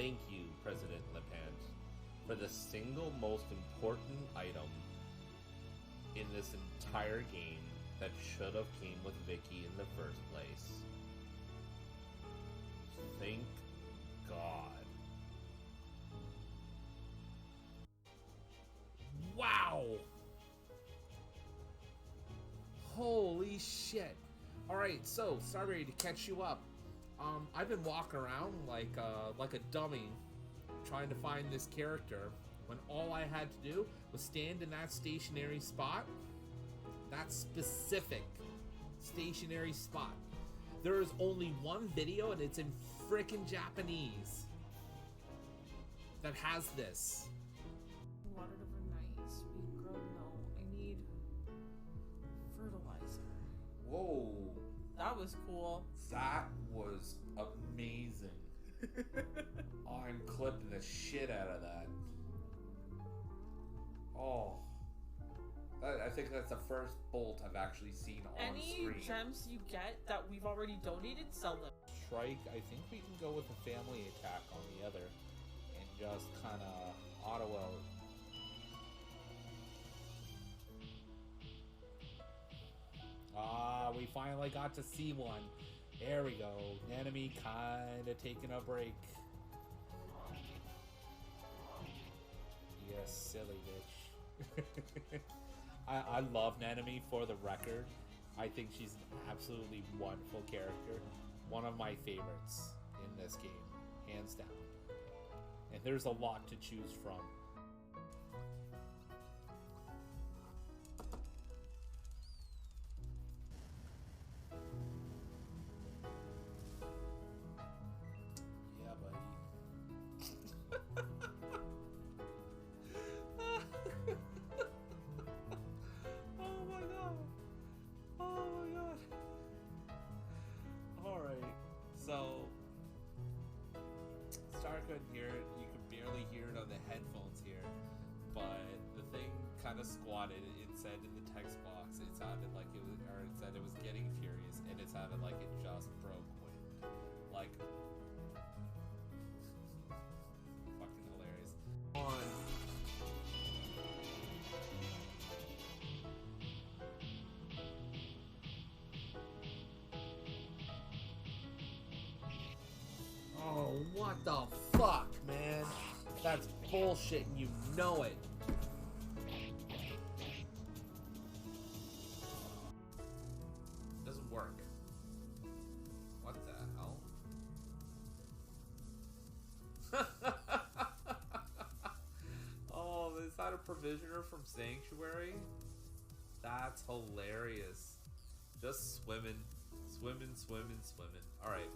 thank you, President Lepant, for the single most important item in this entire game that should have came with Vicky in the first place. Thank God. Wow! Holy shit. Alright, so, sorry to catch you up. I've been walking around like a dummy trying to find this character when all I had to do was stand in that stationary spot. That specific stationary spot. There is only one video and it's in frickin' Japanese that has this. Watered overnight. We grow no. I need fertilizer. Whoa. That was cool. That was amazing. I'm clipping the shit out of that. Oh. I think that's the first bolt I've actually seen on screen. Any gems you get that we've already donated, sell them. Strike, I think we can go with a family attack on the other and just kind of auto out. Ah, we finally got to see one. There we go. Enemy kind of taking a break. Yes, silly bitch. I love Nanami for the record. I think she's an absolutely wonderful character. One of my favorites in this game, hands down. And there's a lot to choose from. Yeah, buddy. Oh my god. Oh my god. Alright, so Star couldn't hear it. You could barely hear it on the headphones here. But the thing kind of squatted. It said in the text box, it sounded like it was, or it said it was getting furious, and it sounded like it just broke wind. Like, fucking hilarious. On. Oh, what the fuck, man? That's bullshit and you know it. Doesn't work. What the hell? Oh, is that a provisioner from Sanctuary? That's hilarious. Just swimming. Swimming, swimming, swimming. Alright.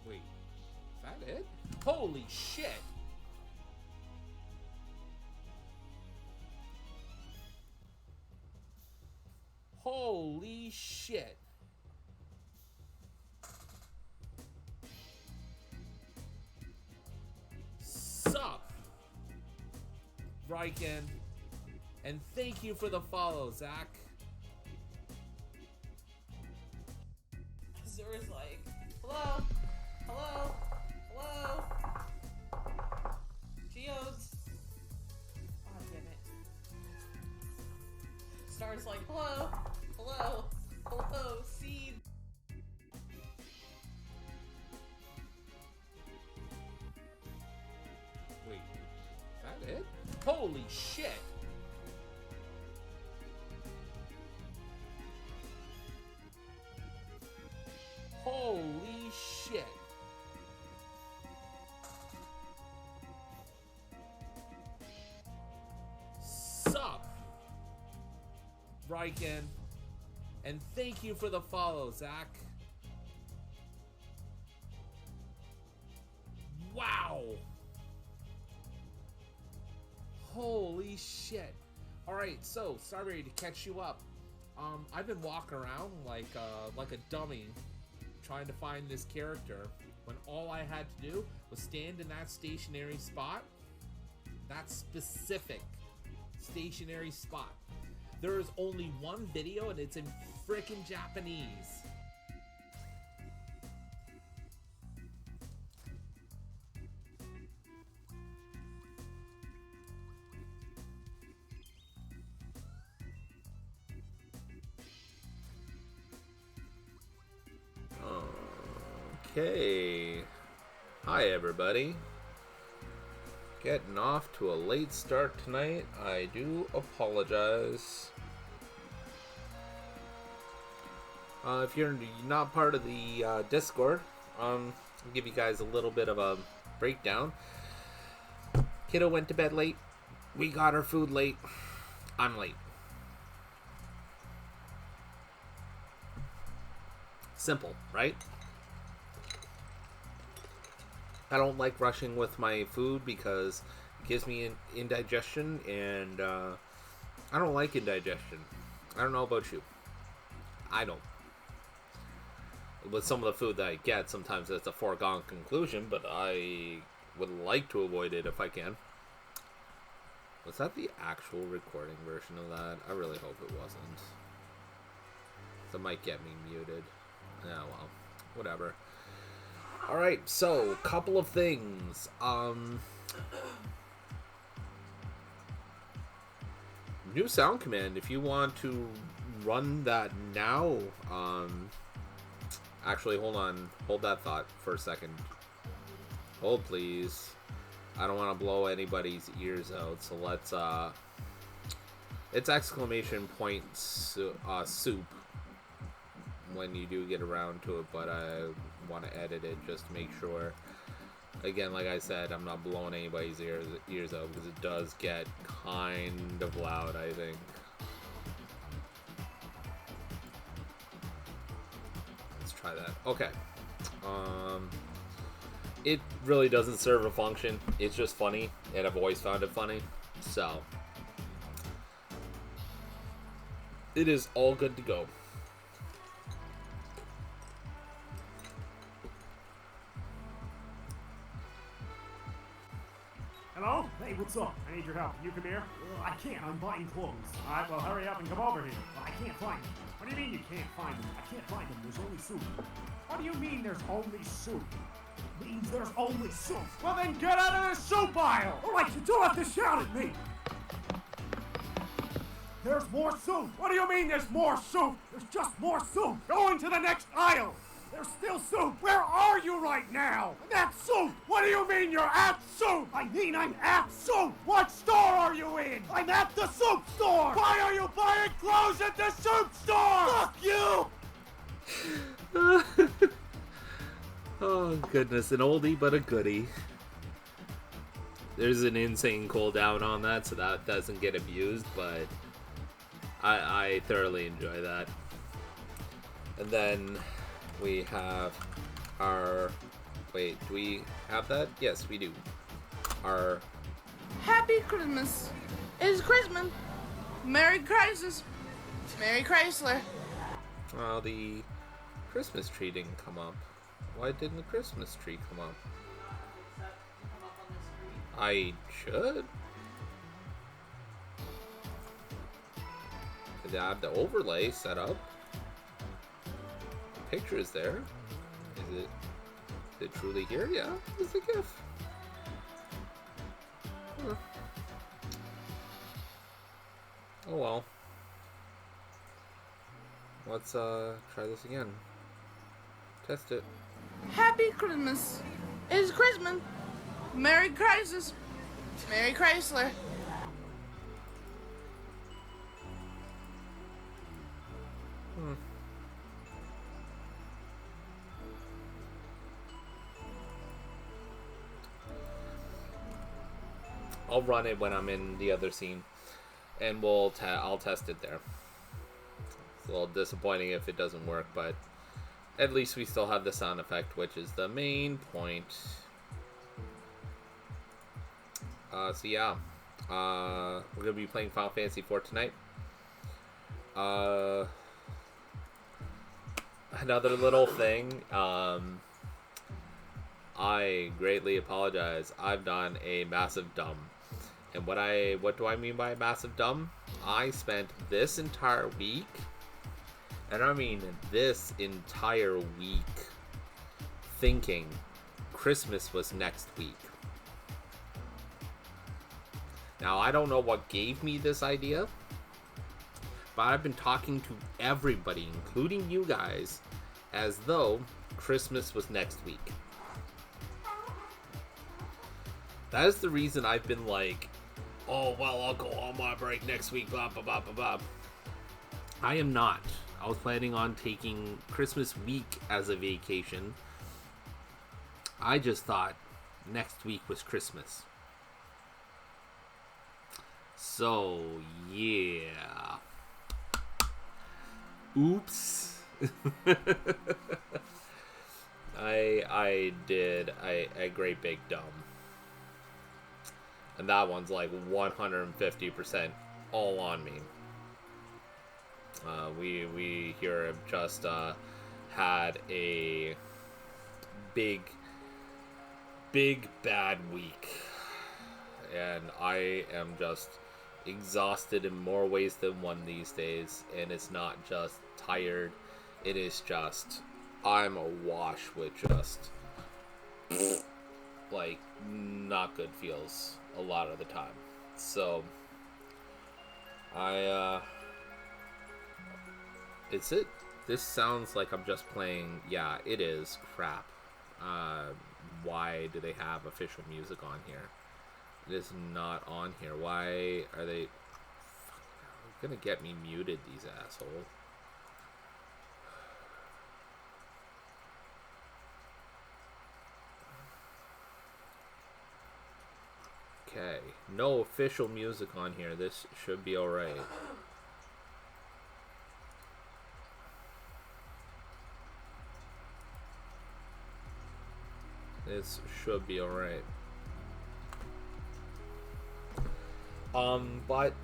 Wait, is that it? Holy shit! Holy shit! Sup, Riken? And thank you for the follow, Zach. Zura's like, hello? Hello? Hello? Geodes? Oh, damn it. Star's like, hello? Hello? Hello? Seed? Wait, is that it? Holy shit! Holy shit! Sup, Riken? And thank you for the follow, Zach. Wow! Holy shit. Alright, so, sorry to catch you up. I've been walking around like a dummy trying to find this character when all I had to do was stand in that stationary spot. That specific stationary spot. There is only one video and it's in frickin' Japanese. Okay. Hi, everybody. Getting off to a late start tonight. I do apologize. If you're not part of the Discord, I'll give you guys a little bit of a breakdown. Kiddo went to bed late. We got our food late. I'm late. Simple, right? I don't like rushing with my food because it gives me indigestion, and I don't like indigestion. I don't know about you. I don't. With some of the food that I get, sometimes it's a foregone conclusion, but I would like to avoid it if I can. Was that the actual recording version of that? I really hope it wasn't. That might get me muted. Yeah, well, whatever. Alright, so, couple of things. New sound command, if you want to run that now, actually, hold on. Hold that thought for a second. Hold, please. I don't want to blow anybody's ears out, so let's, it's exclamation point soup when you do get around to it, but I want to edit it just to make sure. Again, like I said, I'm not blowing anybody's ears out because it does get kind of loud, I think. Let's try that. Okay. It really doesn't serve a function. It's just funny, and I've always found it funny. So, it is all good to go. Hello? Hey, what's up? I need your help. Can you come here? I can't. I'm buying clothes. Alright, well, hurry up and come over here. I can't find them. What do you mean you can't find them? I can't find them. There's only soup. What do you mean there's only soup? Means there's only soup. Well, then get out of the soup aisle! Alright, you don't have to shout at me! There's more soup! What do you mean there's more soup? There's just more soup! Go into the next aisle! There's still soup! Where are you right now? I'm at soup! What do you mean you're at soup? I mean I'm at soup! What store are you in? I'm at the soup store! Why are you buying clothes at the soup store? Fuck you! Oh, goodness. An oldie, but a goodie. There's an insane cooldown on that, so that doesn't get abused, but I thoroughly enjoy that. And then we have our... Wait, do we have that? Yes, we do. Our... Happy Christmas. It's Christmas. Merry Crisis. Merry Chrysler. Well, the Christmas tree didn't come up. Why didn't the Christmas tree come up? I should. Did I have the overlay set up? The picture is there. Is it truly here? Yeah, it's a GIF. Huh. Oh well. Let's try this again. Test it. Happy Christmas. It's Christmas. Merry Crisis. Merry Chrysler. I'll run it when I'm in the other scene, and I'll test it there. It's a little disappointing if it doesn't work, but at least we still have the sound effect, which is the main point. So yeah, we're gonna be playing Final Fantasy IV tonight. Another little thing. I greatly apologize. I've done a massive dumb, And what do I mean by massive dumb? I spent this entire week, and I mean this entire week, thinking Christmas was next week. Now, I don't know what gave me this idea, but I've been talking to everybody, including you guys, as though Christmas was next week. That is the reason I've been like, oh, well, I'll go on my break next week, blah, blah, blah, blah, blah. I am not. I was planning on taking Christmas week as a vacation. I just thought next week was Christmas. So, yeah. Oops. I did a great big dumb. And that one's like 150% all on me. We here have just had a big bad week. And I am just exhausted in more ways than one these days. And it's not just tired. It is just, I'm awash with just like not good feels a lot of the time. So it's it. This sounds like I'm just playing. Yeah, it is crap. Why do they have official music on here? It is not on here. Why are they gonna get me muted, these assholes? Okay, no official music on here. This should be alright. This should be alright. But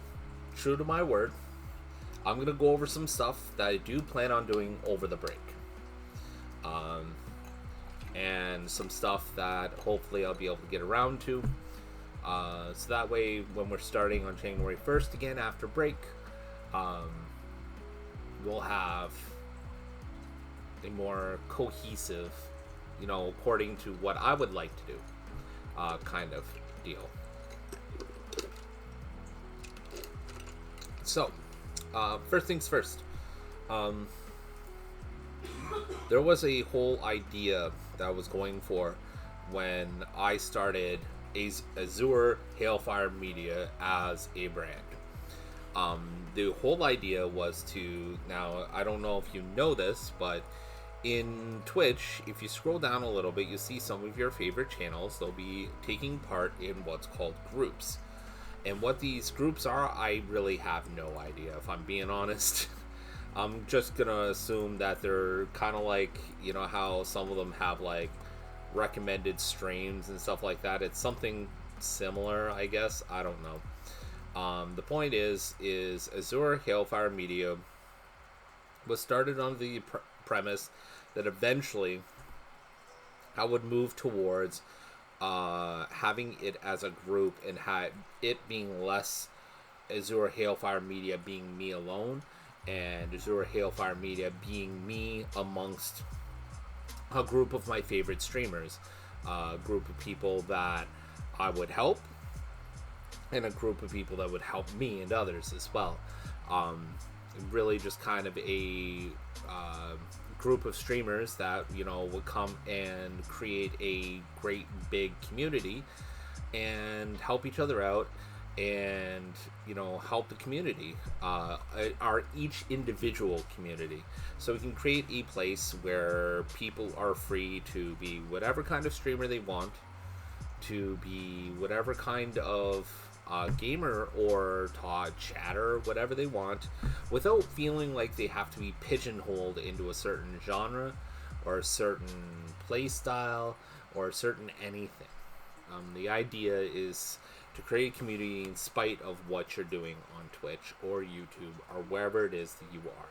true to my word, I'm gonna go over some stuff that I do plan on doing over the break. And some stuff that hopefully I'll be able to get around to. So that way, when we're starting on January 1st again after break, we'll have a more cohesive, you know, according to what I would like to do, kind of deal. So, first things first. There was a whole idea that I was going for when I started Azure Hailfire Media as a brand. The whole idea was to, now I don't know if you know this, but in Twitch, if you scroll down a little bit, you see some of your favorite channels. They'll be taking part in what's called groups. And what these groups are, I really have no idea, if I'm being honest. I'm just gonna assume that they're kind of like, you know, how some of them have like recommended streams and stuff like that. It's something similar, I guess. I don't know. The point is Azure Hailfire Media was started on the premise that eventually I would move towards having it as a group and it being less Azure Hailfire Media being me alone, and Azure Hailfire Media being me amongst a group of my favorite streamers, a group of people that I would help, and a group of people that would help me and others as well. Really just kind of a group of streamers that, you know, would come and create a great big community and help each other out and, you know, help the community, our each individual community. So we can create a place where people are free to be whatever kind of streamer they want, to be whatever kind of gamer or chatter, whatever they want, without feeling like they have to be pigeonholed into a certain genre or a certain play style or a certain anything. The idea is to create a community in spite of what you're doing on Twitch or YouTube or wherever it is that you are.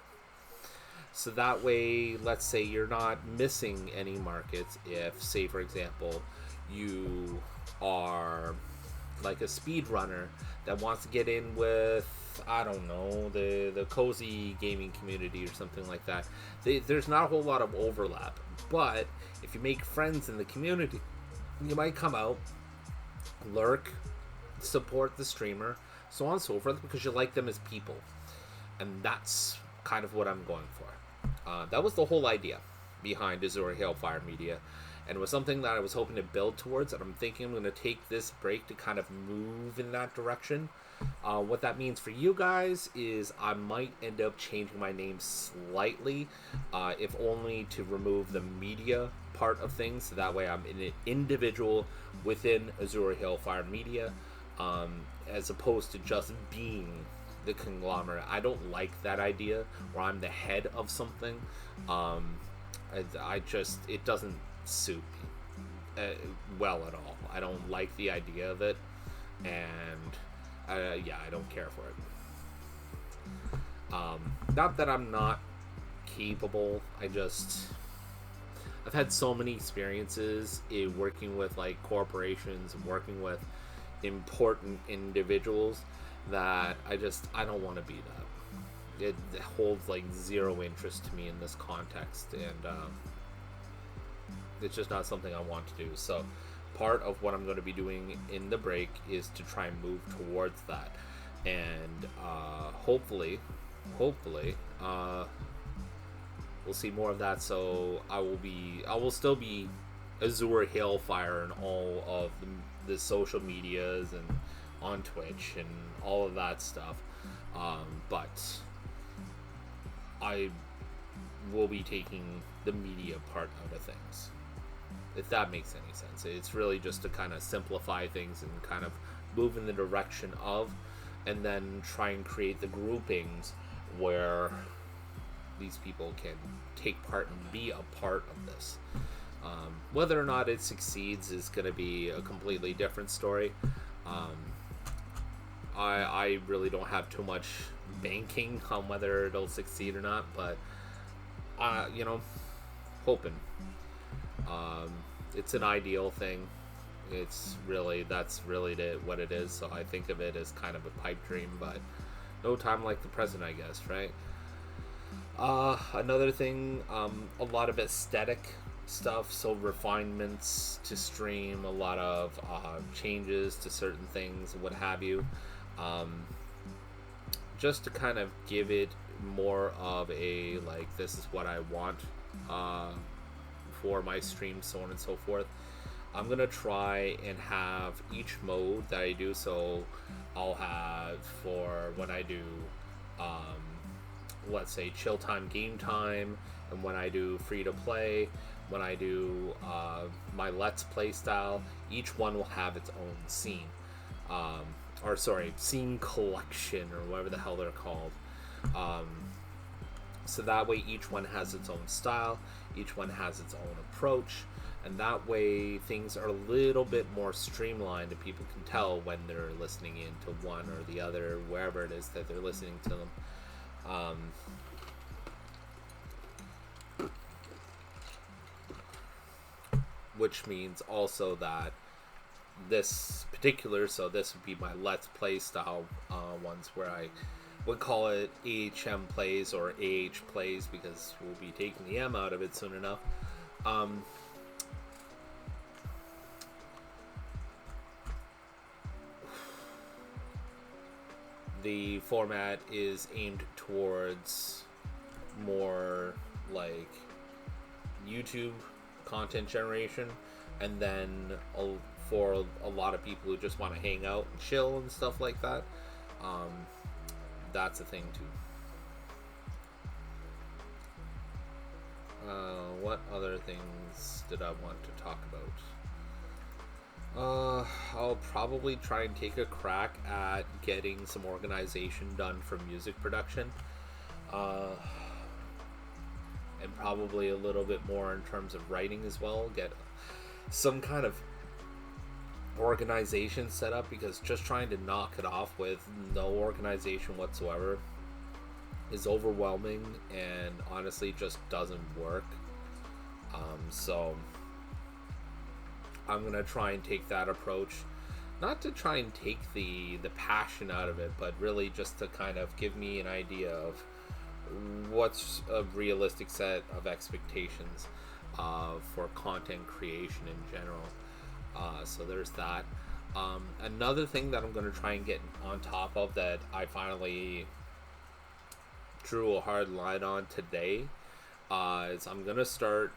So that way, let's say you're not missing any markets if, say for example, you are like a speed runner that wants to get in with, I don't know, the cozy gaming community or something like that. There's not a whole lot of overlap, but if you make friends in the community, you might come out, lurk, support the streamer, so on and so forth, because you like them as people. And that's kind of what I'm going for. That was the whole idea behind Azure Hailfire Media, and it was something that I was hoping to build towards, and I'm thinking I'm going to take this break to kind of move in that direction. What that means for you guys is I might end up changing my name slightly, if only to remove the media part of things, so that way I'm an individual within Azure Hailfire Media, as opposed to just being the conglomerate. I don't like that idea where I'm the head of something. It doesn't suit me well at all. I don't like the idea of it, and I don't care for it. Not that I'm not capable, I've had so many experiences in working with like corporations and working with important individuals that I don't want to be that. It holds like zero interest to me in this context, and it's just not something I want to do. So part of what I'm going to be doing in the break is to try and move towards that, and hopefully we'll see more of that. So I will still be Azure Hailfire in all of the social medias and on Twitch and all of that stuff, but I will be taking the media part out of things, if that makes any sense. It's really just to kind of simplify things and kind of move in the direction of, and then try and create the groupings where these people can take part and be a part of this. Whether or not it succeeds is going to be a completely different story. I really don't have too much banking on whether it'll succeed or not, but hoping. It's an ideal thing. That's really what it is. So I think of it as kind of a pipe dream, but no time like the present, I guess, right? Another thing, a lot of aesthetic stuff, so refinements to stream, a lot of changes to certain things, what have you, just to kind of give it more of a, like, this is what I want for my stream, so on and so forth. I'm gonna try and have each mode that I do, so I'll have for when I do let's say chill time, game time, and when I do free to play, when I do my let's play style, each one will have its own scene, scene collection, or whatever the hell they're called, so that way each one has its own style, each one has its own approach, and that way things are a little bit more streamlined and people can tell when they're listening into one or the other, wherever it is that they're listening to them. Which means also that this would be my let's play style ones, where I would call it AHM plays or AH plays, because we'll be taking the M out of it soon enough. The format is aimed towards more like YouTube content generation, and then for a lot of people who just want to hang out and chill and stuff like that, that's a thing too. What other things did I want to talk about? I'll probably try and take a crack at getting some organization done for music production, and probably a little bit more in terms of writing as well. Get some kind of organization set up, because just trying to knock it off with no organization whatsoever is overwhelming and honestly just doesn't work. So I'm gonna try and take that approach not to try and take the passion out of it, but really just to kind of give me an idea of what's a realistic set of expectations for content creation in general. So there's that. Another thing that I'm going to try and get on top of that I finally drew a hard line on today is I'm going to start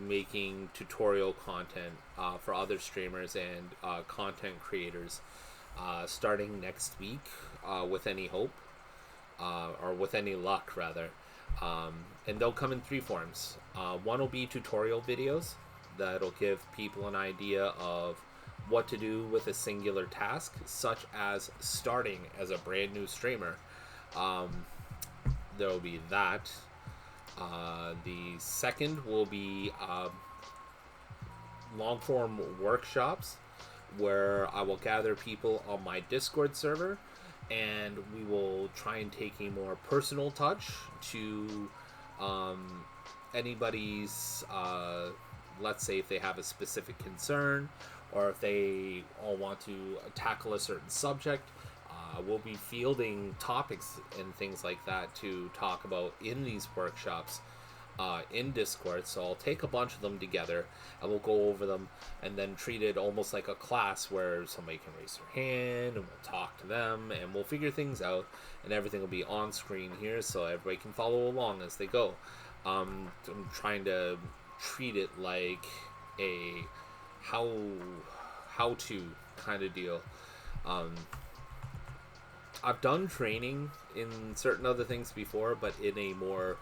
making tutorial content for other streamers and content creators starting next week with any hope, or with any luck rather. And they'll come in three forms. One will be tutorial videos that'll give people an idea of what to do with a singular task, such as starting as a brand new streamer. There will be that. The second will be long form workshops where I will gather people on my Discord server, and we will try and take a more personal touch to anybody's, let's say if they have a specific concern, or if they all want to tackle a certain subject. We'll be fielding topics and things like that to talk about in these workshops in Discord. So I'll take a bunch of them together and we'll go over them and then treat it almost like a class where somebody can raise their hand and we'll talk to them and we'll figure things out, and everything will be on screen here so everybody can follow along as they go. I'm trying to treat it like a how-to kind of deal. I've done training in certain other things before, but in a more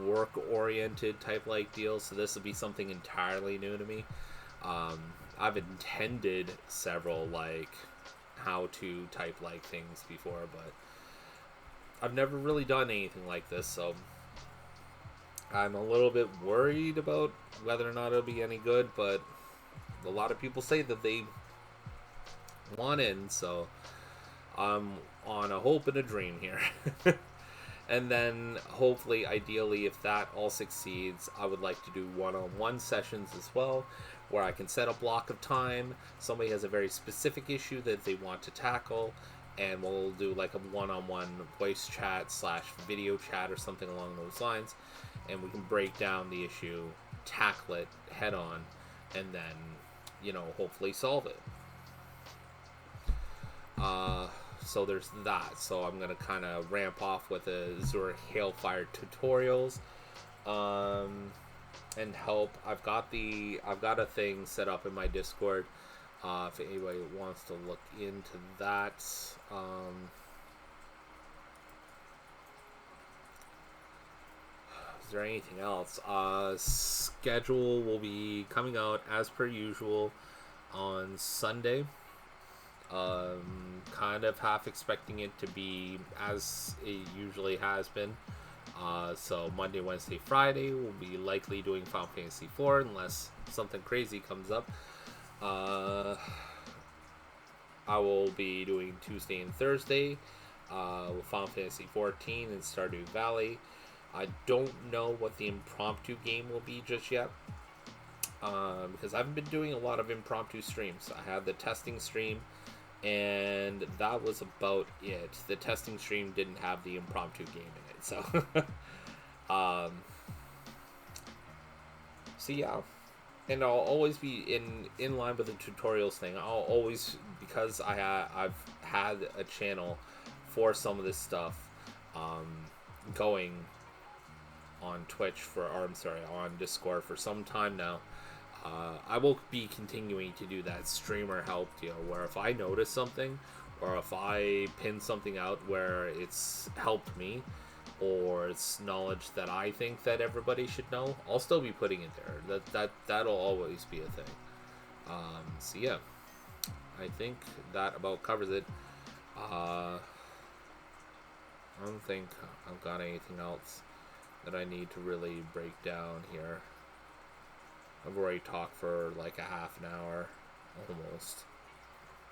work-oriented type like deal, so this will be something entirely new to me. I've attended several like how-to type like things before, but I've never really done anything like this, so I'm a little bit worried about whether or not it'll be any good, but a lot of people say that they want in, so I'm on a hope and a dream here. And then hopefully, ideally, if that all succeeds, I would like to do one-on-one sessions as well, where I can set a block of time. Somebody has a very specific issue that they want to tackle, and we'll do like a one-on-one voice chat / video chat or something along those lines, and we can break down the issue, tackle it head on, and then, you know, hopefully solve it. So there's that. So I'm gonna kind of ramp off with the Azure Hailfire tutorials, and help. I've got a thing set up in my Discord. If anybody wants to look into that. Is there anything else? Schedule will be coming out as per usual on Sunday. Kind of half expecting it to be as it usually has been. So Monday, Wednesday, Friday we'll be likely doing Final Fantasy IV unless something crazy comes up. I will be doing Tuesday and Thursday with Final Fantasy XIV and Stardew Valley. I don't know what the impromptu game will be just yet, because I haven't been doing a lot of impromptu streams. I had the testing stream, and that was about it. The testing stream didn't have the impromptu game in it, so so yeah. And I'll always be in line with the tutorials thing. I'll always, because I've had a channel for some of this stuff going on Twitch on Discord for some time now. I will be continuing to do that streamer help deal, where if I notice something, or if I pin something out where it's helped me, or it's knowledge that I think that everybody should know, I'll still be putting it there. That'll always be a thing. So yeah, I think that about covers it. I don't think I've got anything else that I need to really break down here. I've already talked for like a half an hour, almost.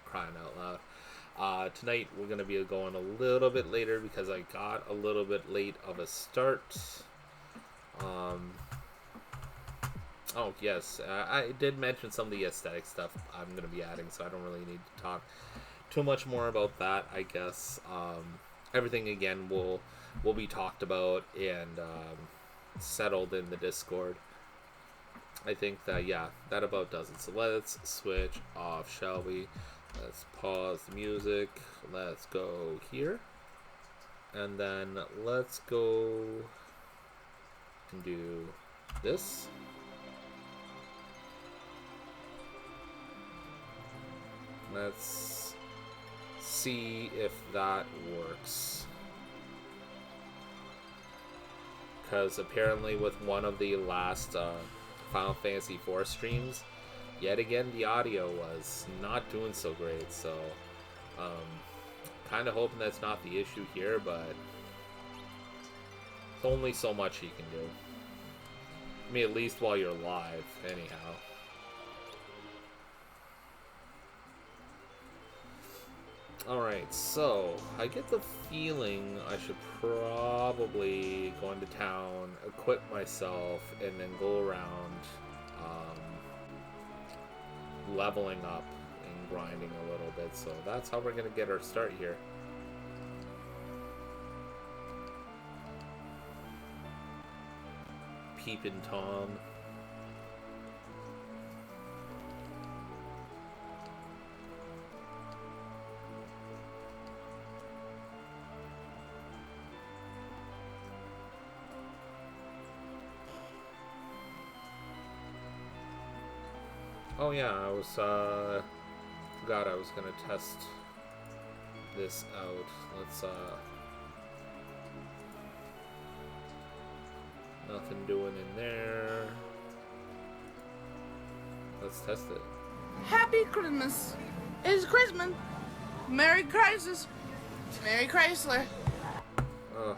Crying out loud. Tonight we're going to be going a little bit later because I got a little bit late of a start. Oh, yes. I did mention some of the aesthetic stuff I'm going to be adding, so I don't really need to talk too much more about that, I guess. Everything, again, will be talked about and settled in the Discord. I think that, yeah, that about does it. So let's switch off, shall we? Let's pause the music. Let's go here. And then let's go and do this. Let's see if that works. Because apparently with one of the last Final Fantasy IV streams, yet again the audio was not doing so great. So kind of hoping that's not the issue here, but it's only so much you can do. I mean, at least while you're live, anyhow. Alright, so I get the feeling I should probably go into town, equip myself, and then go around leveling up and grinding a little bit. So that's how we're going to get our start here. Peepin' Tom. Oh yeah, I was forgot I was gonna test this out. Let's nothing doing in there. Let's test it. Happy Christmas. It's Christmas. Merry Crisis. Merry Chrysler. Ugh.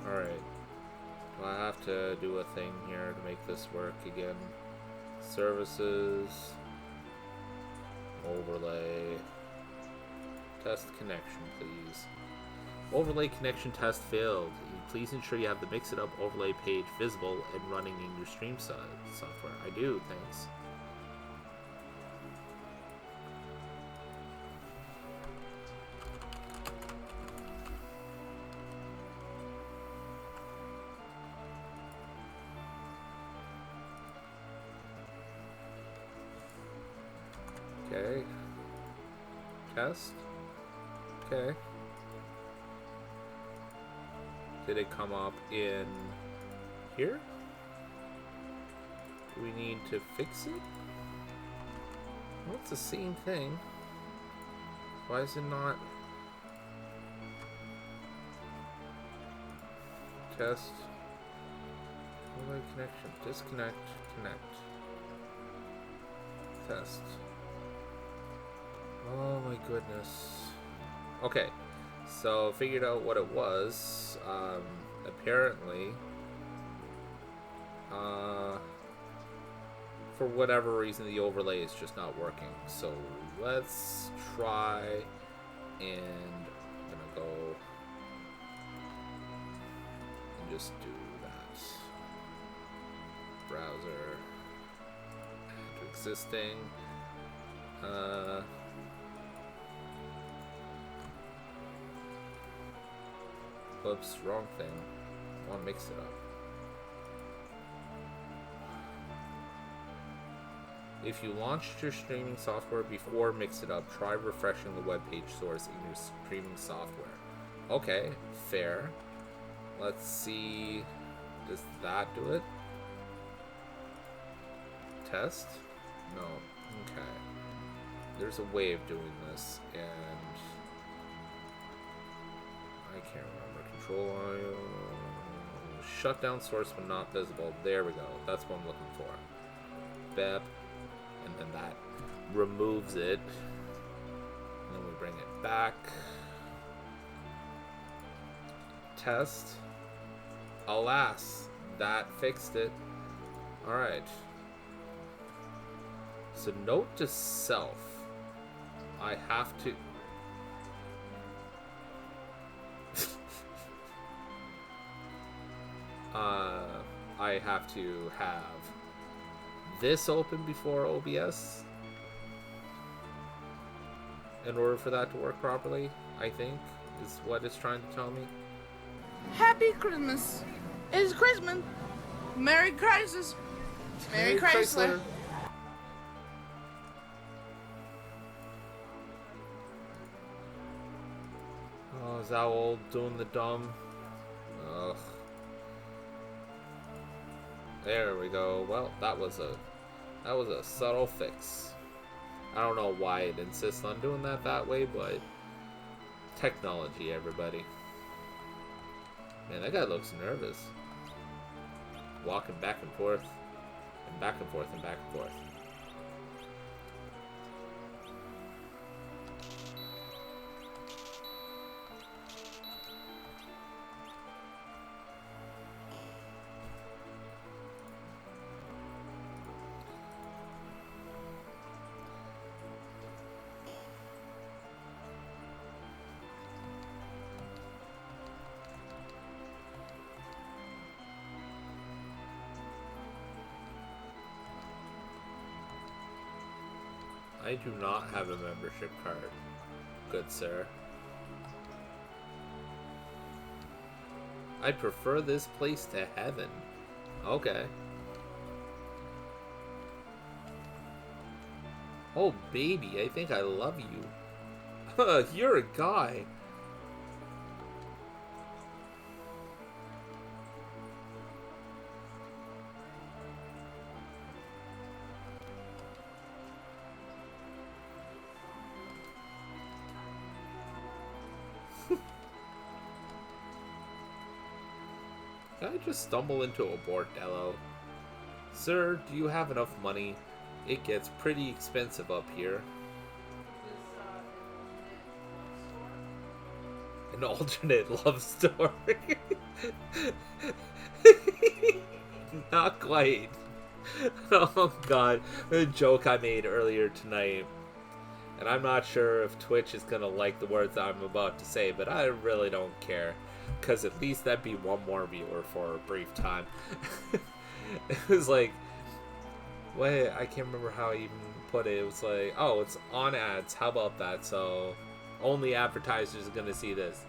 Alright. Do I have to do a thing here to make this work again? Services. Overlay. Test connection, please. Overlay connection test failed. Please ensure you have the Mix It Up overlay page visible and running in your stream software. I do, thanks. Okay. Test. Okay. Did it come up in here? Do we need to fix it? Well, it's the same thing. Why is it not? Test. Overlay connection. Disconnect. Connect. Test. Oh my goodness. Okay. So, figured out what it was. Apparently, for whatever reason, the overlay is just not working. So, let's try, and I'm gonna go and just do that. Browser, add to existing. Oops, wrong thing. I want to mix it up. If you launched your streaming software before Mix It Up, try refreshing the web page source in your streaming software. Okay, fair. Let's see. Does that do it? Test? No. Okay. There's a way of doing this, and I can't remember. Control shut down source when not visible. There we go. That's what I'm looking for. BEP, and then that removes it. And then we bring it back. Test. Alas, that fixed it. Alright. So note to self. I have to... I have to have this open before OBS in order for that to work properly, I think, is what it's trying to tell me. Happy Christmas. It's Christmas. Merry Crisis. Merry Chrysler. Oh, is that old doing the dumb? Ugh. There we go. Well, that was a subtle fix. I don't know why it insists on doing that way, but technology, everybody. Man, that guy looks nervous. Walking back and forth, and back and forth, and back and forth. I do not have a membership card, good sir. I prefer this place to heaven. Okay. Oh, baby, I think I love you. You're a guy. Can I just stumble into a bordello? Sir, do you have enough money? It gets pretty expensive up here. An alternate love story. Not quite. Oh god, a joke I made earlier tonight. And I'm not sure if Twitch is gonna like the words I'm about to say, but I really don't care. Because at least that'd be one more viewer for a brief time. It was like, wait, I can't remember how I even put it. It was like, oh, it's on ads. How about that? So only advertisers are gonna see this,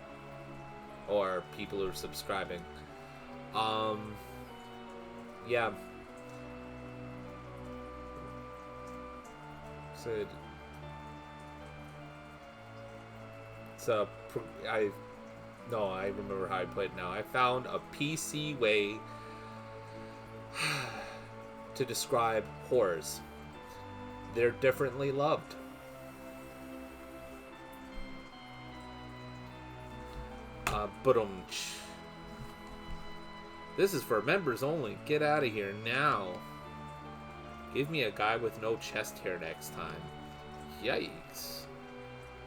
or people who are subscribing. Yeah. So I remember how I put it now. I found a PC way to describe whores. They're differently loved. Ba-dum-tsh. This is for members only. Get out of here now. Give me a guy with no chest hair next time. Yikes.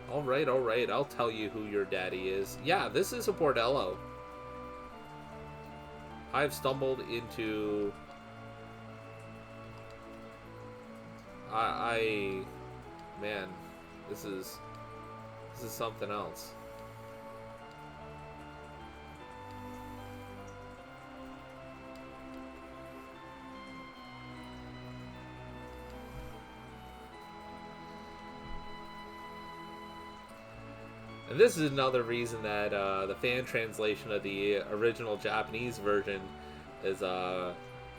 Alright, I'll tell you who your daddy is. Yeah, this is a bordello. I've stumbled into... Man, this is something else. And this is another reason that the fan translation of the original Japanese version is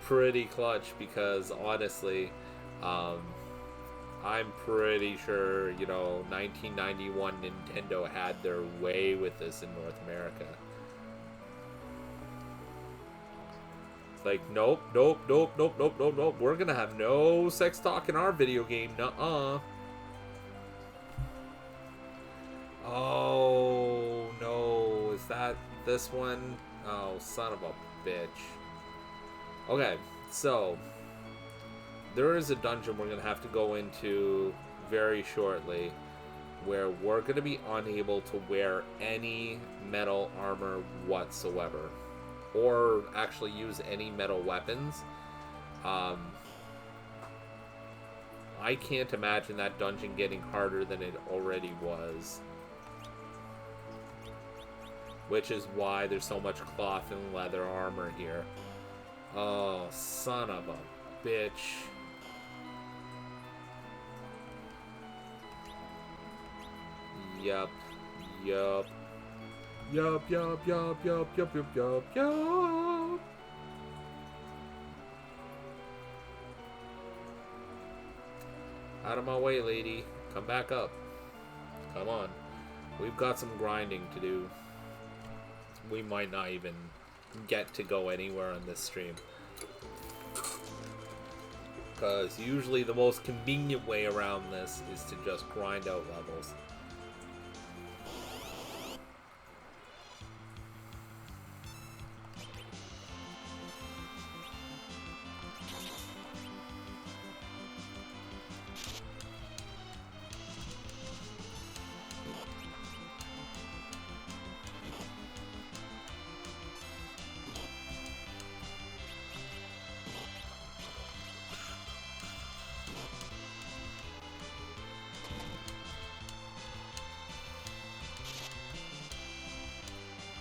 pretty clutch, because honestly, I'm pretty sure, 1991 Nintendo had their way with this in North America. It's like, nope. We're gonna have no sex talk in our video game. Nuh-uh. Oh, no. Is that this one? Oh, son of a bitch. Okay, so there is a dungeon we're going to have to go into very shortly where we're going to be unable to wear any metal armor whatsoever, or actually use any metal weapons. I can't imagine that dungeon getting harder than it already was. Which is why there's so much cloth and leather armor here. Oh, son of a bitch. Yup. Yup. Yup, yup, yup, yup, yup, yup, yup, yup. Out of my way, lady. Come back up. Come on. We've got some grinding to do. We might not even get to go anywhere on this stream. Because usually the most convenient way around this is to just grind out levels.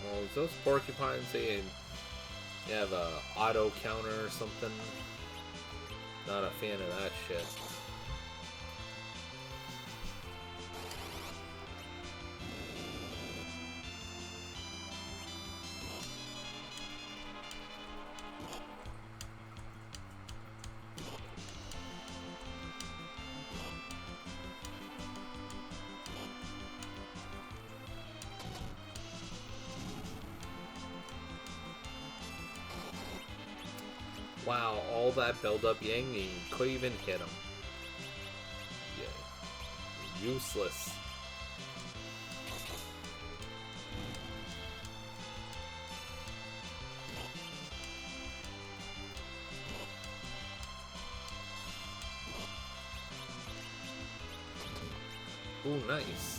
Well, is those porcupines saying you have a auto counter or something? Not a fan of that shit. Wow, all that build-up Yang and you couldn't even hit him. Yeah. Useless. Ooh, nice.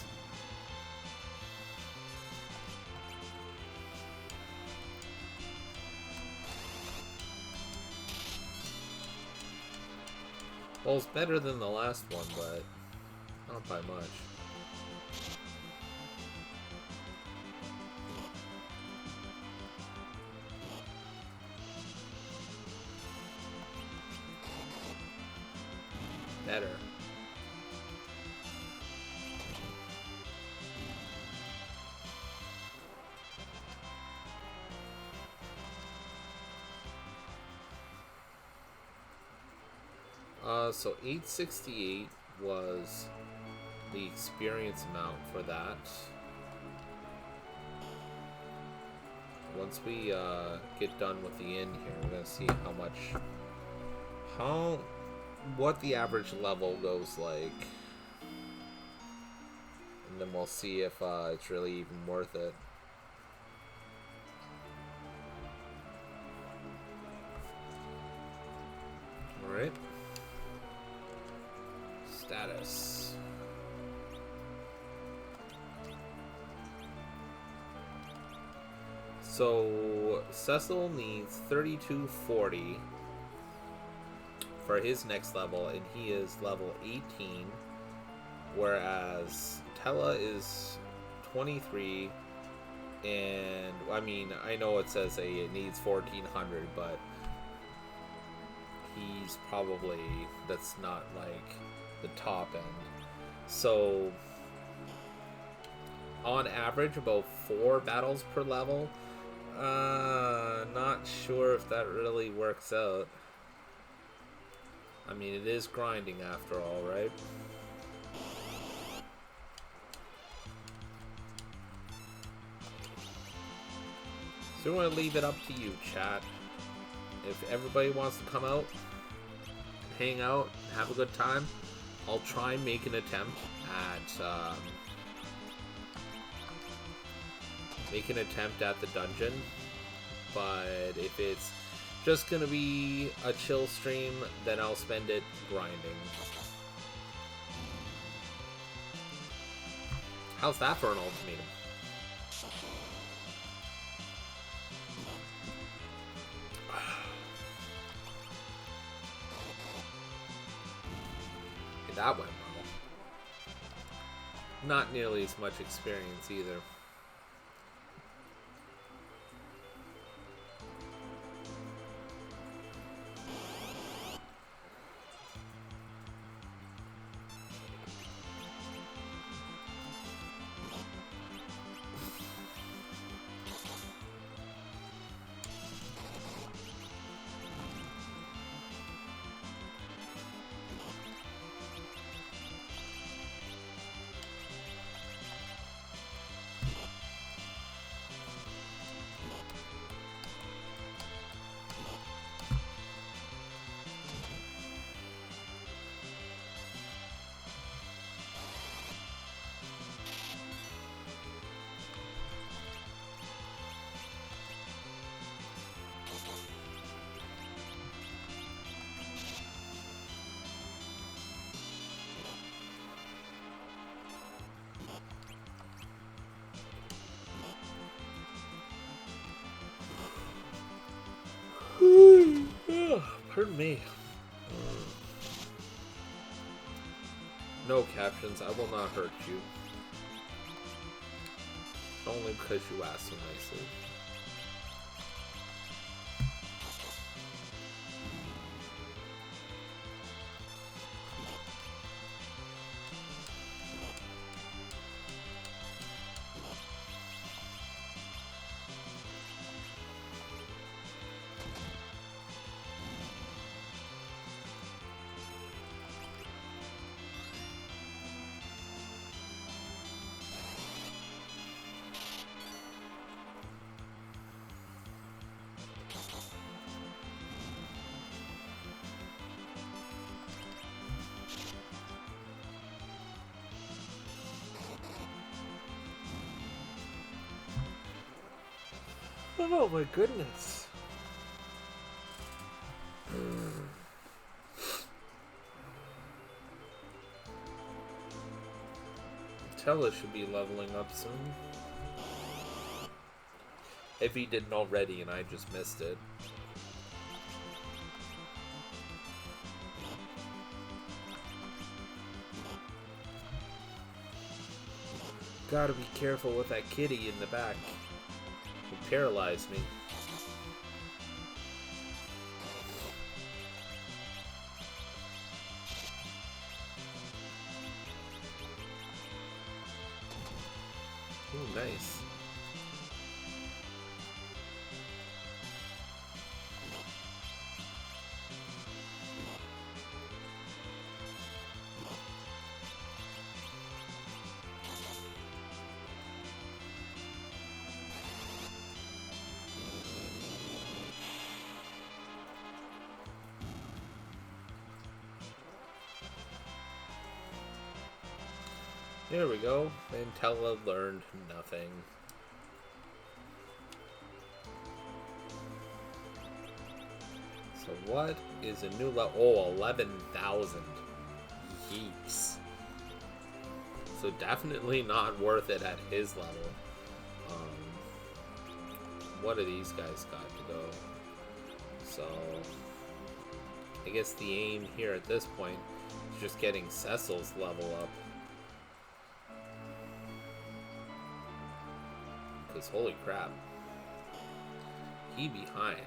Well, it's better than the last one, but not by much. Better. So 868 was the experience amount for that. Once we get done with the inn here, we're gonna see what the average level goes like, and then we'll see if it's really even worth it. All right. Status. So Cecil needs 3240 for his next level, and he is level 18, whereas Tella is 23, and I mean, I know it says it needs 1400, but he's probably, that's not like the top end. So on average about 4 battles per level. Not sure if that really works out. I mean, it is grinding after all, right? So we're gonna leave it up to you, chat. If everybody wants to come out, hang out, have a good time, I'll try and make an attempt at the dungeon. But if it's just gonna be a chill stream, then I'll spend it grinding. How's that for an ultimatum? That went well. Not nearly as much experience either. Pardon me. No captions, I will not hurt you. Only because you asked so nicely. Oh my goodness. Tella should be leveling up soon. If he didn't already and I just missed it. Gotta be careful with that kitty in the back. It paralyzed me. Ooh, nice. There we go. And Tella learned nothing. So what is a new level? Oh, 11,000. Yeeks. So definitely not worth it at his level. What do these guys got to go? So I guess the aim here at this point is just getting Cecil's level up. Because holy crap, he behind.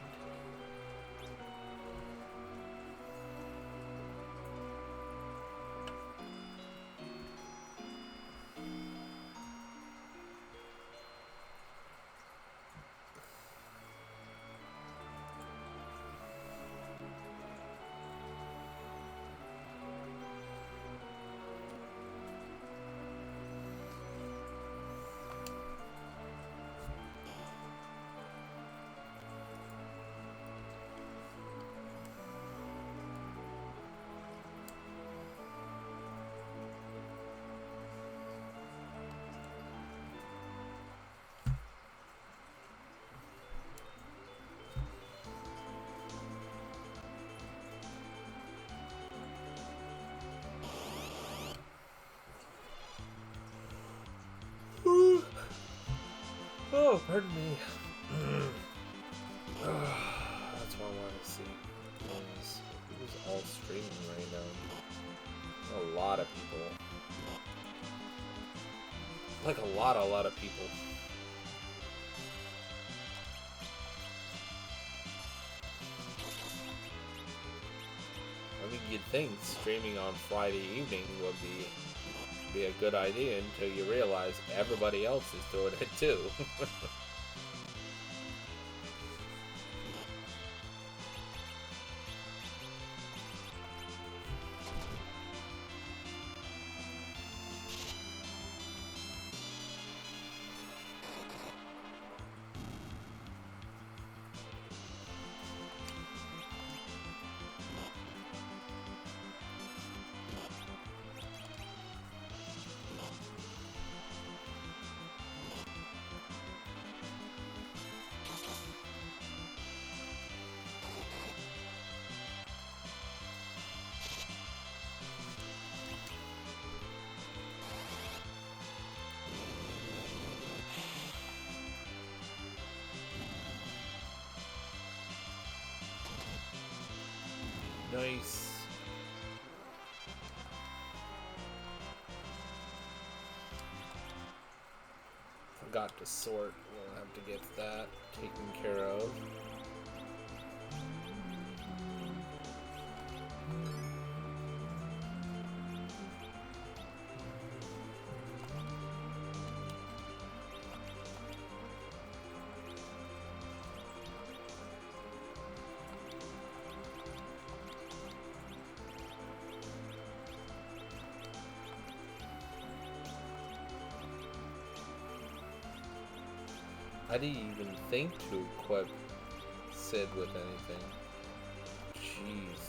Oh, pardon me. That's what I wanted to see. Who's all streaming right now? A lot of people. Like a lot of people. I mean, you'd think streaming on Friday evening would be a good idea until you realize everybody else is doing it too. Nice. Forgot to sort. We'll have to get that taken care of. I didn't even think to equip Sid with anything. Jeez.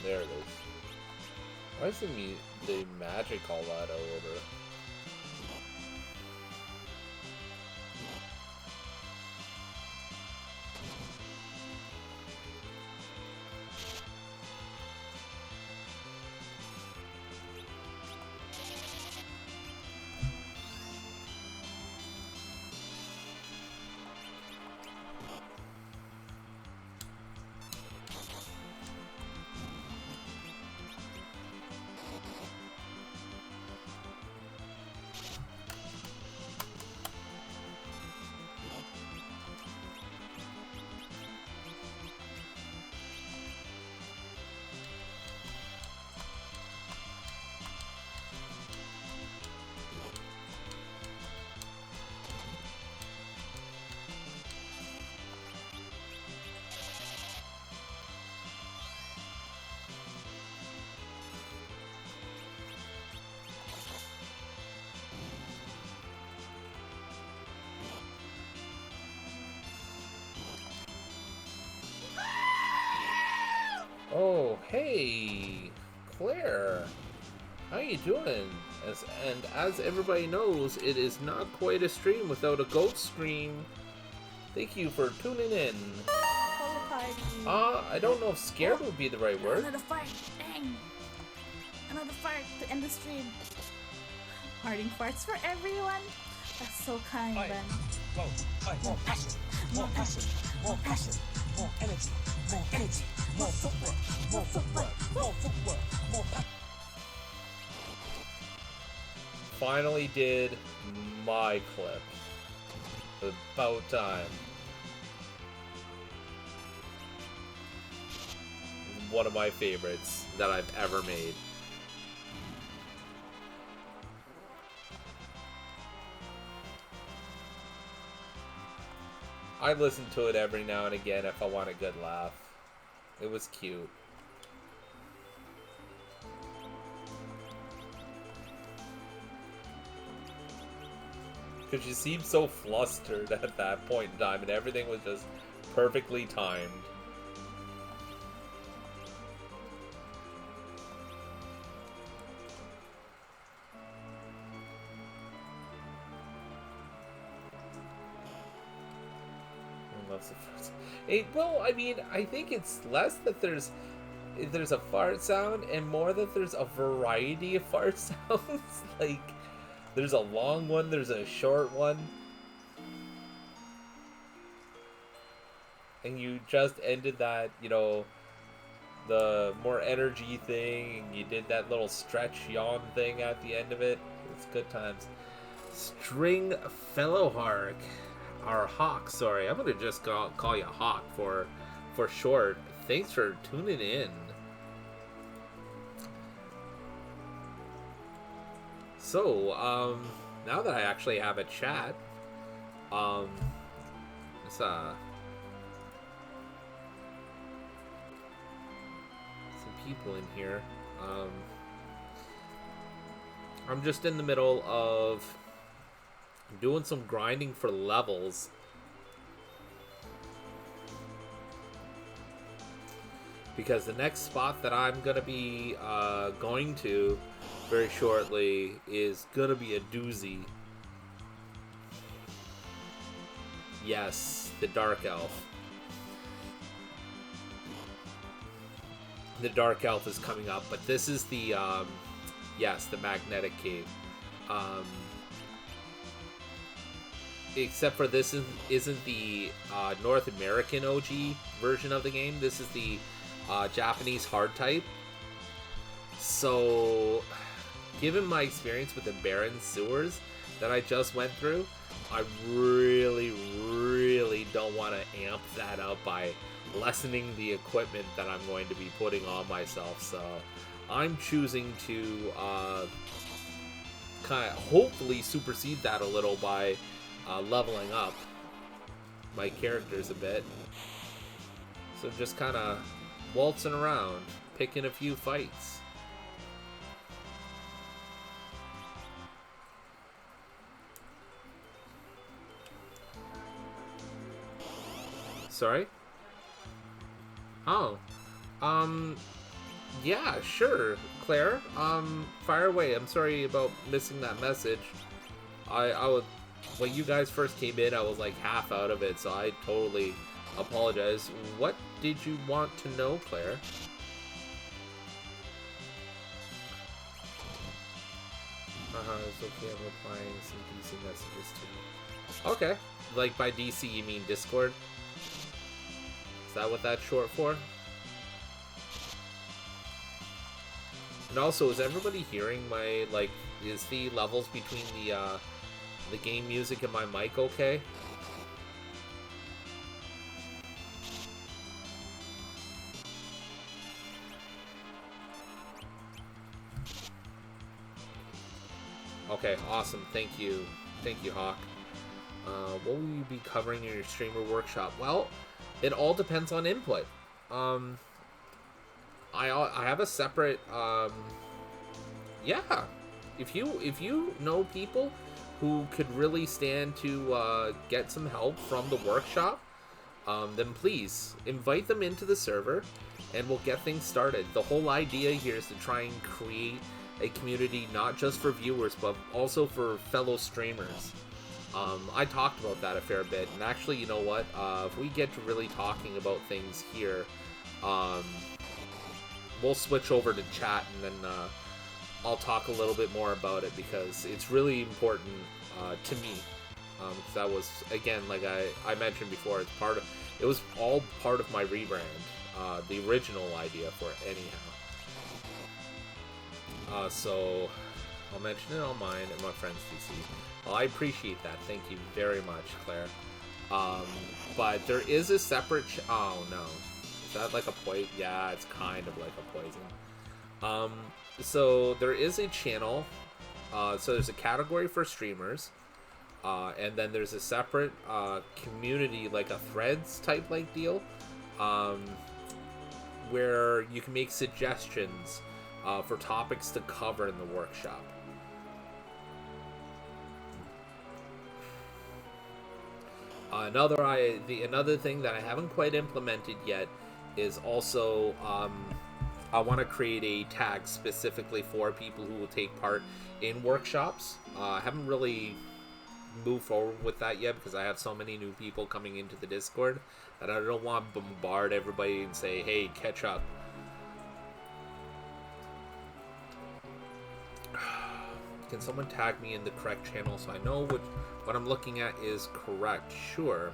There it is. Why is the magic all out of order? Oh, hey, Claire. How you doing? As everybody knows, it is not quite a stream without a goat scream. Thank you for tuning in. Hello, party. I don't know if scared would be the right word. Another fart. Dang. Another fart to end the stream. Parting farts for everyone. That's so kind, Ben. More passion, more passion, more passion, more energy, more energy, more footwork, more footwork, more footwork, more passion. Finally did my clip. About time. One of my favorites that I've ever made. I listen to it every now and again if I want a good laugh. It was cute. Because she seemed so flustered at that point in time, and everything was just perfectly timed. Well, I mean, I think it's less that there's a fart sound and more that there's a variety of fart sounds. Like, there's a long one, there's a short one. And you just ended that, you know, the more energy thing, and you did that little stretch yawn thing at the end of it. It's good times. String Fellowhawk. Or Hawk, sorry. I'm gonna just call you Hawk for short. Thanks for tuning in. So, now that I actually have a chat, let's some people in here. I'm just in the middle of I'm doing some grinding for levels. Because the next spot that I'm going to be going to very shortly is going to be a doozy. Yes, the Dark Elf. The Dark Elf is coming up, but this is the, yes, the Magnetic Cave. Except for this isn't the North American OG version of the game. This is the Japanese hard type. So, given my experience with the barren sewers that I just went through, I really, really don't want to amp that up by lessening the equipment that I'm going to be putting on myself. So, I'm choosing to kind of hopefully supersede that a little by leveling up my characters a bit. So just kind of waltzing around, picking a few fights. Sorry? Oh. Yeah, sure, Claire. Fire away. I'm sorry about missing that message. I would... When you guys first came in, I was like half out of it, so I totally apologize. What did you want to know, Claire? It's okay, I'm replying some DC messages too. Okay. Like by DC, you mean Discord? Is that what that's short for? And also, is everybody hearing my, like, is the levels between the game music and my mic okay? Okay, awesome. Thank you. Thank you, Hawk. What will you be covering in your streamer workshop? Well, it all depends on input. I have a separate, yeah. If you know people who could really stand to get some help from the workshop, then please invite them into the server and we'll get things started. The whole idea here is to try and create a community not just for viewers but also for fellow streamers. I talked about that a fair bit, and actually, you know what, if we get to really talking about things here, we'll switch over to chat and then I'll talk a little bit more about it because it's really important to me. Because that was, again, like I mentioned before, it was all part of my rebrand, the original idea for it anyhow. So I'll mention it on mine and my friend's DC. Well, I appreciate that. Thank you very much, Claire. But there is a separate... oh, no. Is that like a poison? Yeah, it's kind of like a poison. So there is a channel. So there's a category for streamers. And then there's a separate community, like a threads type like deal. Where you can make suggestions for topics to cover in the workshop. Another thing that I haven't quite implemented yet is also I want to create a tag specifically for people who will take part in workshops. I haven't really moved forward with that yet because I have so many new people coming into the Discord that I don't want to bombard everybody and say, hey, catch up. Can someone tag me in the correct channel so I know what I'm looking at is correct? Sure.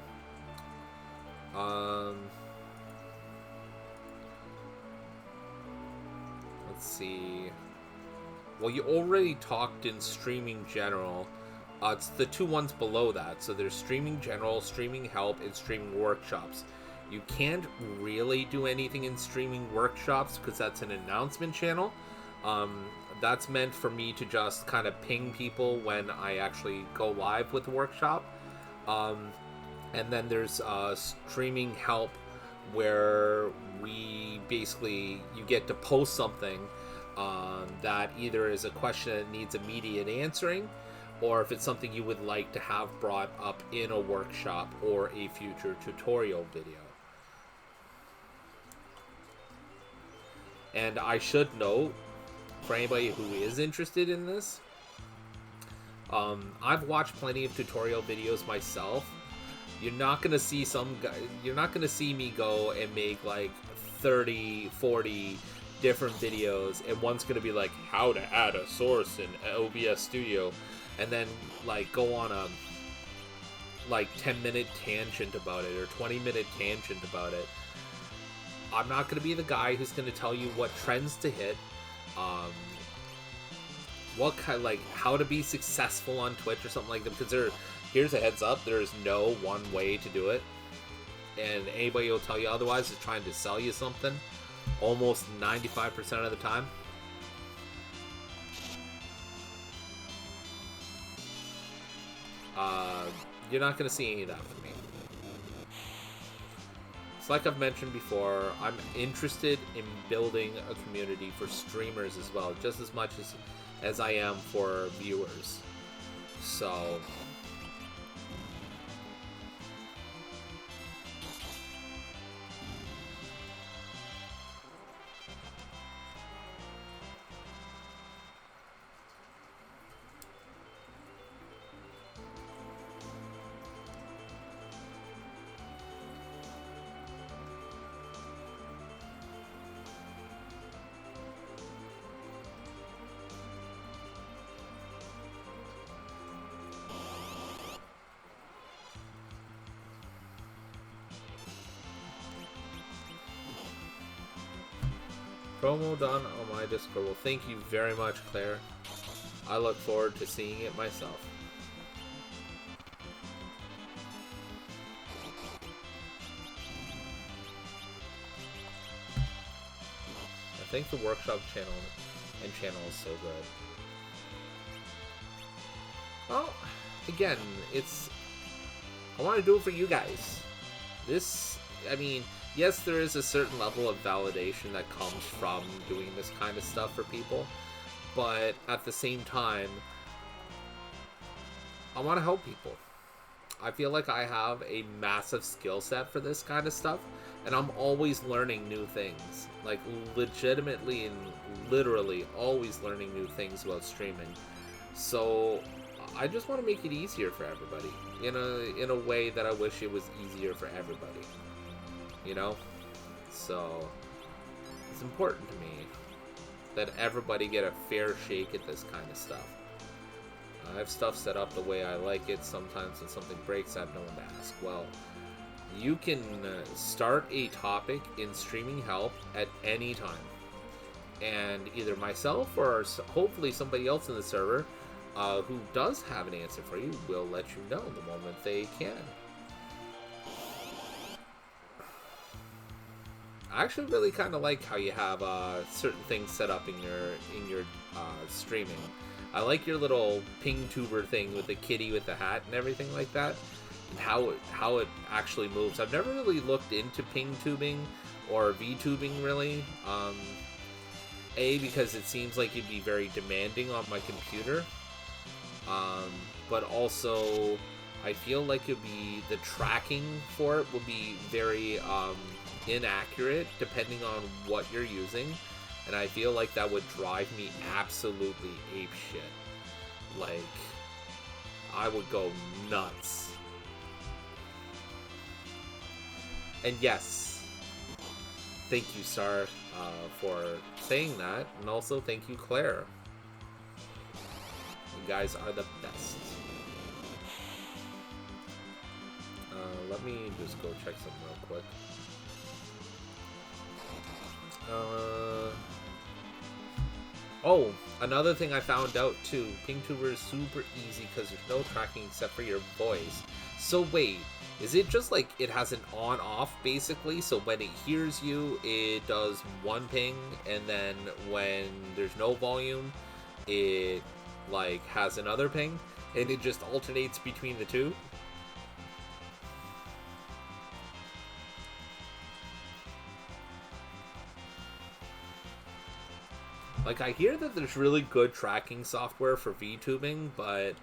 Let's see. Well, you already talked in streaming general. It's the two ones below that. So there's streaming general, streaming help, and streaming workshops. You can't really do anything in streaming workshops because that's an announcement channel. That's meant for me to just kind of ping people when I actually go live with the workshop. And then there's streaming help where you get to post something that either is a question that needs immediate answering or if it's something you would like to have brought up in a workshop or a future tutorial video. And I should note, for anybody who is interested in this, I've watched plenty of tutorial videos myself. You're not gonna see you're not gonna see me go and make like 30, 40 different videos, and one's gonna be like how to add a source in OBS Studio, and then like go on a like 10-minute tangent about it or 20-minute tangent about it. I'm not gonna be the guy who's gonna tell you what trends to hit, what kind, like how to be successful on Twitch or something like that. Because here's a heads up: there is no one way to do it, and anybody will tell you otherwise is trying to sell you something. Almost 95% of the time. You're not going to see any of that from me. It's like I've mentioned before, I'm interested in building a community for streamers as well, just as much as I am for viewers. So promo done on my Discord. Well, thank you very much, Claire. I look forward to seeing it myself. I think the workshop channel is so good. Well, again, I want to do it for you guys. I mean, yes, there is a certain level of validation that comes from doing this kind of stuff for people, but at the same time, I want to help people. I feel like I have a massive skill set for this kind of stuff, and I'm always learning new things. Like, legitimately and literally always learning new things about streaming. So I just want to make it easier for everybody, in a way that I wish it was easier for everybody. So it's important to me that everybody get a fair shake at this kind of stuff. I have stuff set up the way I like it. Sometimes when something breaks, I have no one to ask. Well, you can start a topic in streaming help at any time, and either myself or hopefully somebody else in the server who does have an answer for you will let you know the moment they can. I actually really kind of like how you have certain things set up in your streaming. I like your little ping tuber thing with the kitty with the hat and everything like that, and how it actually moves. I've never really looked into ping tubing or V-tubing really. Because it seems like it'd be very demanding on my computer, but also I feel like the tracking for it would be very inaccurate depending on what you're using, and I feel like that would drive me absolutely apeshit. Like, I would go nuts. And yes, thank you, Sar, for saying that, and also thank you, Claire. You guys are the best. Let me just go check something real quick. Oh, another thing I found out too, PingTuber is super easy because there's no tracking except for your voice. So wait, is it just like it has an on-off basically? So when it hears you, it does one ping, and then when there's no volume, it like has another ping, and it just alternates between the two? Like, I hear that there's really good tracking software for VTubing, but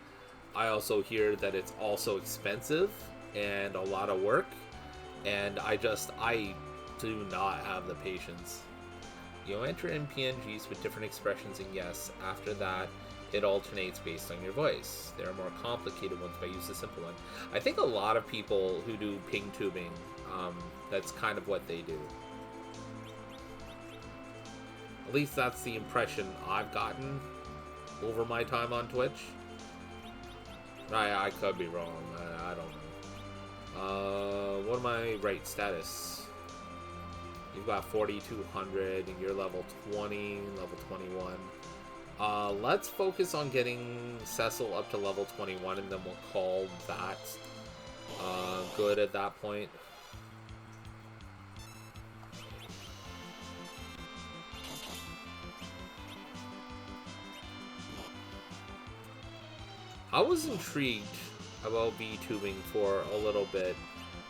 I also hear that it's also expensive and a lot of work, and I do not have the patience. You'll enter in PNGs with different expressions, and yes, after that, it alternates based on your voice. There are more complicated ones, but I use the simple one. I think a lot of people who do ping tubing, that's kind of what they do. At least that's the impression I've gotten over my time on Twitch. I could be wrong. I don't know. What am I rate status? You've got 4,200, and you're level 20, level 21. Let's focus on getting Cecil up to level 21, and then we'll call that good at that point. I was intrigued about VTubing for a little bit.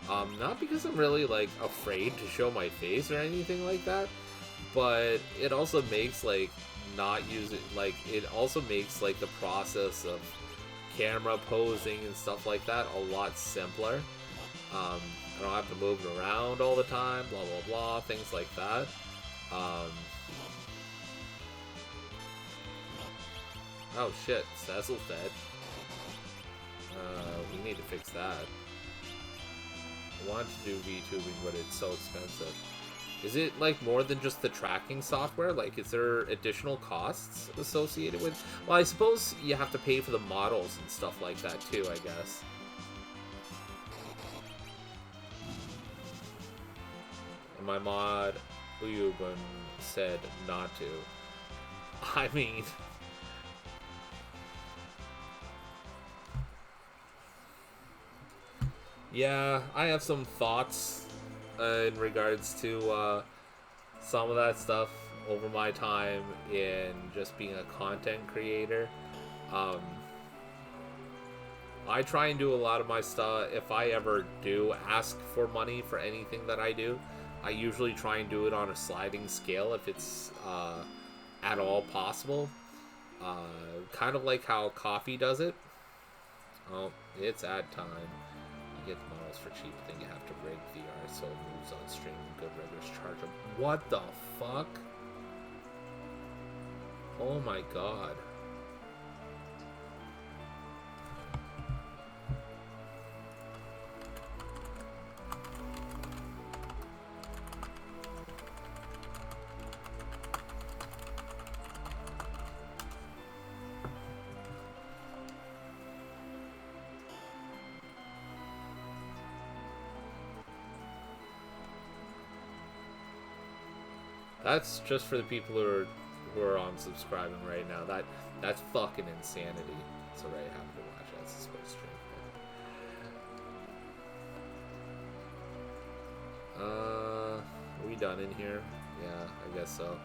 Not because I'm really, like, afraid to show my face or anything like that, but it also makes, like, not using, like, it also makes, like, the process of camera posing and stuff like that a lot simpler. I don't have to move it around all the time, blah, blah, blah, things like that. Oh, shit, Cecil's dead. We need to fix that. I want to do VTubing, but it's so expensive. Is it, like, more than just the tracking software? Like, is there additional costs associated with... Well, I suppose you have to pay for the models and stuff like that, too, I guess. And my mod, Uyugun, said not to. I mean... Yeah, I have some thoughts in regards to some of that stuff over my time in just being a content creator. I try and do a lot of my stuff. If I ever do ask for money for anything that I do, I usually try and do it on a sliding scale if it's at all possible. Kind of like how Coffee does it. Oh, it's ad time. Get the models for cheap, then you have to rig VR so it moves on stream. Good riggers charge them. What the fuck? Oh my god. That's just for the people who are unsubscribing right now. That's fucking insanity. It's already happened to watch. That's a sports stream. Are we done in here? Yeah, I guess so.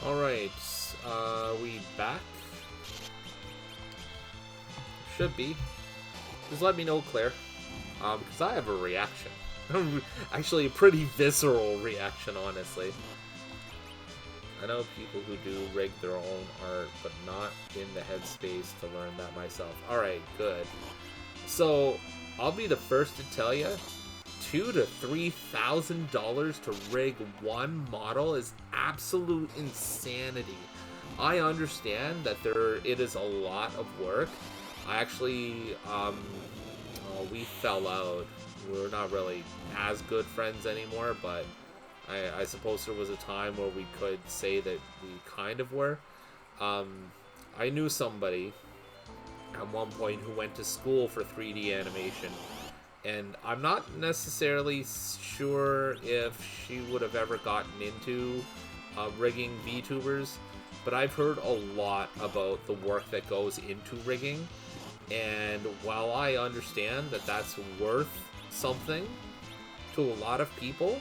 Alright, we back? Should be. Just let me know, Claire. Because I have a reaction. Actually, a pretty visceral reaction, honestly. I know people who do rig their own art, but not in the headspace to learn that myself. Alright, good. So, I'll be the first to tell you, $2,000 to $3,000 to rig one model is absolute insanity. I understand that it is a lot of work. I actually, we fell out. We're not really as good friends anymore, but I suppose there was a time where we could say that we kind of were. I knew somebody at one point who went to school for 3D animation, And I'm not necessarily sure if she would have ever gotten into rigging VTubers, but I've heard a lot about the work that goes into rigging. And while I understand that that's worth something to a lot of people,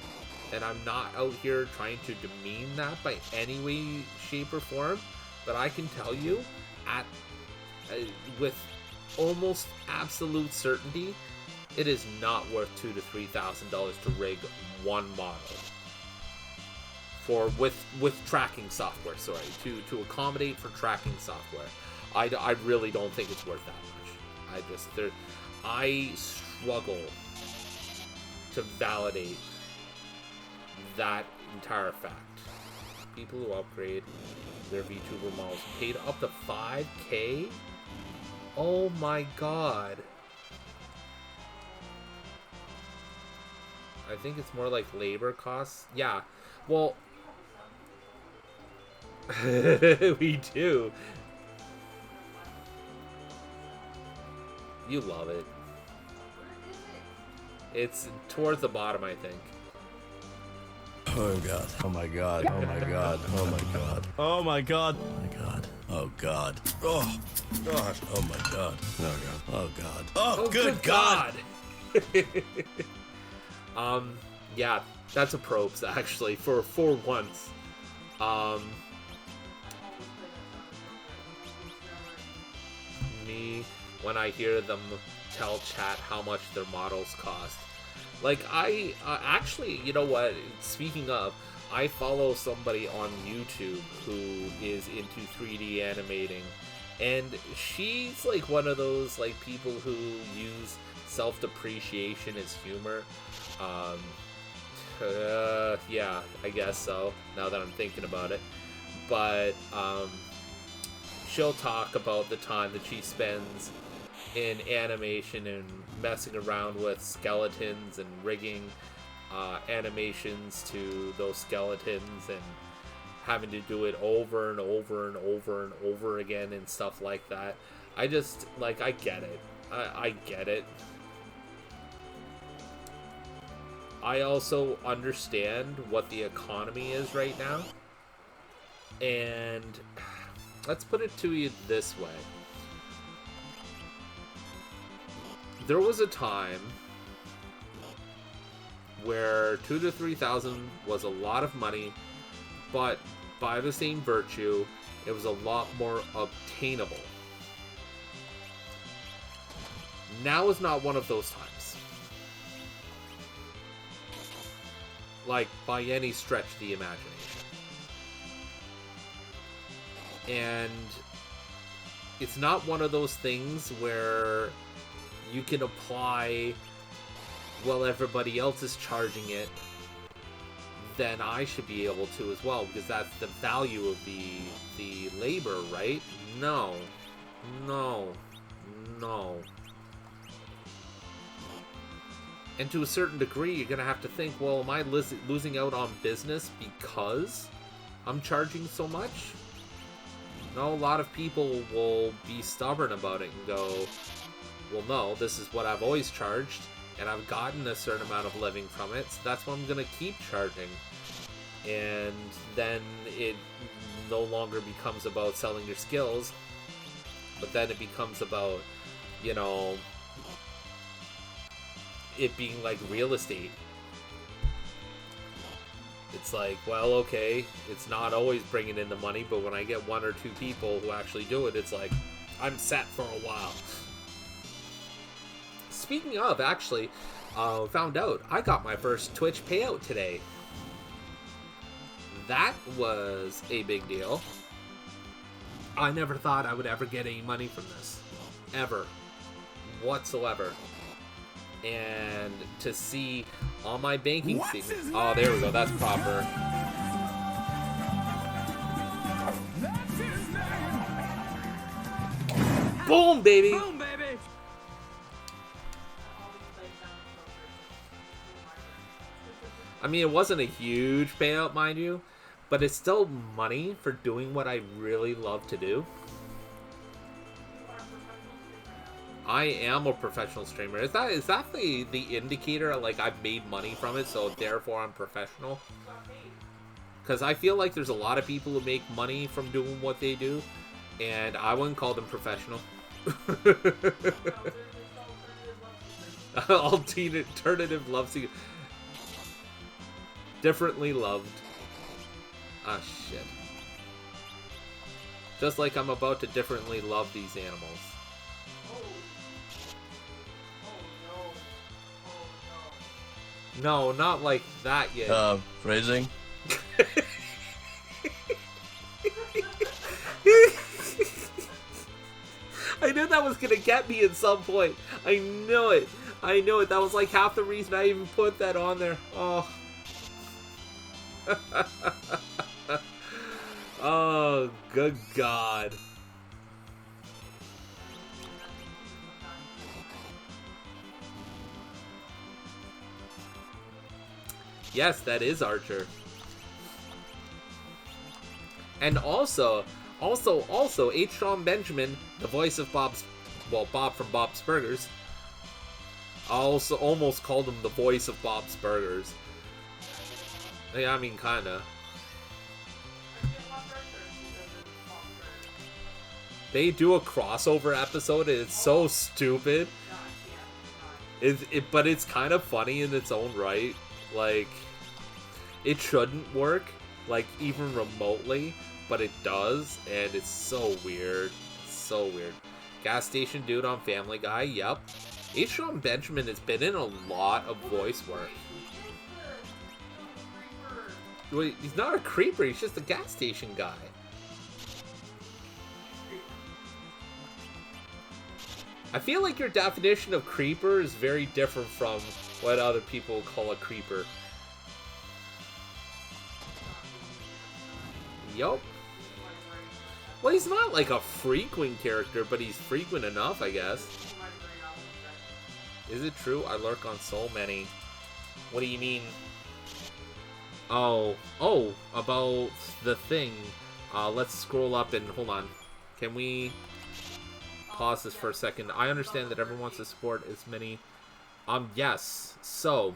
and I'm not out here trying to demean that by any way, shape, or form, but I can tell you with almost absolute certainty, it is not worth $2,000 to $3,000 to rig one model with tracking software. Sorry, to accommodate for tracking software. I really don't think it's worth that much. I struggle to validate that entire fact. People who upgrade their VTuber models paid up to $5K? Oh my god. I think it's more like labor costs. Yeah, well, we do. You love it. It's towards the bottom, I think. Oh god. Oh my god. Oh my god. Oh my god. Oh my god. Oh my god. Oh god. Oh god. Oh my god. Oh god. Oh god. Oh, good god. Yeah, that's a probes actually for once. Me, when I hear them tell chat how much their models cost. Like, I actually, you know what, speaking of, I follow somebody on YouTube who is into 3D animating, and she's like one of those like people who use self-depreciation as humor. Yeah, I guess so, now that I'm thinking about it. But she'll talk about the time that she spends in animation and messing around with skeletons and rigging animations to those skeletons and having to do it over and over and over and over again and stuff like that. I just, like, I get it. I get it. I also understand what the economy is right now. And let's put it to you this way. There was a time where $2,000 to $3,000 was a lot of money, but by the same virtue, it was a lot more obtainable. Now is not one of those times. Like, by any stretch of the imagination. And it's not one of those things where you can apply, well, everybody else is charging it, then I should be able to as well, because that's the value of the labor, right? No. And to a certain degree, you're going to have to think, well, am I losing out on business because I'm charging so much? No, a lot of people will be stubborn about it and go, well, no, this is what I've always charged, and I've gotten a certain amount of living from it, so that's what I'm going to keep charging. And then it no longer becomes about selling your skills, but then it becomes about, you know, it being like real estate. It's like, well, okay, it's not always bringing in the money, but when I get one or two people who actually do it, it's like, I'm set for a while. Speaking of, actually, found out I got my first Twitch payout today. That was a big deal. I never thought I would ever get any money from this. Ever. Whatsoever. And to see on my banking statement... Oh, there we go. That's proper. Boom, baby! Boom, baby! I mean, it wasn't a huge payout, mind you, but it's still money for doing what I really love to do. I am a professional streamer. Is that the indicator? Like, I've made money from it, so therefore I'm professional? Because I feel like there's a lot of people who make money from doing what they do, and I wouldn't call them professional. Alternative love seeker. Differently loved. Ah, shit. Just like I'm about to differently love these animals. No, not like that yet. Phrasing? I knew that was gonna get me at some point. I knew it. I knew it. That was like half the reason I even put that on there. Oh. Oh, good God. Yes, that is Archer. And also, H. Benjamin, the voice of Bob from Bob's Burgers, also almost called him the voice of Bob's Burgers. Yeah, I mean, kinda. They do a crossover episode, and it's so stupid. But it's kind of funny in its own right. Like, it shouldn't work, like, even remotely, but it does, and it's so weird. It's so weird. Gas station dude on Family Guy, yep. H. Benjamin has been in a lot of voice work. Wait, he's not a creeper, he's just a gas station guy. I feel like your definition of creeper is very different from what other people call a creeper. Yup. Well, he's not like a frequent character, but he's frequent enough, I guess. Is it true? I lurk on so many. What do you mean? Oh, about the thing. Let's scroll up and hold on. Can we pause this for a second? I understand that everyone wants to support as many. Yes. So,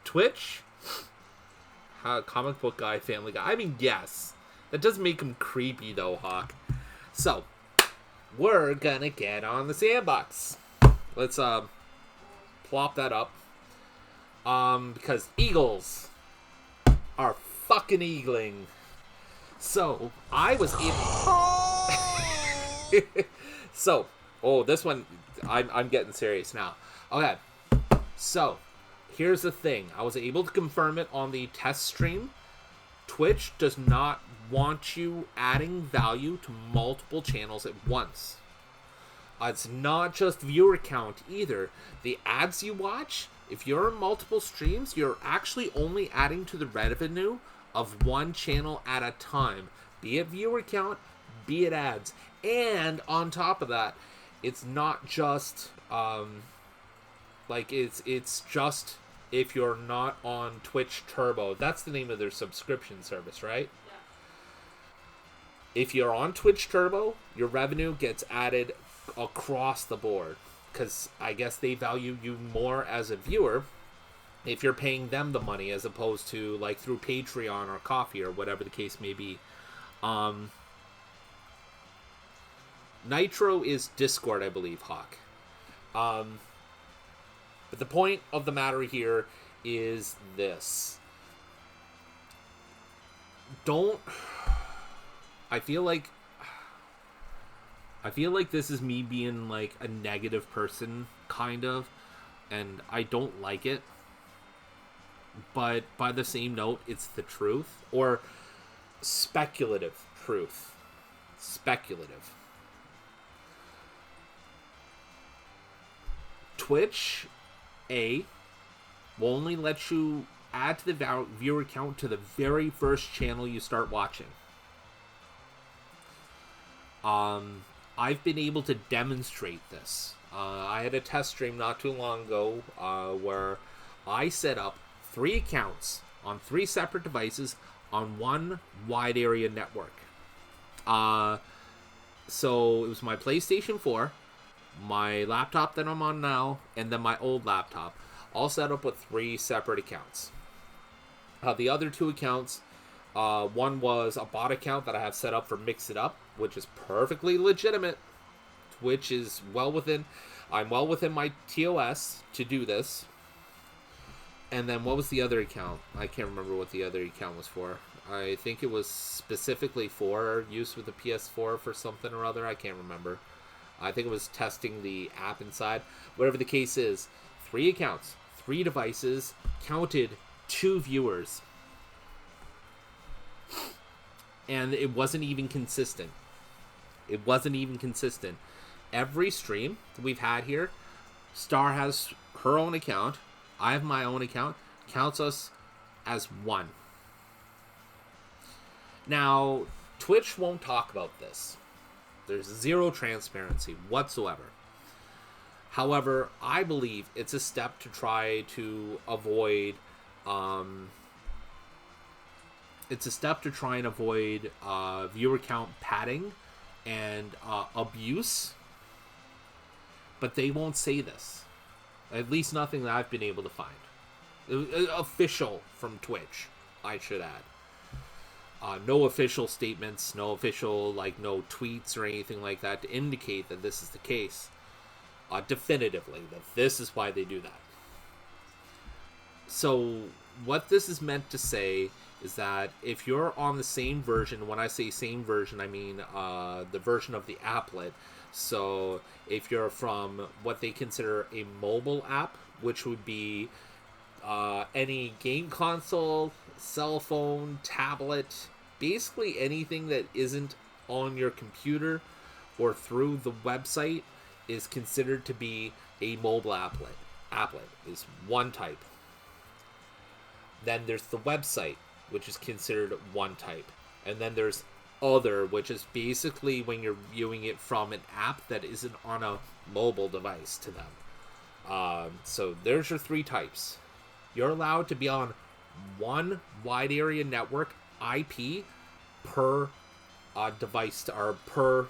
Twitch, comic book guy, Family Guy. I mean, yes. That does make him creepy, though, Hawk. So, we're gonna get on the sandbox. Let's plop that up. Because eagles are fucking eagling. So, I was able... So, this one, I'm getting serious now. Okay, so, here's the thing. I was able to confirm it on the test stream. Twitch does not want you adding value to multiple channels at once. It's not just viewer count either. The ads you watch, if you're in multiple streams, you're actually only adding to the revenue of one channel at a time. Be it viewer count, be it ads. And on top of that, it's not just it's just if you're not on Twitch Turbo. That's the name of their subscription service, right? Yeah. If you're on Twitch Turbo, your revenue gets added across the board, because I guess they value you more as a viewer if you're paying them the money, as opposed to like through Patreon or Coffee or whatever the case may be. Nitro is Discord, I believe, Hawk. But the point of the matter here is this. I feel like this is me being like a negative person, kind of, and I don't like it. But by the same note, it's the truth, or speculative truth. Speculative. Twitch, will only let you add to the viewer count to the very first channel you start watching. I've been able to demonstrate this. I had a test stream not too long ago where I set up 3 accounts on 3 separate devices on one wide area network. So it was my PlayStation 4, my laptop that I'm on now, and then my old laptop, all set up with 3 separate accounts. The other 2 accounts, one was a bot account that I have set up for Mix It Up, which is perfectly legitimate, which is I'm well within my TOS to do this. And then what was the other account? I can't remember what the other account was for. I think it was specifically for use with the PS4 for something or other. I can't remember. I think it was testing the app inside. Whatever the case is, 3 accounts, 3 devices, counted 2 viewers. And it wasn't even consistent. It wasn't even consistent. Every stream that we've had here, Star has her own account. I have my own account. Counts us as 1. Now, Twitch won't talk about this. There's 0 transparency whatsoever. However, I believe it's a step to try to avoid viewer count padding and abuse. But they won't say this. At least nothing that I've been able to find. Official from Twitch, I should add. No official statements, no official, no tweets or anything like that to indicate that this is the case. Definitively, that this is why they do that. So, what this is meant to say is that if you're on the same version, when I say same version, I mean the version of the applet. So, if you're from what they consider a mobile app, which would be any game console, cell phone, tablet, basically anything that isn't on your computer or through the website is considered to be a mobile applet. Applet is one type. Then there's the website, which is considered one type. And then there's other, which is basically when you're viewing it from an app that isn't on a mobile device to them. So there's your 3 types. You're allowed to be on one wide area network IP per device or per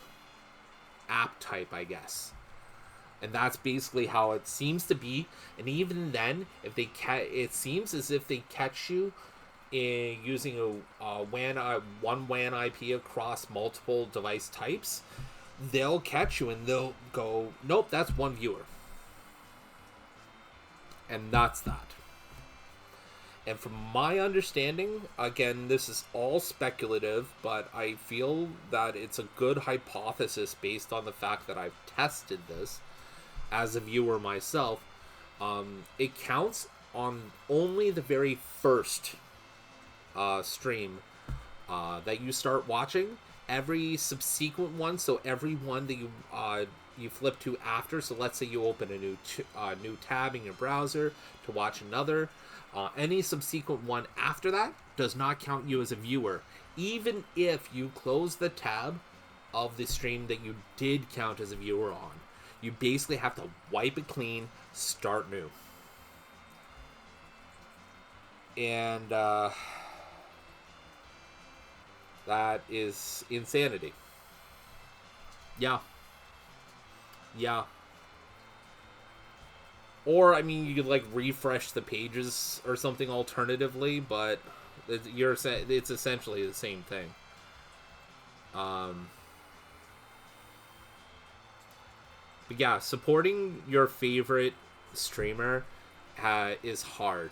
app type, I guess. And that's basically how it seems to be. And even then, if they it seems as if they catch you in using one WAN IP across multiple device types, they'll catch you and they'll go, nope, that's one viewer. And that's that. And from my understanding, again, this is all speculative, but I feel that it's a good hypothesis based on the fact that I've tested this as a viewer myself. It counts on only the very first stream that you start watching. Every subsequent one, so every one that you flip to after, so let's say you open a new tab in your browser to watch another, any subsequent one after that does not count you as a viewer, even if you close the tab of the stream that you did count as a viewer on. You basically have to wipe it clean, start new. And that is insanity. Yeah. Or, I mean, you could, refresh the pages or something alternatively, but it's essentially the same thing. But yeah, supporting your favorite streamer is hard.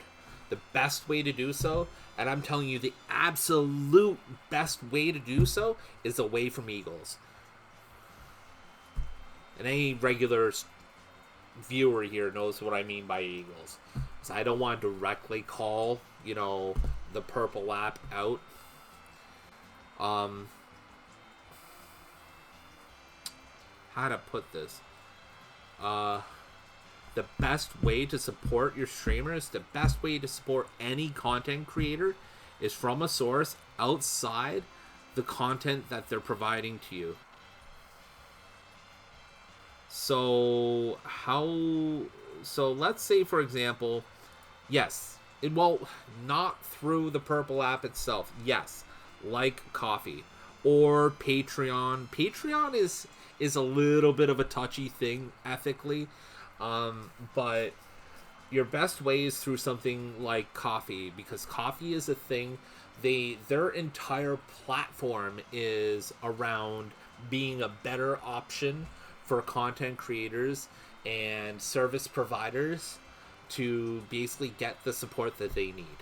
The best way to do so, and I'm telling you, the absolute best way to do so is away from Eagles. And any regular viewer here knows what I mean by Eagles. So I don't want to directly call, the purple app out. How to put this? The best way to support your streamers, the best way to support any content creator is from a source outside the content that they're providing to you. So let's say, for example, yes, not through the purple app itself. Yes, like Coffee or Patreon. Patreon is is a little bit of a touchy thing ethically, but your best way is through something like coffee, because coffee is a thing. Their entire platform is around being a better option for content creators and service providers to basically get the support that they need.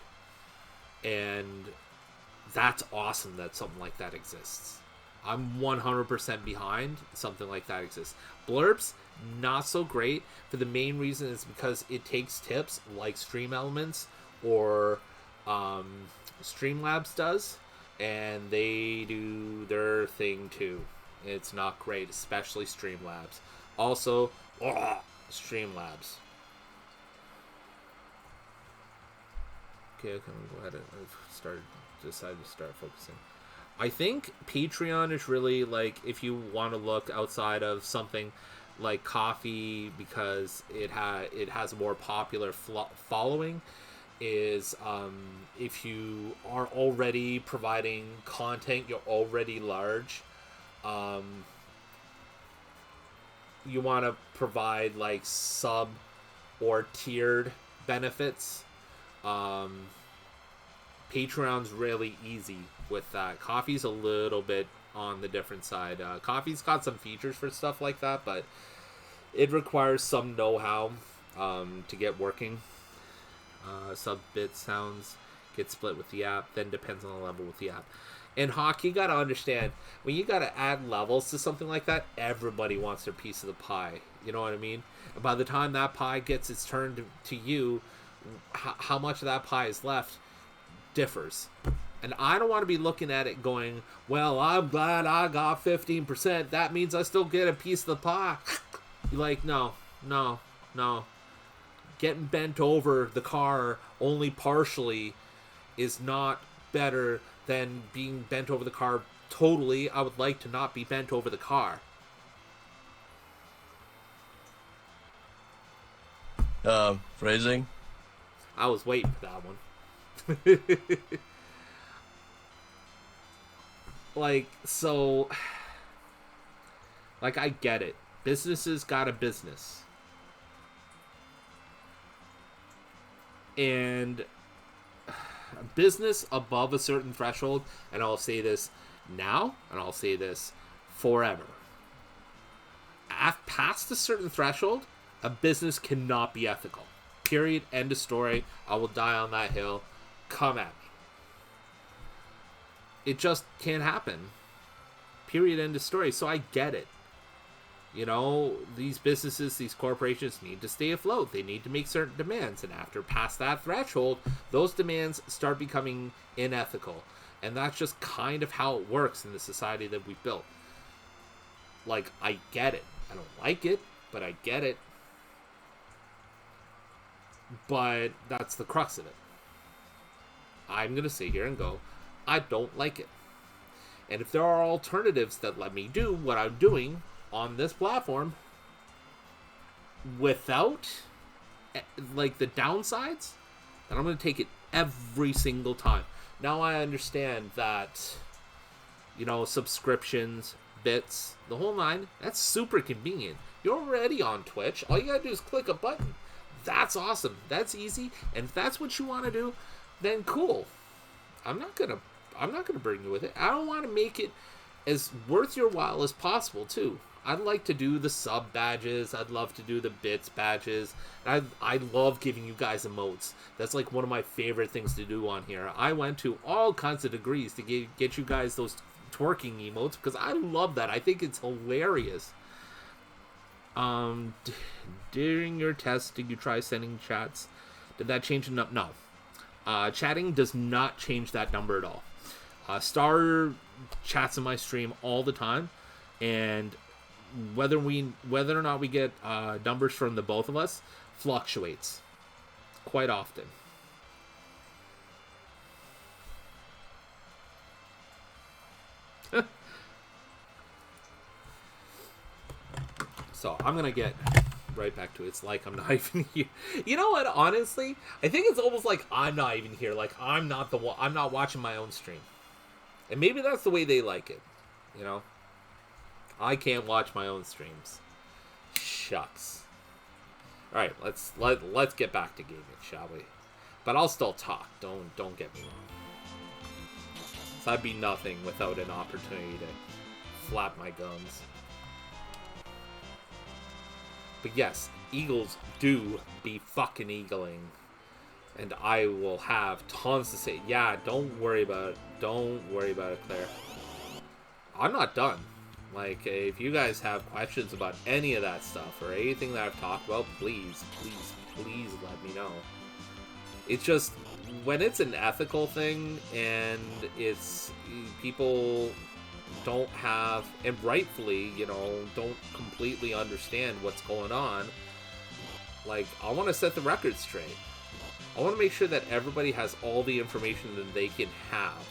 And that's awesome that something like that exists. I'm 100% behind something like that exists. Blurbs, not so great, for the main reason is because it takes tips like Stream Elements or Streamlabs does, and they do their thing too. It's not great, especially Streamlabs. Also, Streamlabs. Okay, I'm gonna go ahead and decided to start focusing. I think Patreon is really, like, if you want to look outside of something like coffee, because it has a more popular following, is if you are already providing content, you're already large, you want to provide like sub or tiered benefits. Patreon's really easy with that. Coffee's a little bit on the different side. Coffee's got some features for stuff like that, but it requires some know-how to get working. Sub-bit sounds get split with the app, then depends on the level with the app. And Hawk, you gotta understand, when you gotta add levels to something like that, everybody wants their piece of the pie. You know what I mean? And by the time that pie gets its turn to you, how much of that pie is left differs. And I don't want to be looking at it going, well, I'm glad I got 15%. That means I still get a piece of the pie. Like, no. Getting bent over the car only partially is not better than being bent over the car totally. I would like to not be bent over the car. Phrasing? I was waiting for that one. I get it. Businesses got a business. And a business above a certain threshold, and I'll say this now, and I'll say this forever. Past a certain threshold, a business cannot be ethical. Period. End of story. I will die on that hill. Come at me. It just can't happen. Period. End of story. So I get it. You know, these businesses, these corporations need to stay afloat. They need to make certain demands. And after past that threshold, those demands start becoming unethical. And that's just kind of how it works in the society that we built. Like, I get it. I don't like it, but I get it. But that's the crux of it. I'm going to sit here and go, I don't like it. And if there are alternatives that let me do what I'm doing on this platform without, like, the downsides, then I'm going to take it every single time. Now I understand that, you know, subscriptions, bits, the whole nine, that's super convenient. You're already on Twitch. All you got to do is click a button. That's awesome. That's easy. And if that's what you want to do, then cool. I'm not gonna bring you with it. I don't want to make it as worth your while as possible too. I'd like to do the sub badges. I'd love to do the bits badges. I love giving you guys emotes. That's like one of my favorite things to do on here. I went to all kinds of degrees to get you guys those twerking emotes because I love that. I think it's hilarious. During your test, did you try sending chats? Did that change the number? No. Chatting does not change that number at all. Star chats in my stream all the time, and whether or not we get numbers from the both of us fluctuates quite often. So I'm gonna get right back to it. It's like I'm not even here. You know what? Honestly, I think it's almost like I'm not even here. Like I'm not watching my own stream, and maybe that's the way they like it. You know, I can't watch my own streams. Shucks. All right, let's get back to gaming, shall we? But I'll still talk. Don't get me wrong. So I'd be nothing without an opportunity to flap my gums. But yes, eagles do be fucking eagling. And I will have tons to say. Yeah, don't worry about it. Don't worry about it, Claire. I'm not done. Like, if you guys have questions about any of that stuff or anything that I've talked about, please let me know. It's just, when it's an ethical thing and it's people don't have, and rightfully, you know, don't completely understand what's going on, like, I want to set the record straight. I want to make sure that everybody has all the information that they can have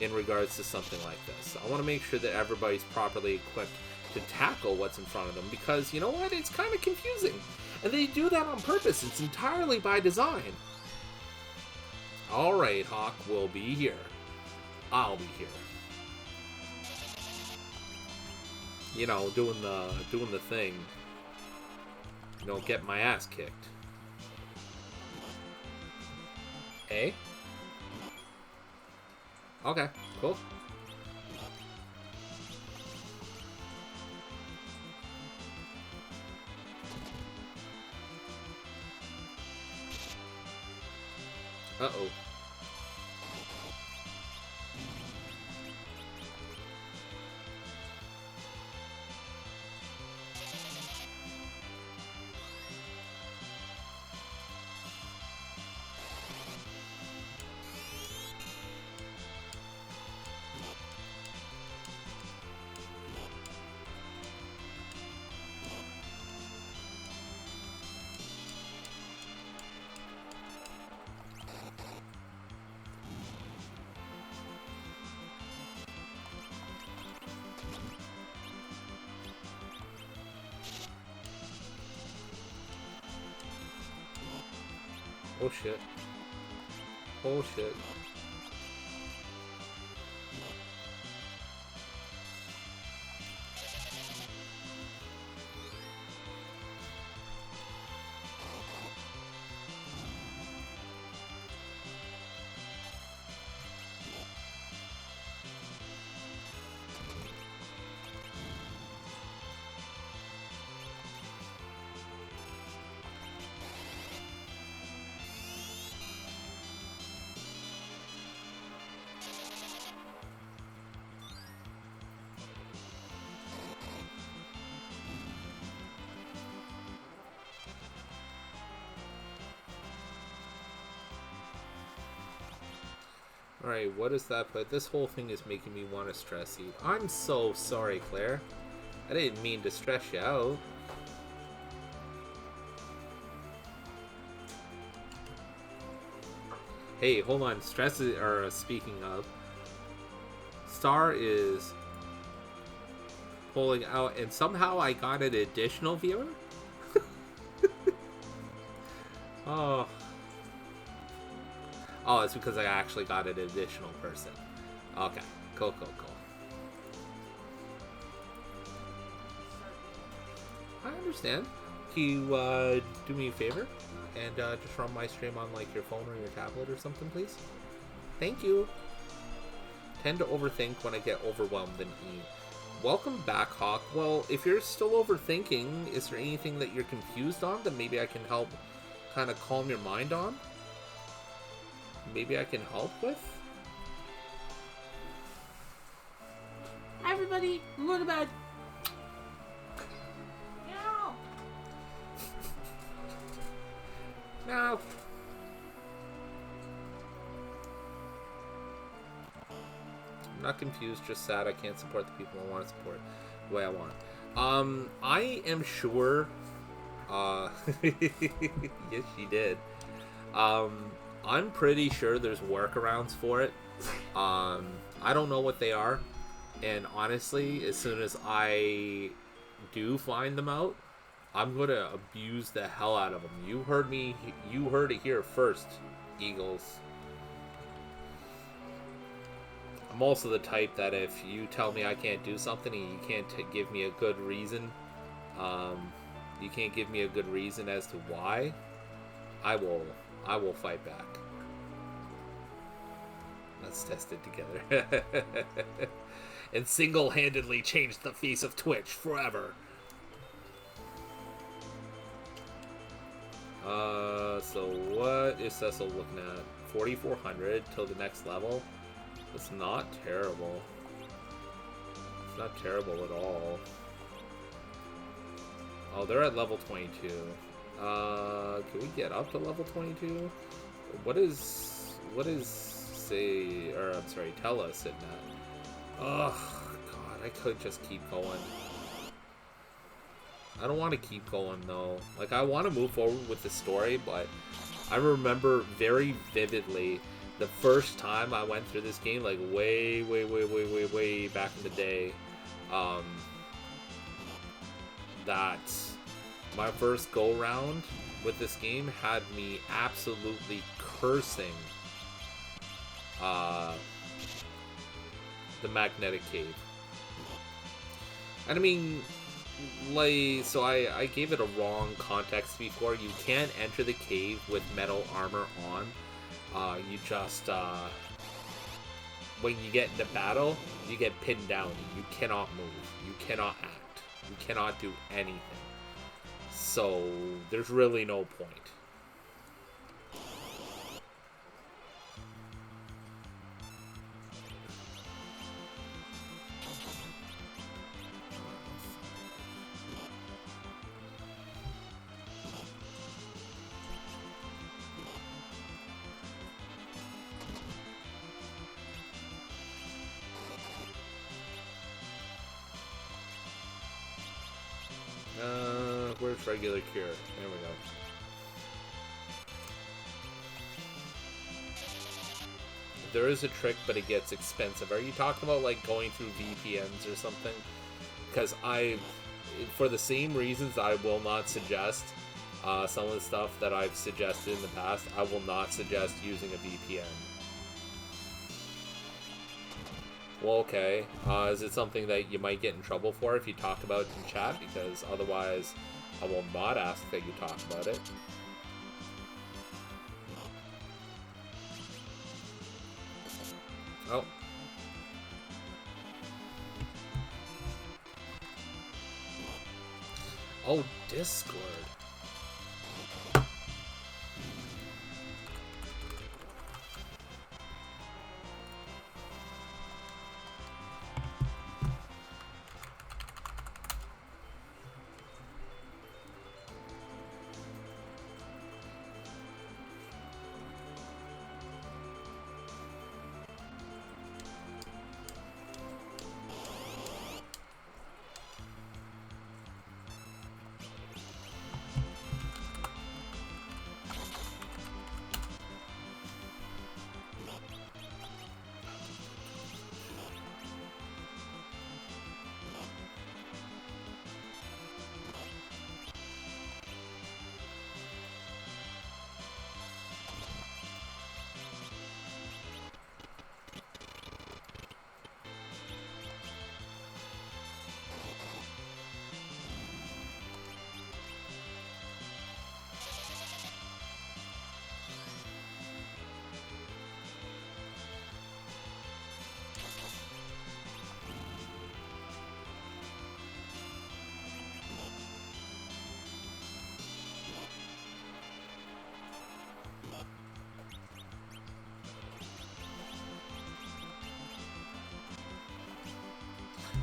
in regards to something like this. I want to make sure that everybody's properly equipped to tackle what's in front of them, because, you know what, it's kind of confusing. And they do that on purpose. It's entirely by design. Alright, Hawk will be here. I'll be here. You know, doing the thing. You know, get my ass kicked. Eh? Okay, cool. Uh-oh. Oh shit. Oh shit. Alright, what is that? But this whole thing is making me want to stress eat. I'm so sorry, Claire. I didn't mean to stress you out. Hey, hold on. Speaking of, Star is pulling out, and somehow I got an additional viewer? Oh. Oh, it's because I actually got an additional person. Okay, cool. I understand. Can you do me a favor and just run my stream on like your phone or your tablet or something, please? Thank you. Tend to overthink when I get overwhelmed and eat. Welcome back, Hawk. Well, if you're still overthinking, is there anything that you're confused on that maybe I can help kind of calm your mind on? Maybe I can help with? Hi everybody, I'm going to bed. Meow. No. I'm not confused, just sad I can't support the people I want to support the way I want. I am sure, yes she did. I'm pretty sure there's workarounds for it. I don't know what they are, and honestly, as soon as I do find them out, I'm gonna abuse the hell out of them. You heard it here first, Eagles. I'm also the type that if you tell me I can't do something and you can't give me a good reason, you can't give me a good reason as to why, I will fight back. Let's test it together. And single-handedly change the face of Twitch forever. So what is Cecil looking at? 4,400 till the next level? That's not terrible. It's not terrible at all. Oh, they're at level 22. Can we get up to level 22? What is say, or I'm sorry, Tella sitting at? Ugh, God, I could just keep going. I don't want to keep going though. Like, I want to move forward with the story, but I remember very vividly the first time I went through this game, like way back in the day, that my first go round with this game had me absolutely cursing the magnetic cave. And I mean, like, so I gave it a wrong context before. You can't enter the cave with metal armor on. You just, when you get into battle, you get pinned down. You cannot move. You cannot act. You cannot do anything. So, there's really no point. Where's regular cure? There we go. There is a trick, but it gets expensive. Are you talking about like going through VPNs or something? Because for the same reasons, I will not suggest some of the stuff that I've suggested in the past. I will not suggest using a VPN. Well, okay. Is it something that you might get in trouble for if you talk about it in chat? Because otherwise, I will not ask that you talk about it. Oh. Oh, Discord.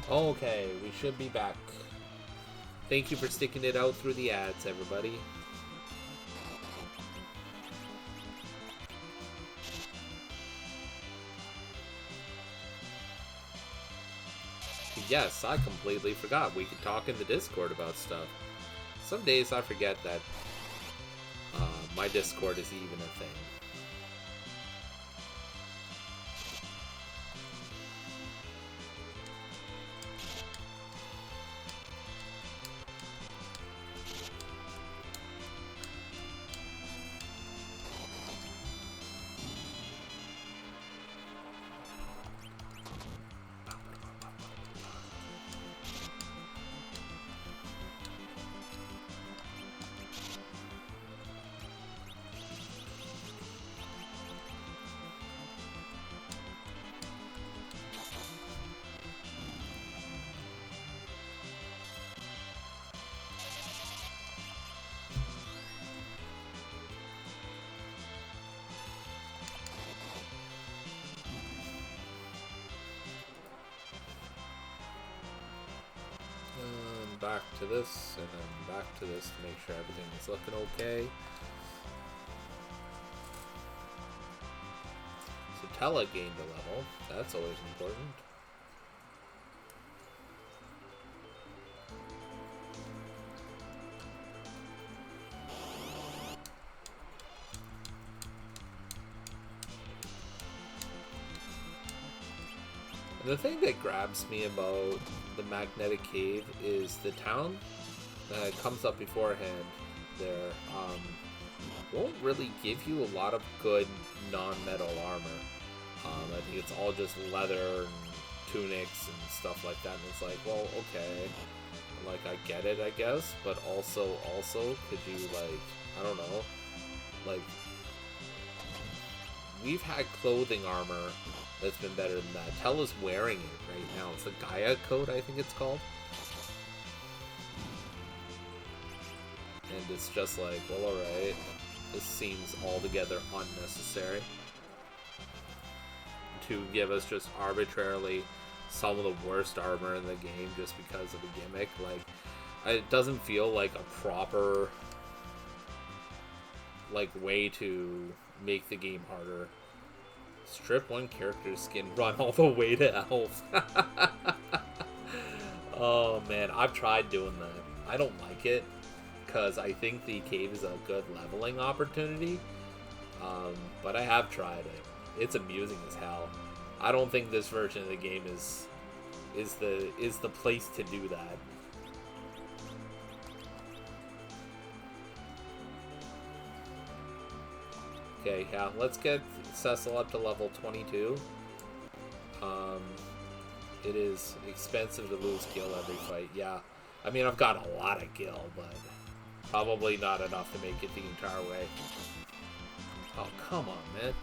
Okay, we should be back. Thank you for sticking it out through the ads, everybody. Yes, I completely forgot we could talk in the Discord about stuff. Some days I forget that my Discord is even a thing. back to this, and then back to this to make sure everything is looking okay. So Tella gained a level. That's always important. The thing that grabs me about the magnetic cave is the town that comes up beforehand there won't really give you a lot of good non-metal armor. I think it's all just leather and tunics and stuff like that, and it's like, well, okay, like, I get it, I guess, but also, could you, like, I don't know, like, we've had clothing armor that's been better than that. Tella's wearing it right now. It's the Gaia coat, I think it's called. And it's just like, well, alright. This seems altogether unnecessary. To give us just arbitrarily some of the worst armor in the game just because of a gimmick. Like, it doesn't feel like a proper, like, way to make the game harder. Strip one character's skin, run all the way to elf. Oh man, I've tried doing that. I don't like it, because I think the cave is a good leveling opportunity. But I have tried it. It's amusing as hell. I don't think this version of the game is the place to do that. Okay, yeah, let's get Cecil up to level 22. It is expensive to lose gil every fight, yeah. I mean, I've got a lot of gil, but probably not enough to make it the entire way. Oh, come on, man.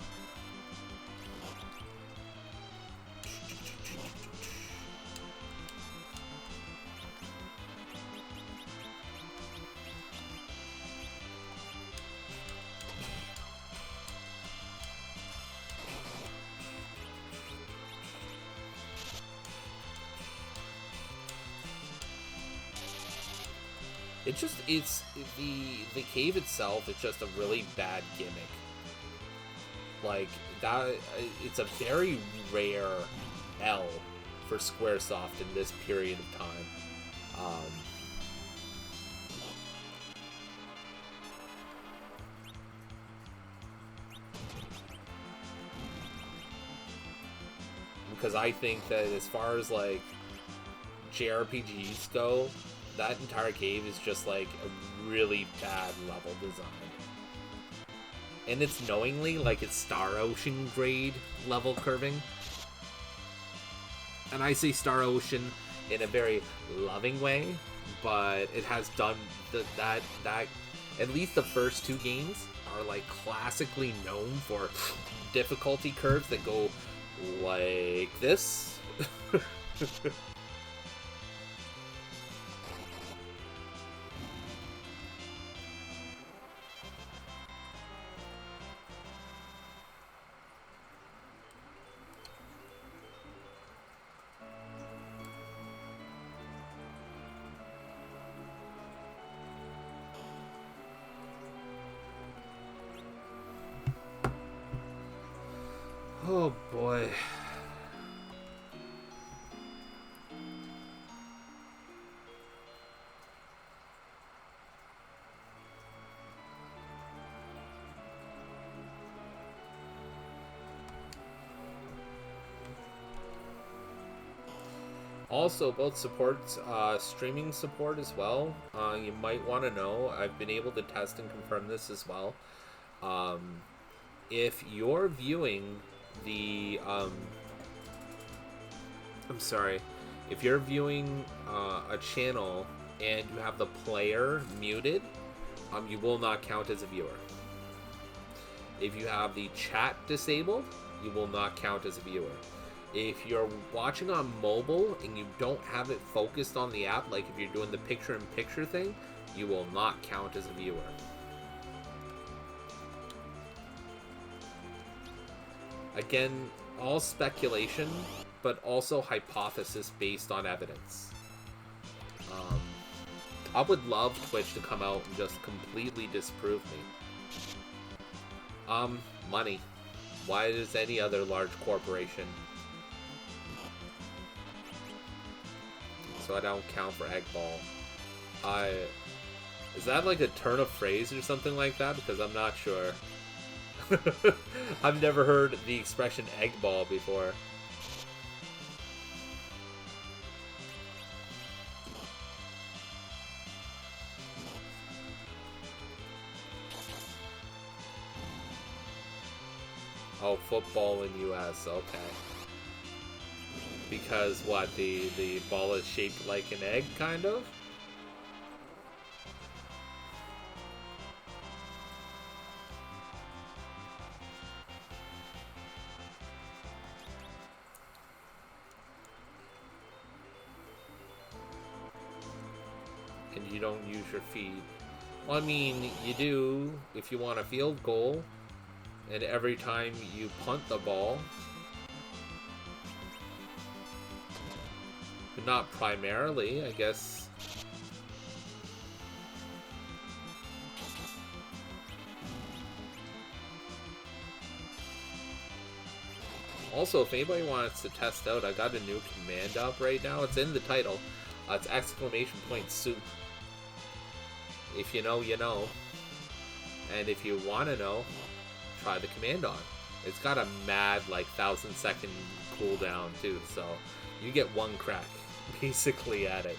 It's the cave itself, it's just a really bad gimmick. Like, that, it's a very rare L for Squaresoft in this period of time. Because I think that as far as, like, JRPGs go, that entire cave is just like a really bad level design. And it's knowingly, like, it's Star Ocean grade level curving. And I say Star Ocean in a very loving way, but it has done that at least the first two games are like classically known for difficulty curves that go like this. Oh boy. Also, about supports, streaming support as well, you might want to know, I've been able to test and confirm this as well. If you're viewing the, if you're viewing a channel and you have the player muted, you will not count as a viewer. If you have the chat disabled, you will not count as a viewer. If you're watching on mobile and you don't have it focused on the app, like if you're doing the picture-in-picture thing, you will not count as a viewer. Again, all speculation, but also hypothesis based on evidence. I would love Twitch to come out and just completely disprove me. Money. Why does any other large corporation? So I don't count for egg ball. Is that like a turn of phrase or something like that? Because I'm not sure. I've never heard the expression egg ball before. Oh, football in US, okay. Because what, the ball is shaped like an egg, kind of? And you don't use your feet. Well, I mean, you do if you want a field goal. And every time you punt the ball. But not primarily, I guess. Also, if anybody wants to test out, I got a new command up right now. It's in the title. It's ! soup. If you know, you know. And if you want to know, try the command on. It's got a mad, like, 1,000-second cooldown, too. So, you get one crack, basically, at it.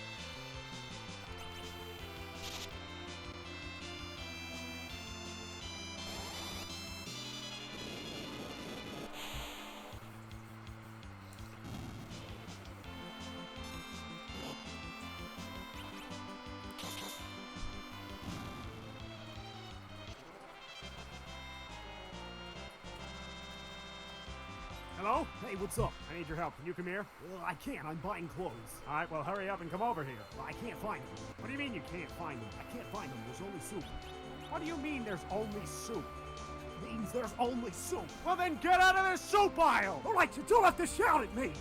Hello? Hey, what's up? I need your help. Can you come here? I can't. I'm buying clothes. All right, well, hurry up and come over here. Well, I can't find them. What do you mean you can't find them? I can't find them. There's only soup. What do you mean there's only soup? Means there's only soup. Well, then get out of this soup aisle! All right, you don't have to shout at me.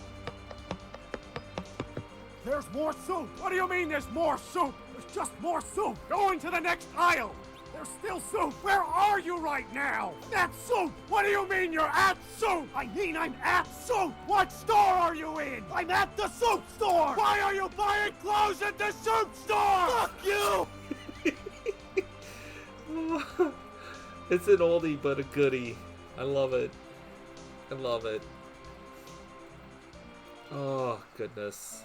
There's more soup. What do you mean there's more soup? There's just more soup. Going to the next aisle. There's still soup. Where are you right now? At soup. What do you mean you're at soup? I mean I'm at soup. What store are you in? I'm at the soup store. Why are you buying clothes at the soup store? Fuck you. It's an oldie but a goodie. I love it. I love it. Oh, goodness.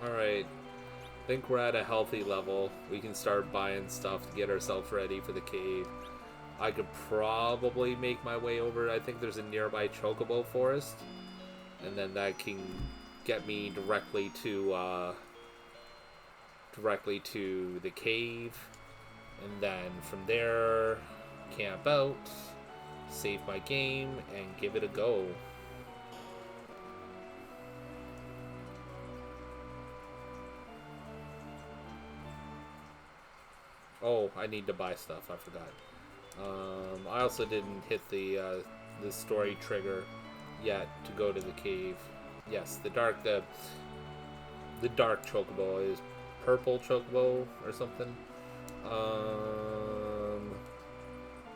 Alright, I think we're at a healthy level. We can start buying stuff to get ourselves ready for the cave. I could probably make my way over. I think there's a nearby chocobo forest. And then that can get me directly to the cave. And then from there, camp out, save my game, and give it a go. Oh, I need to buy stuff. I forgot. I also didn't hit the story trigger yet to go to the cave. Yes, the dark chocobo is purple chocobo or something.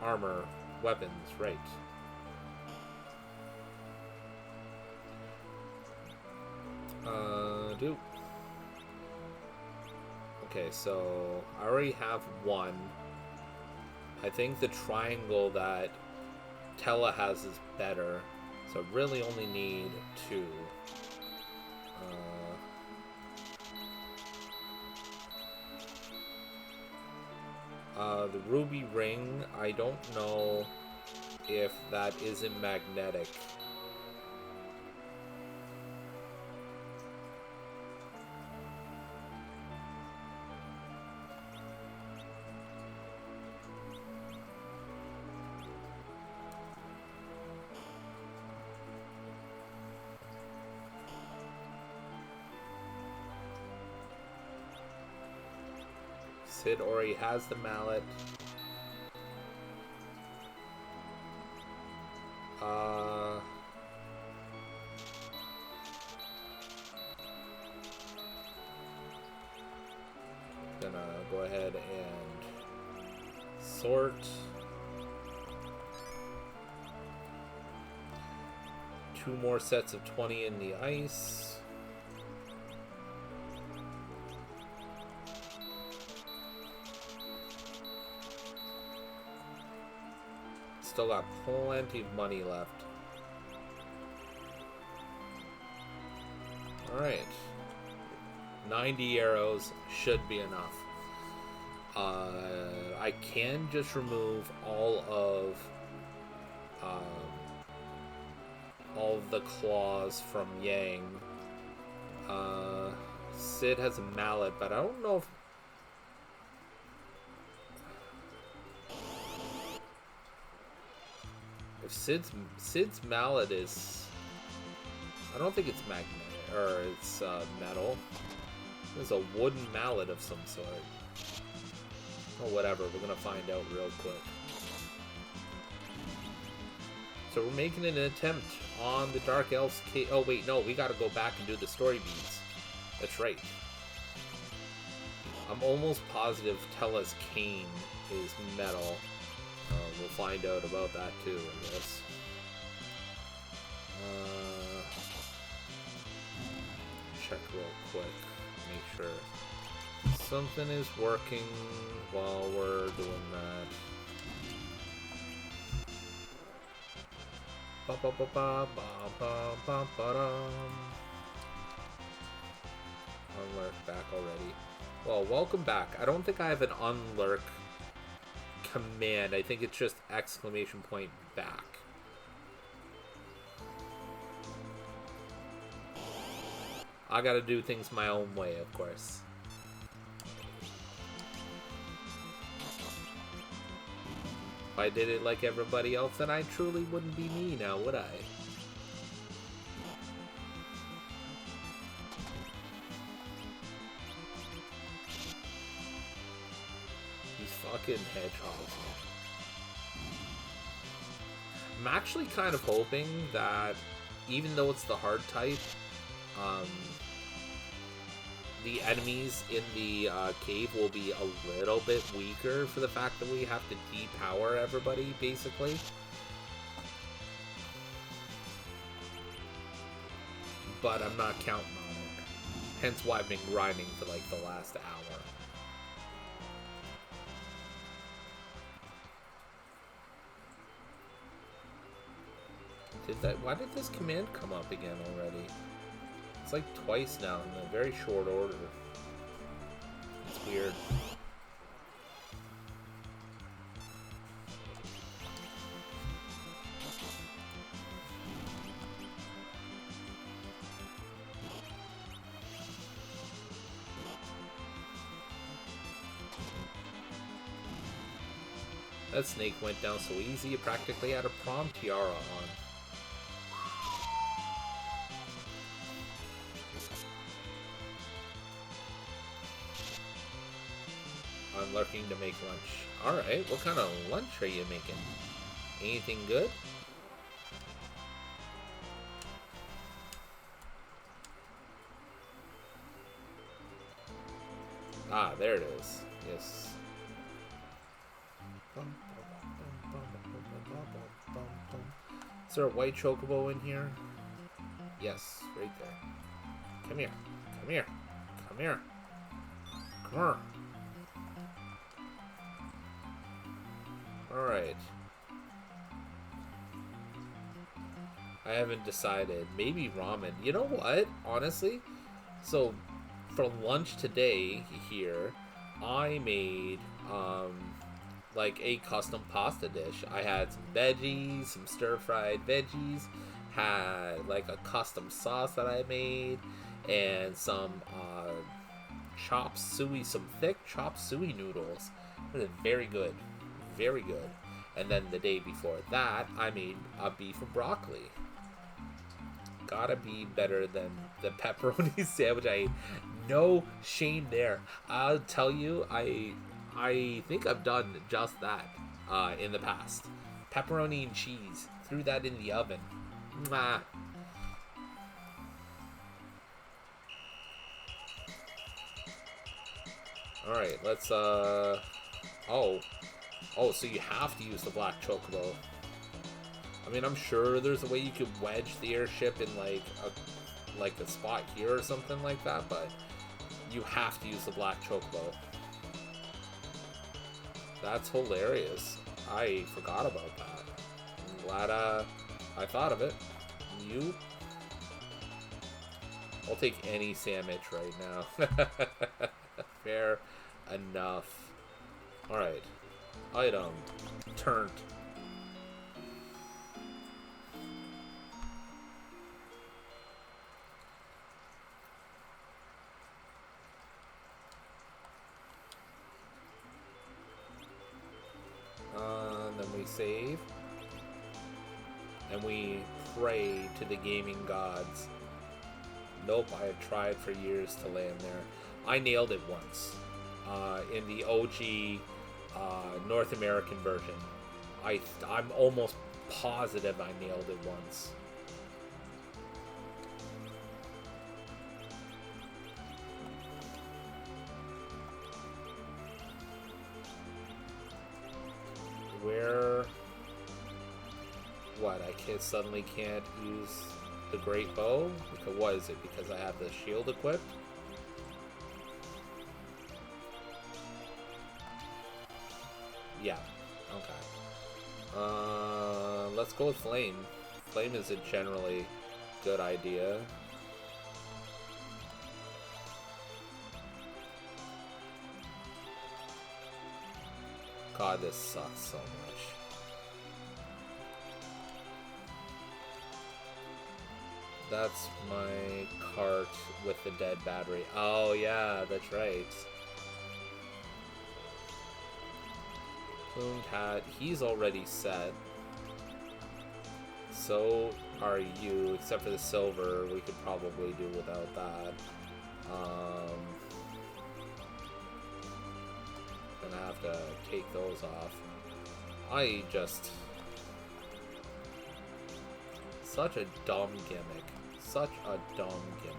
Armor, weapons, right. Do. Okay, so I already have one. I think the triangle that Tella has is better, so I really only need two. The ruby ring, I don't know if that isn't magnetic. Sid already has the mallet. go ahead and sort. Two more sets of 20 in the ice. Still got plenty of money left. Alright. 90 arrows should be enough. I can just remove all of the claws from Yang. Sid has a mallet, but I don't know if Sid's mallet is. I don't think it's magnet or it's metal. It's a wooden mallet of some sort. Oh, whatever. We're gonna find out real quick. So we're making an attempt on the Dark Elf's cave. Oh wait, no, we gotta go back and do the story beats. That's right. I'm almost positive Tella's cane is metal. We'll find out about that too, I guess. Check real quick. Make sure something is working while we're doing that. Unlurk back already. Well, welcome back. I don't think I have an unlurk command. I think it's just exclamation point back. I gotta do things my own way, of course. If I did it like everybody else, then I truly wouldn't be me now, would I? These fucking hedgehogs. I'm actually kind of hoping that, even though it's the hard type, the enemies in the cave will be a little bit weaker for the fact that we have to depower everybody, basically. But I'm not counting on it. Hence why I've been grinding for like the last hour. Why did this command come up again already? It's like twice now in a very short order. It's weird. That snake went down so easy, you practically had a prom tiara on. I'm lurking to make lunch. Alright, what kind of lunch are you making? Anything good? Ah, there it is. Yes. Is there a white chocobo in here? Yes, right there. Come here. Come here. Come here. Come here. Alright. I haven't decided. Maybe ramen. You know what? Honestly, so for lunch today here, I made like a custom pasta dish. I had some veggies, some stir-fried veggies, had like a custom sauce that I made, and some chop suey, some thick chop suey noodles. It was very good. Very good. And then the day before that, I made a beef and broccoli. Gotta be better than the pepperoni sandwich I ate. No shame there. I'll tell you, I think I've done just that in the past. Pepperoni and cheese. Threw that in the oven. Mwah. Alright, let's, Oh, so you have to use the black chocobo. I mean, I'm sure there's a way you could wedge the airship in, like a spot here or something like that, but you have to use the black chocobo. That's hilarious. I forgot about that. I'm glad, I thought of it. You? I'll take any sandwich right now. Fair enough. Alright. Item. Turned. Then we save. And we pray to the gaming gods. Nope, I have tried for years to land there. I nailed it once. In the OG North American version. I'm almost positive I nailed it once. Where... What, I suddenly can't use the great bow? Because, what is it? Because I have the shield equipped? Yeah. Okay. Let's go with flame. Flame is a generally good idea. God, this sucks so much. That's my cart with the dead battery. Oh yeah, that's right. Plumed hat, he's already set. So are you, except for the silver, we could probably do without that. Gonna have to take those off. I just... Such a dumb gimmick. Such a dumb gimmick.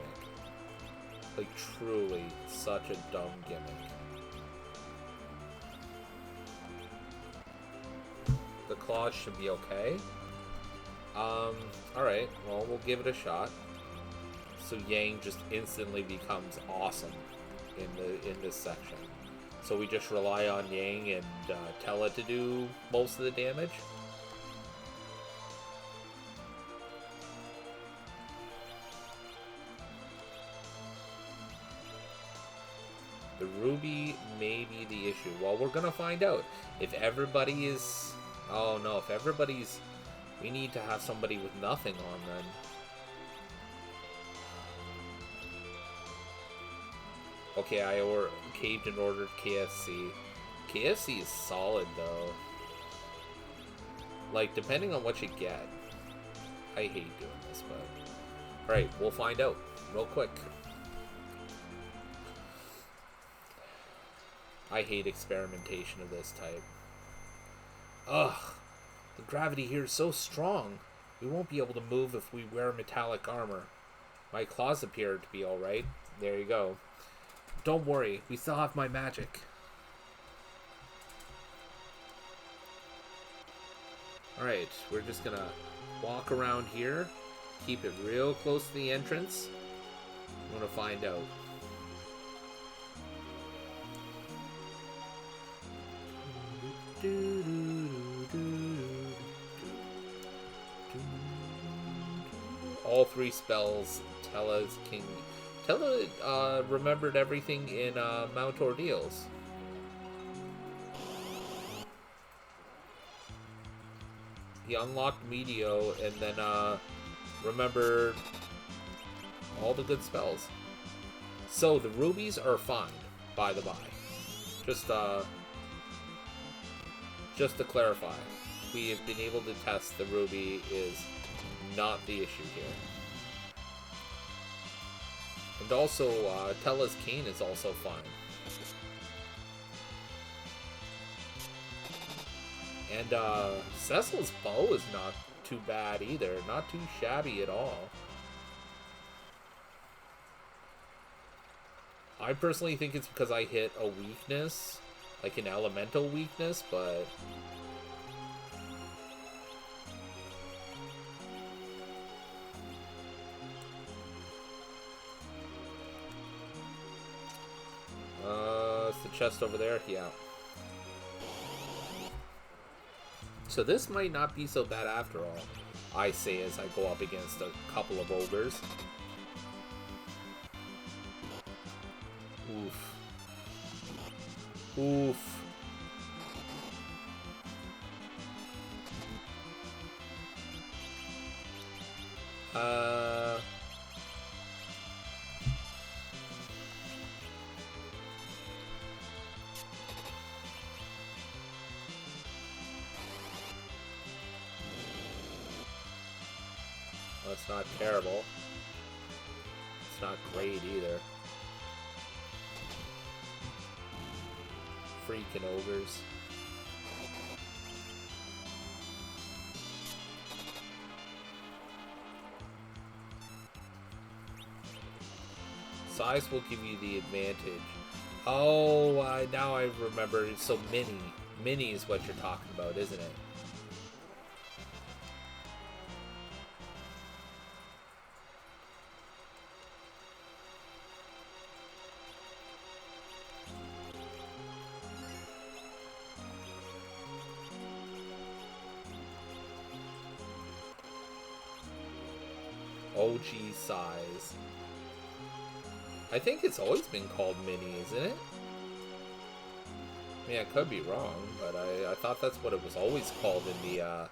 Like, truly, such a dumb gimmick. The claws should be okay. Alright, well, we'll give it a shot. So Yang just instantly becomes awesome in this section. So we just rely on Yang and Tella to do most of the damage. The ruby may be the issue. Well, we're gonna find out. If everybody is... Oh no, if everybody's... We need to have somebody with nothing on then. Okay, I caved and ordered KFC. KFC is solid though. Like, depending on what you get. I hate doing this, but... Alright, we'll find out real quick. I hate experimentation of this type. Ugh. The gravity here is so strong. We won't be able to move if we wear metallic armor. My claws appear to be alright. There you go. Don't worry, we still have my magic. Alright, we're just gonna walk around here. Keep it real close to the entrance. I'm gonna find out. All three spells, Tella's king. Tella remembered everything in Mount Ordeals. He unlocked Medio and then remembered all the good spells. So the rubies are fine, by the by. Just to clarify, we have been able to test the ruby is not the issue here. And also, Tella's cane is also fine. And Cecil's bow is not too bad either. Not too shabby at all. I personally think it's because I hit a weakness, like an elemental weakness, but... It's the chest over there? Yeah. So this might not be so bad after all, I say as I go up against a couple of ogres. Oof. Oof. That's not terrible. It's not great either. Freaking ogres. Size will give you the advantage. Oh, now I remember. So mini. Mini is what you're talking about, isn't it? OG size. I think it's always been called mini, isn't it? I mean, I could be wrong, but I thought that's what it was always called in the,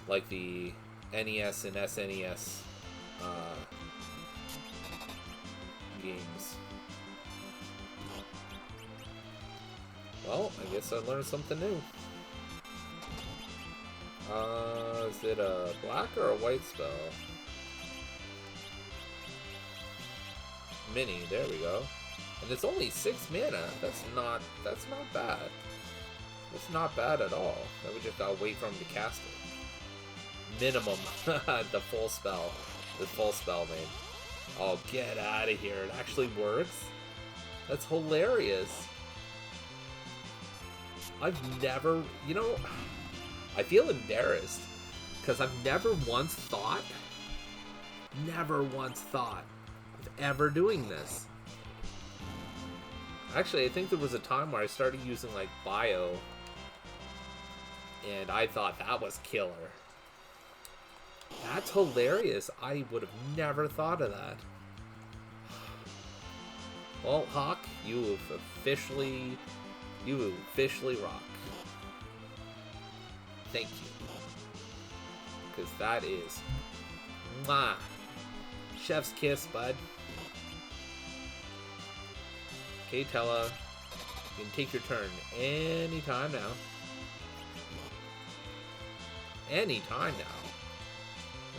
like the NES and SNES, games. Well, I guess I learned something new. Is it a black or a white spell? Mini, there we go. And it's only 6 mana. That's not bad. That's not bad at all. Then we just gotta wait for him to cast it. Minimum. The full spell. The full spell, man. Oh, get out of here. It actually works? That's hilarious. I've never, you know, I feel embarrassed because I've never once thought of ever doing this. Actually, I think there was a time where I started using like bio and I thought that was killer. That's hilarious. I would have never thought of that. Well, Hawk, you officially rock. Thank you. Because that is... Mwah! Chef's kiss, bud. Okay, Tella. You can take your turn anytime now. Anytime now.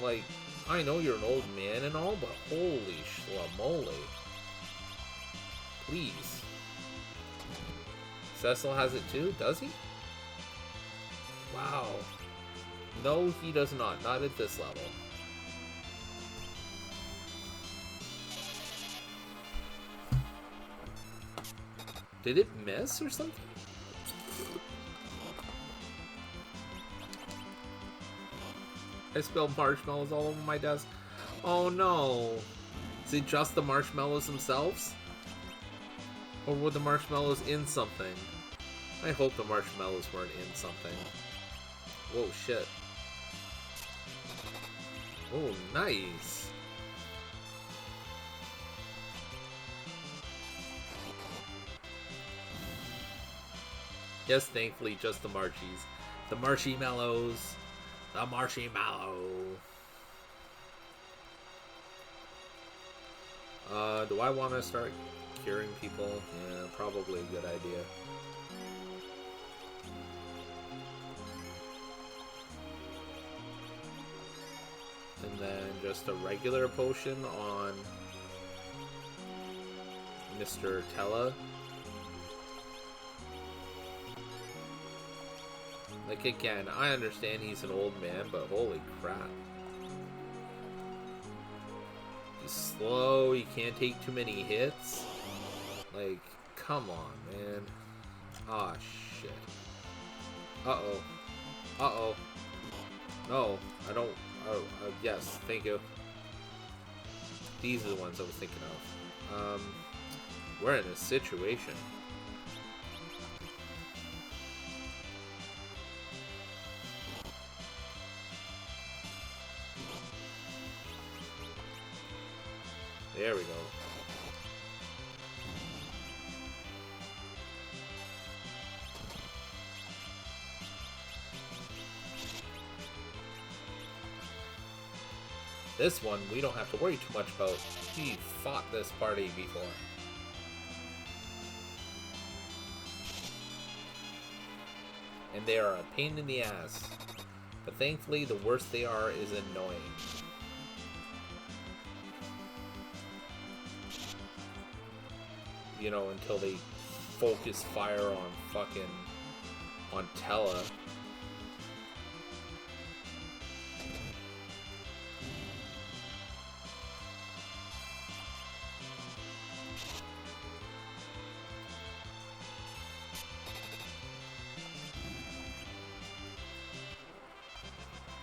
Like, I know you're an old man and all, but holy schlamole. Please. Cecil has it too, does he? Wow. No, he does not. Not at this level. Did it miss or something? I spilled marshmallows all over my desk. Oh no. Is it just the marshmallows themselves? Or were the marshmallows in something? I hope the marshmallows weren't in something. Whoa, shit. Oh, nice. Yes, thankfully, just the Marshies. The Marshy Mellows. The Marshy Mallow. Do I want to start curing people? Yeah, probably a good idea. And then just a regular potion on Mr. Tella. Like, again, I understand he's an old man, but holy crap. He's slow, he can't take too many hits. Like, come on, man. Ah, shit. Uh-oh. Uh-oh. No, I don't... Oh, yes, thank you. These are the ones I was thinking of. We're in a situation. There we go. This one, we don't have to worry too much about. We fought this party before. And they are a pain in the ass. But thankfully, the worst they are is annoying. You know, until they focus fire on fucking... on Tella.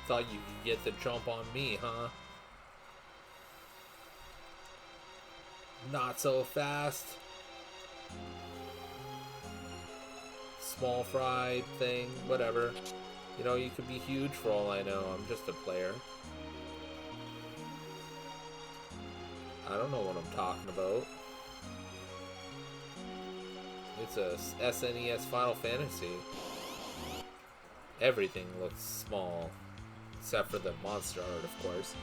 Thought you could get the jump on me, huh? Not so fast. Small fry thing, whatever. You know, you could be huge for all I know. I'm just a player. I don't know what I'm talking about. It's a SNES Final Fantasy. Everything looks small. Except for the monster art, of course.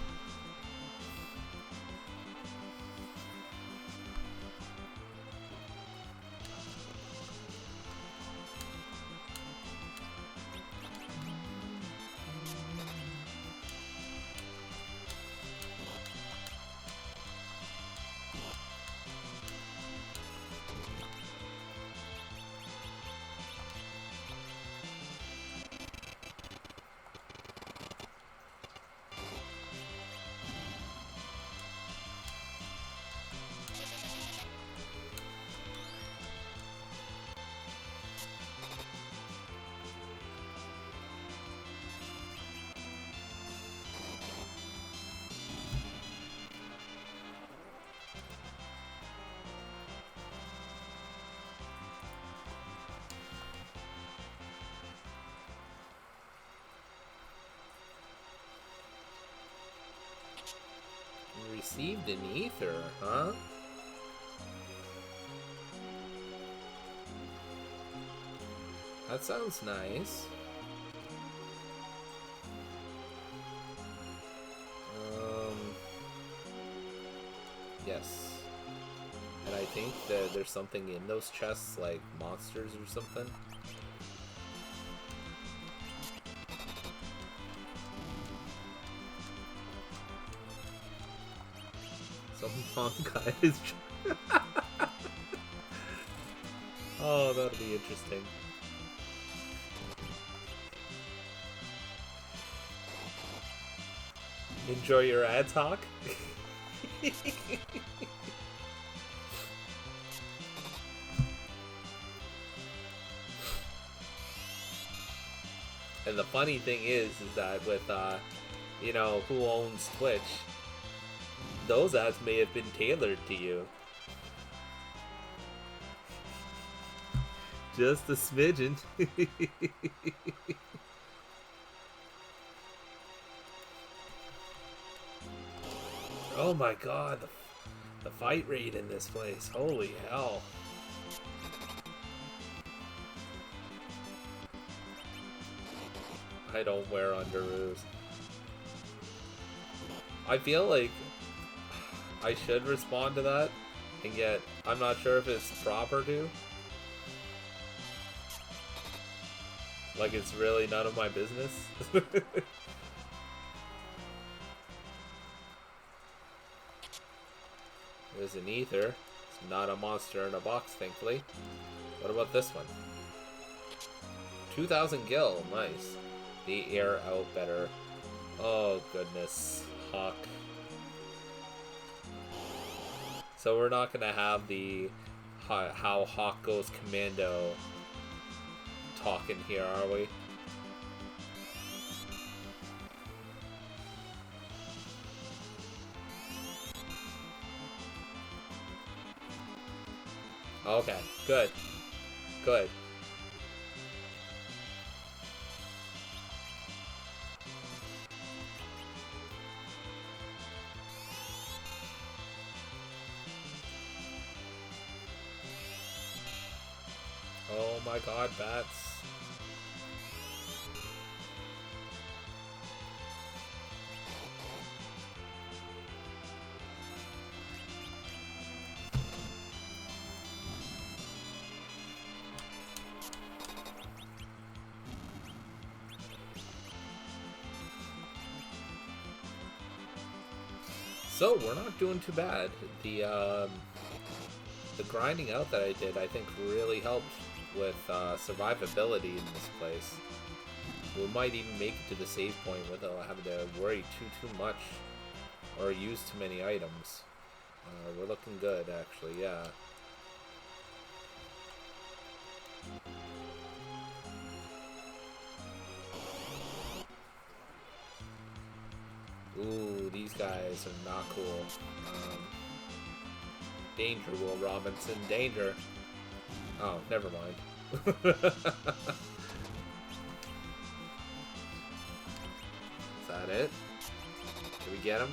Received an ether, huh? That sounds nice. Yes. And I think that there's something in those chests, like monsters or something. Some punk guy is... Oh, that'll be interesting. Enjoy your ad talk? And the funny thing is that with, you know, who owns Twitch, those ads may have been tailored to you. Just a smidgen. Oh my god, the fight rate in this place. Holy hell. I don't wear underoos. I feel like I should respond to that, and yet I'm not sure if it's proper to. Like it's really none of my business. There's an ether. It's not a monster in a box, thankfully. What about this one? 2,000 gil, nice. The air out better. Oh goodness, Huck. So we're not gonna have the how Hawk goes commando talking here, are we? Okay, good. Good. Oh my god, bats. So, we're not doing too bad. The grinding out that I did, I think, really helped with survivability in this place. We might even make it to the save point without having to worry too much or use too many items. We're looking good, actually, yeah. Ooh, these guys are not cool. Danger, Will Robinson, danger. Oh, never mind. Is that it? Did we get him?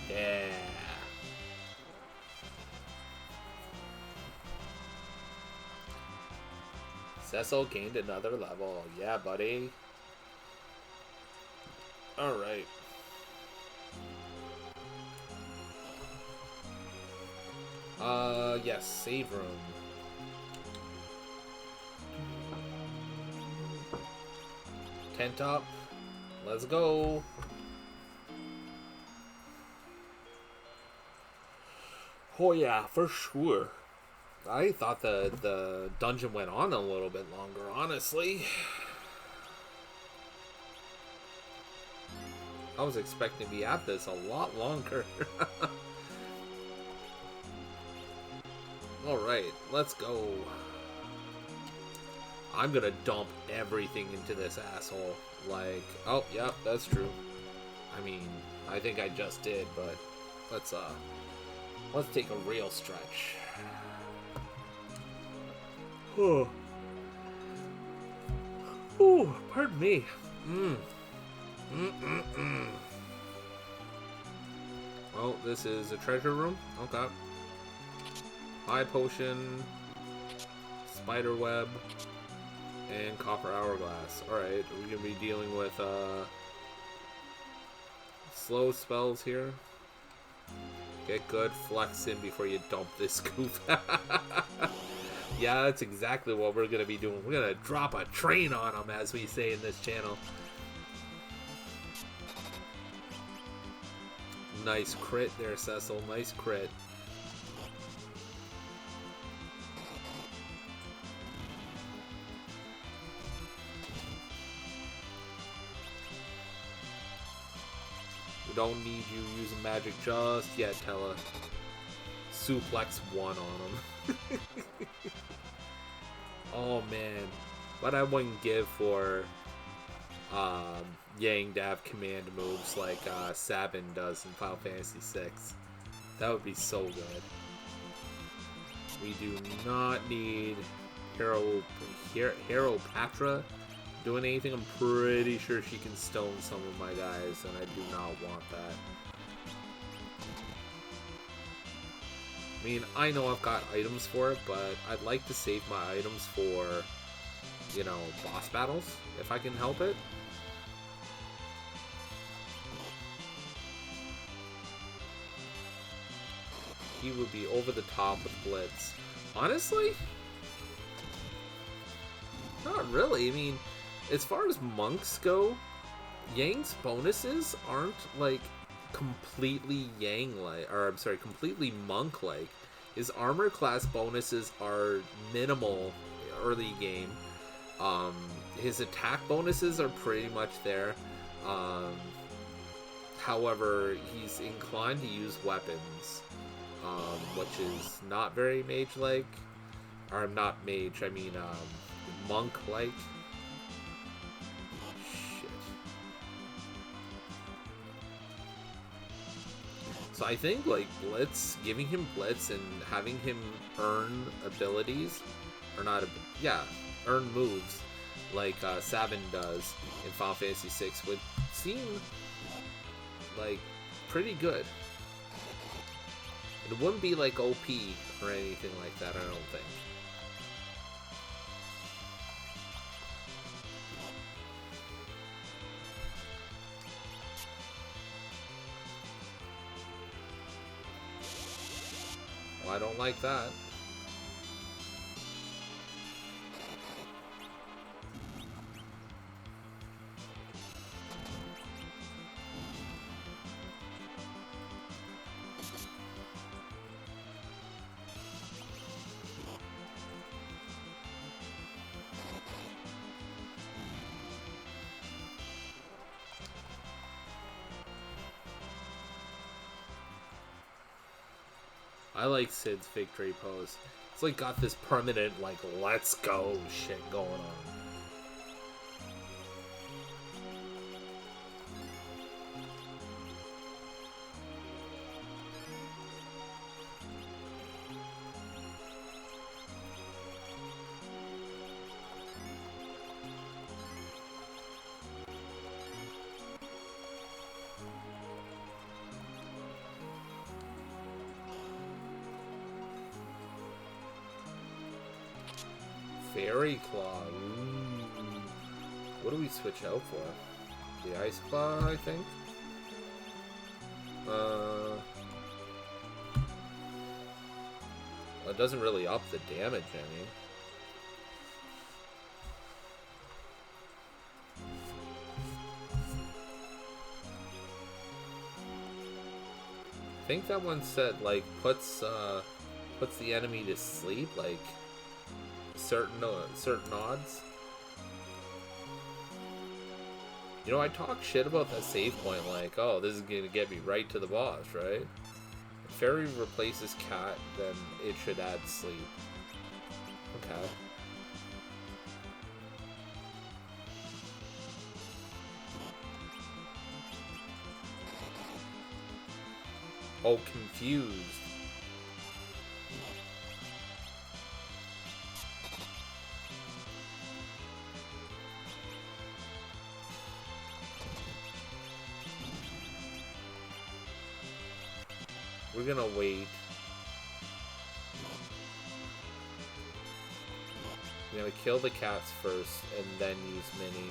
Yeah. Cecil gained another level. Yeah, buddy. Alright. Yes, save room. Tent up. Let's go. Oh yeah, for sure. I thought the dungeon went on a little bit longer, honestly. I was expecting to be at this a lot longer. Alright, let's go. I'm gonna dump everything into this asshole. Like, oh, yeah, that's true. I mean, I think I just did, but let's take a real stretch. Oh. Oh, pardon me. Oh, this is a treasure room? Okay. Eye potion, spider web, and copper hourglass. Alright, are we gonna be dealing with slow spells here? Get good, flex in before you dump this goof. Yeah, that's exactly what we're gonna be doing. We're gonna drop a train on them, as we say in this channel. Nice crit there, Cecil. Nice crit. We don't need you using magic just yet, Tella. Suplex one on him. Oh man, what I wouldn't give for Yang to have command moves like Sabin does in Final Fantasy VI. That would be so good. We do not need Hero Patra doing anything. I'm pretty sure she can stone some of my guys, and I do not want that. I mean, I know I've got items for it, but I'd like to save my items for, you know, boss battles, if I can help it. He would be over the top with Blitz. Honestly? Not really. I mean, as far as monks go, Yang's bonuses aren't, like, completely Yang-like, or I'm sorry, completely monk-like. His armor class bonuses are minimal early game. His attack bonuses are pretty much there. However, he's inclined to use weapons. which is not very mage-like. Or not mage, I mean monk-like. Shit. So I think like Blitz, giving him Blitz and having him earn abilities, or not, earn moves like Sabin does in Final Fantasy VI would seem like pretty good. It wouldn't be like OP or anything like that, I don't think. Well, I don't like that. I like Sid's victory pose. It's like got this permanent, like, let's go shit going on. Fairy Claw. Ooh. What do we switch out for? The Ice Claw, I think? It doesn't really up the damage any. I think that one said, like, puts the enemy to sleep, like, certain odds. You know, I talk shit about that save point, like, oh, this is gonna get me right to the boss, right? If Fairy replaces Cat, then it should add sleep. Okay. Oh, confused. We're gonna wait. We're gonna kill the cats first and then use Mini.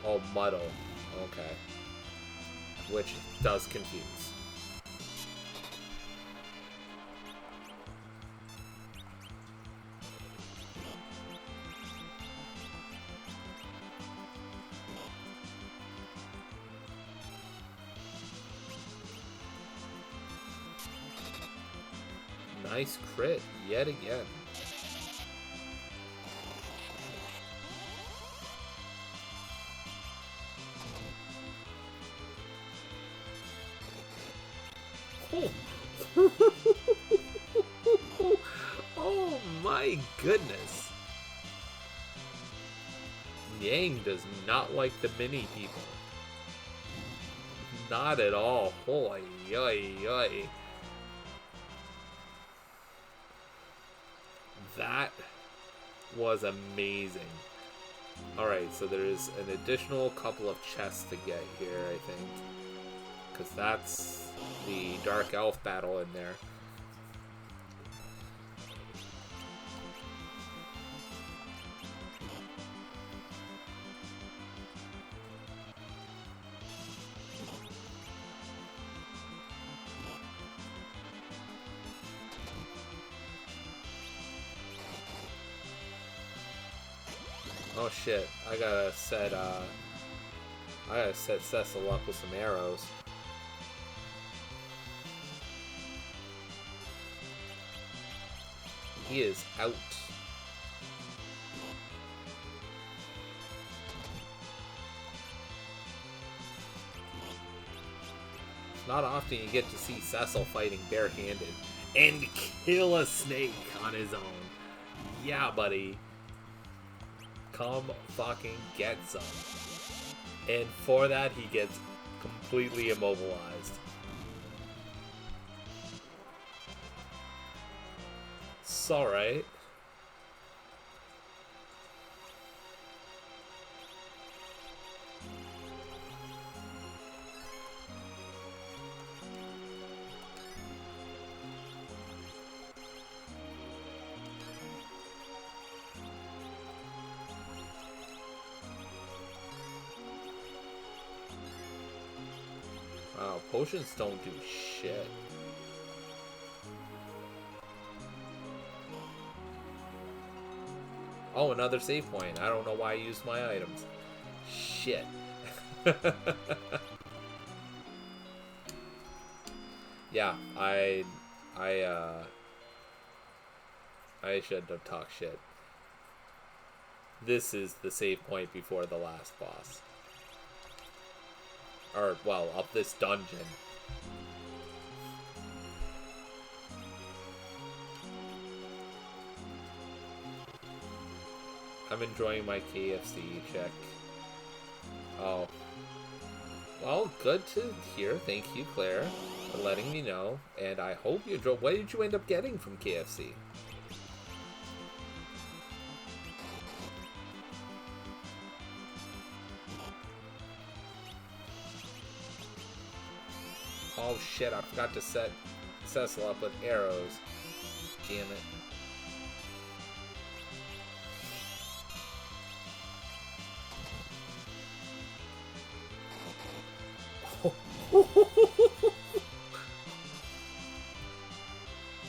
Oh, Muddle. Okay. Which does confuse. Nice crit, yet again. Oh. Oh my goodness. Yang does not like the mini people. Not at all. Hoy, yoy, yoy. That was amazing. Alright, so there's an additional couple of chests to get here, I think. Because that's the Dark Elf battle in there. Oh shit, I gotta set Cecil up with some arrows. He is out. It's Not often you get to see Cecil fighting barehanded and kill a snake on his own. Yeah, buddy. Come fucking get some. And for that, he gets completely immobilized. It's alright. Wow, potions don't do shit. Oh, another save point. I don't know why I used my items. Shit. Yeah, I shouldn't have talked shit. This is the save point before the last boss. Or, well, of this dungeon. I'm enjoying my KFC check. Oh. Well, good to hear. Thank you, Claire, for letting me know. And I hope you enjoy. What did you end up getting from KFC? Oh shit, I forgot to set Cecil up with arrows. Damn it.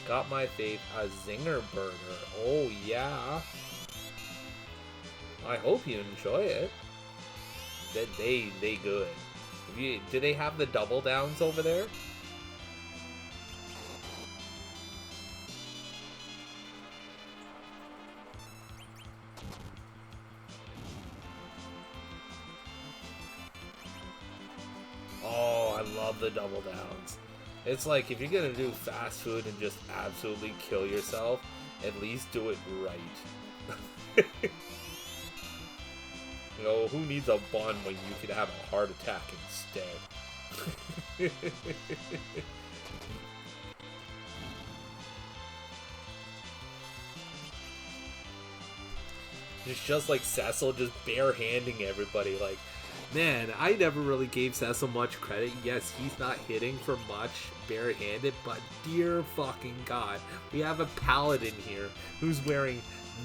Got my fave, a zinger burger. Oh yeah. I hope you enjoy it. They good. Do they have the double downs over there? Oh, I love the double downs. It's like, if you're gonna do fast food and just absolutely kill yourself, at least do it right. You know, who needs a bun when you could have a heart attack instead? It's just like Cecil just barehanding everybody. Like, man, I never really gave Cecil much credit. Yes, he's not hitting for much barehanded, but dear fucking god, we have a paladin here who's wearing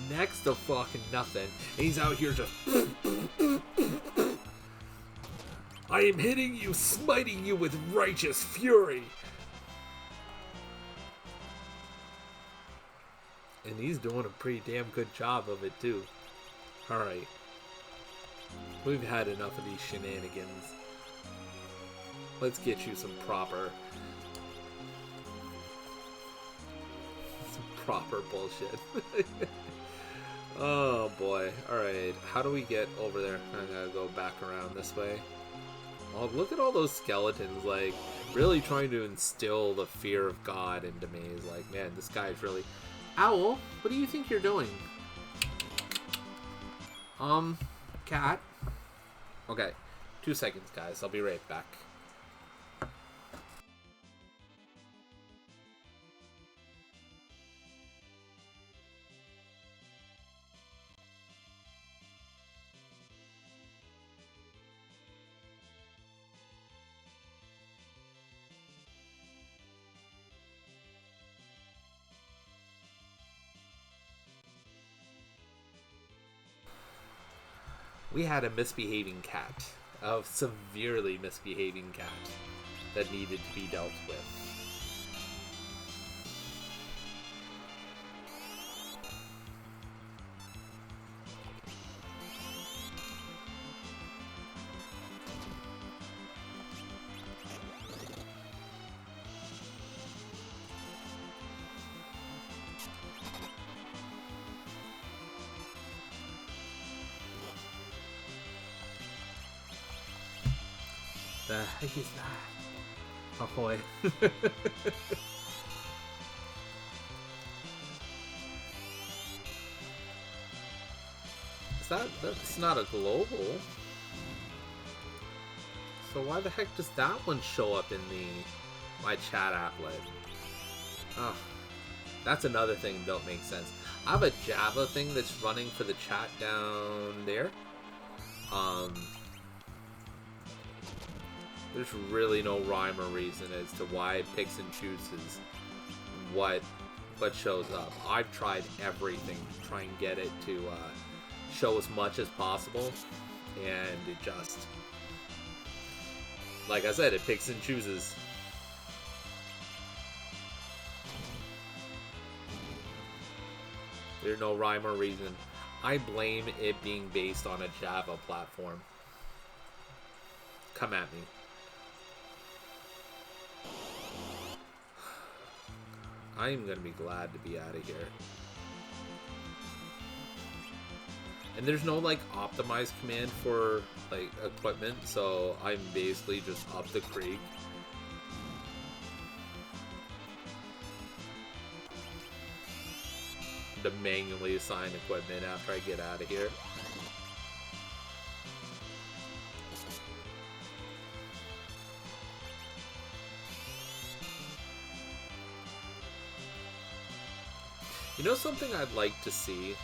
next to fucking nothing, and he's out here just I am hitting you, smiting you with righteous fury. And he's doing a pretty damn good job of it too. Alright. We've had enough of these shenanigans. Let's get you some proper bullshit. Oh boy. Alright, how do we get over there? I gotta go back around this way. Oh, look at all those skeletons, like, really trying to instill the fear of God into me. Is like, man, this guy's really... Owl, what do you think you're doing? Cat? Okay, 2 seconds, guys. I'll be right back. We had a misbehaving cat, a severely misbehaving cat that needed to be dealt with. The heck is that? Oh boy. That's not a global. So why the heck does that one show up in my chat applet? Oh, that's another thing that don't make sense. I have a Java thing that's running for the chat down there. There's really no rhyme or reason as to why it picks and chooses what shows up. I've tried everything to try and get it to show as much as possible, and it just, like I said, it picks and chooses. There's no rhyme or reason. I blame it being based on a Java platform. Come at me. I am gonna be glad to be out of here. And there's no like optimized command for like equipment, so I'm basically just up the creek. To manually assign equipment after I get out of here. You know something I'd like to see?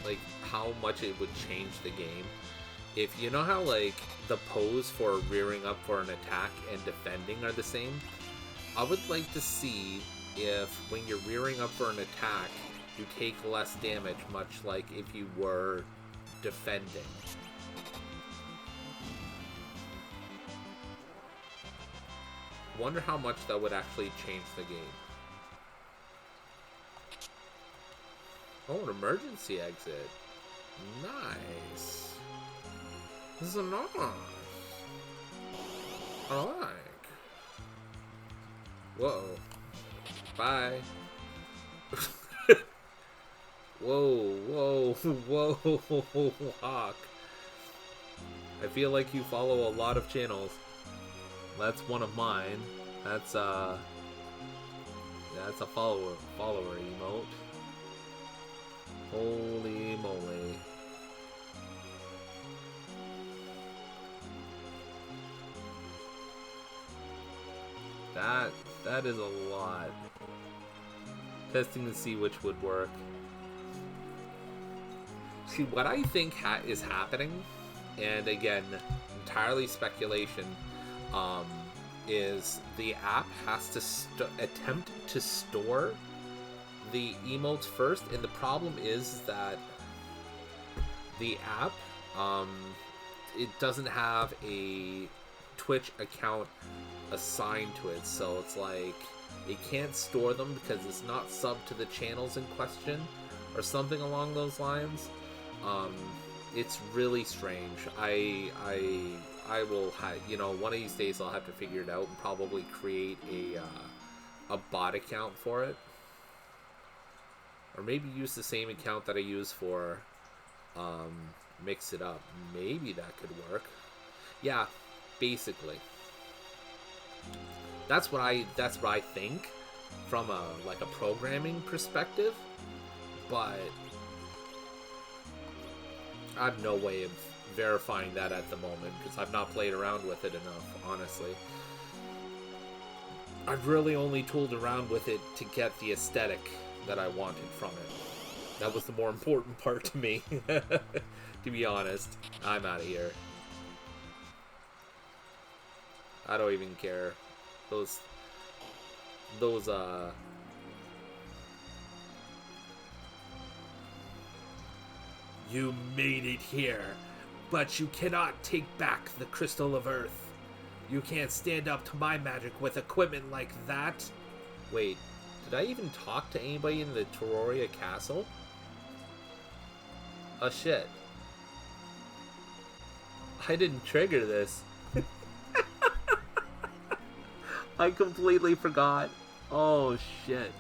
Like, how much it would change the game? If you know how, like, the pose for rearing up for an attack and defending are the same? I would like to see if, when you're rearing up for an attack, you take less damage, much like if you were defending. Wonder how much that would actually change the game. Oh, an emergency exit. Nice. This is nice. I like. Whoa. Bye. Whoa, whoa, whoa, Hawk. I feel like you follow a lot of channels. That's one of mine. That's a follower emote. Holy moly. That is a lot. Testing to see which would work. See, what I think is happening, and again, entirely speculation, is the app has to attempt to store the emotes first, and the problem is that the app, it doesn't have a Twitch account assigned to it, so it's like it can't store them because it's not subbed to the channels in question or something along those lines. It's really strange. I will one of these days I'll have to figure it out and probably create a bot account for it, or maybe use the same account that I use for Mix It Up. Maybe that could work. Yeah, basically. That's what I think from a programming perspective, but I have no way of verifying that at the moment because I've not played around with it enough, honestly. I've really only tooled around with it to get the aesthetic that I wanted from it. That was the more important part to me, to be honest. I'm out of here. I don't even care. Those You made it here, but you cannot take back the Crystal of Earth. You can't stand up to my magic with equipment like that. Wait, did I even talk to anybody in the Toroia castle? Oh shit. I didn't trigger this. I completely forgot. Oh shit.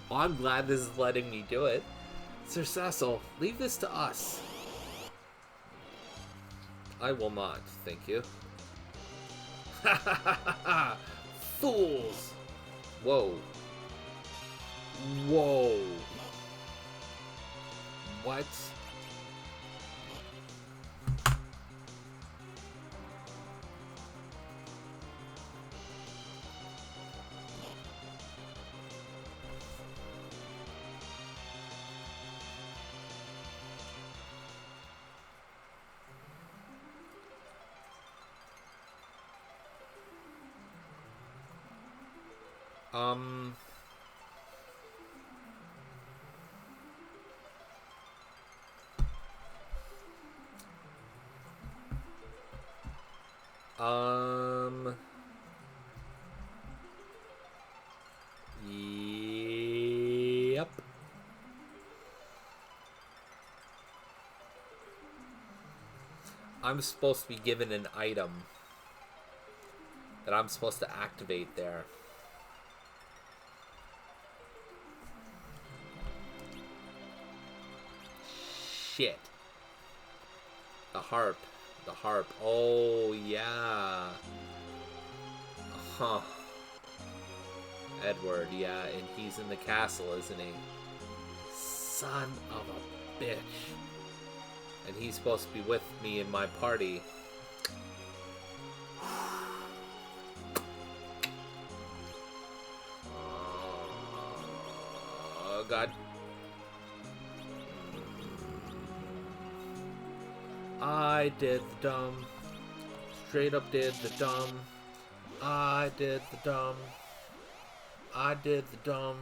Well, I'm glad this is letting me do it. Sir Cecil, leave this to us. I will not, thank you. fools! Whoa. Whoa. What? Um... Um... Yep. I'm supposed to be given an item that I'm supposed to activate there. Shit. The harp. The harp. Oh, yeah. Huh. Edward, yeah, and he's in the castle, isn't he? Son of a bitch. And he's supposed to be with me in my party. Oh, God. I did the dumb. Straight up did the dumb. I did the dumb. I did the dumb.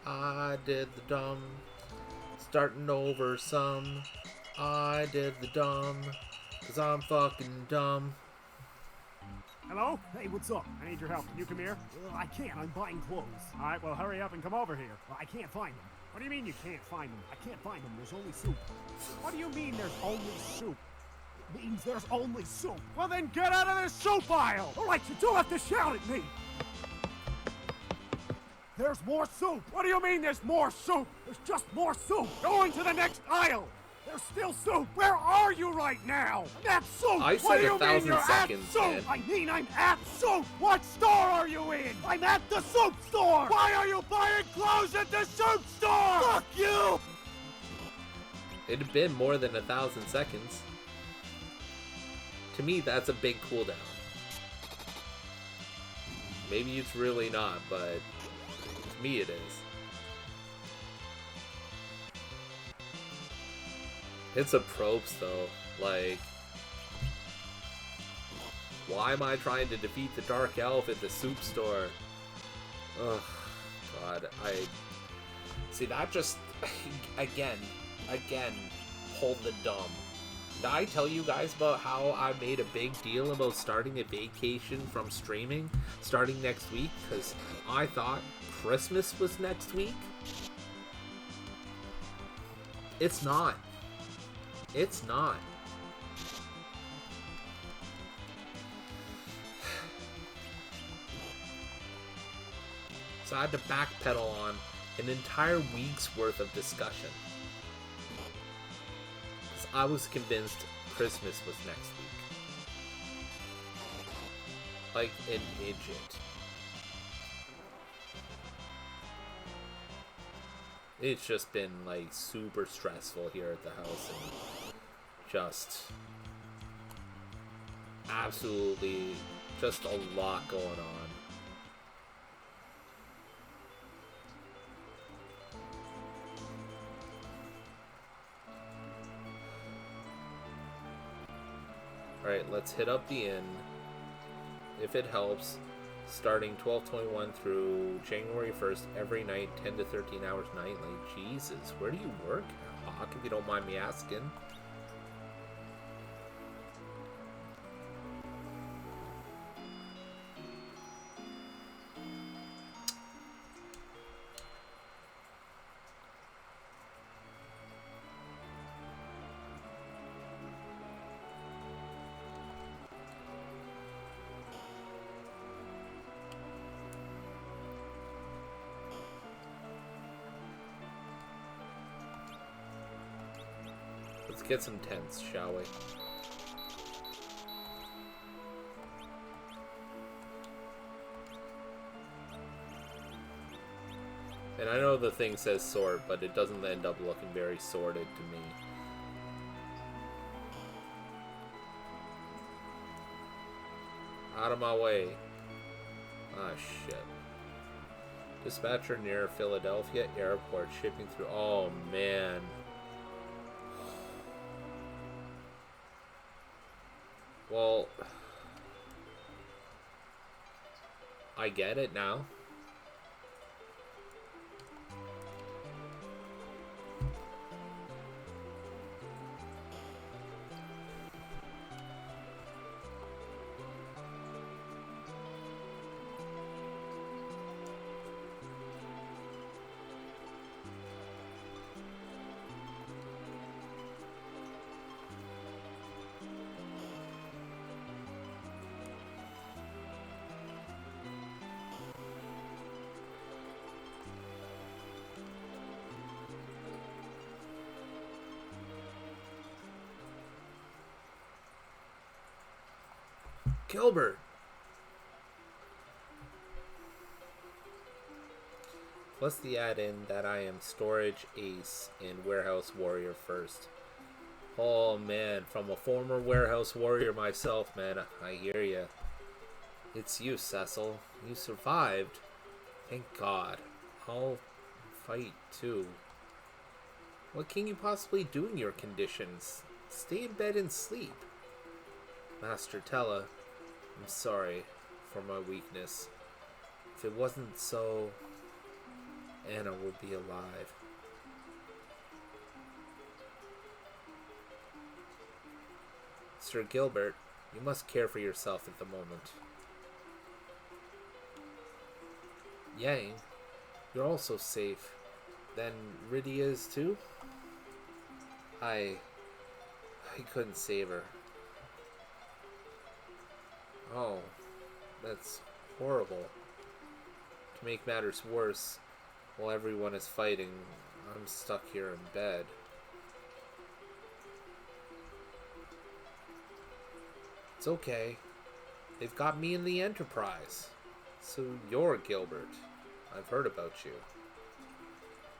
I did the dumb. Starting over some. I did the dumb. 'Cause I'm fucking dumb. Hello? Hey, what's up? I need your help. Can you come here? I can't. I'm buying clothes. All right, well, hurry up and come over here. I can't find them. What do you mean you can't find them? I can't find them. There's only soup. What do you mean there's only soup? It means there's only soup. Well, then get out of this soup aisle! All right, you don't have to shout at me. There's more soup. What do you mean there's more soup? There's just more soup. Going to the next aisle. There's still soup. Where are you right now? I'm at soup. I What said do you 1,000 mean you're seconds, at soup? man. I mean I'm at soup. What store are you in? I'm at the soup store. Why are you buying clothes at the soup store? Fuck you. It had been more than 1,000 seconds. To me, that's a big cooldown. Maybe it's really not, but to me it is. It's a probes though. Like, why am I trying to defeat the Dark Elf at the soup store? Ugh, God, see that just again, hold the dumb. Did I tell you guys about how I made a big deal about starting a vacation from streaming starting next week? Because I thought Christmas was next week. It's not. It's not. So I had to backpedal on an entire week's worth of discussion. Because I was convinced Christmas was next week. Like an idiot. It's just been like super stressful here at the house and just absolutely just a lot going on. Alright, let's hit up the inn, if it helps, starting 12/21 through January 1st, every night, 10 to 13 hours nightly. Jesus, where do you work, Hawk, if you don't mind me asking? Let's get some tents, shall we? And I know the thing says sword, but it doesn't end up looking very sworded to me. Out of my way. Ah, shit. Dispatcher near Philadelphia Airport shipping through... Oh, man. Well... I get it now. Gilbert! Plus the add-in that I am storage ace and warehouse warrior first. Oh man, from a former warehouse warrior myself, man, I hear ya. It's you, Cecil. You survived. Thank God. I'll fight too. What can you possibly do in your conditions? Stay in bed and sleep. Master Tella, I'm sorry for my weakness. If it wasn't so, Anna would be alive. Sir Gilbert, you must care for yourself at the moment. Yang, you're also safe. Then Rydia is too? I couldn't save her. Oh, that's horrible. To make matters worse, while everyone is fighting, I'm stuck here in bed. It's okay. They've got me in the Enterprise. So you're Gilbert. I've heard about you.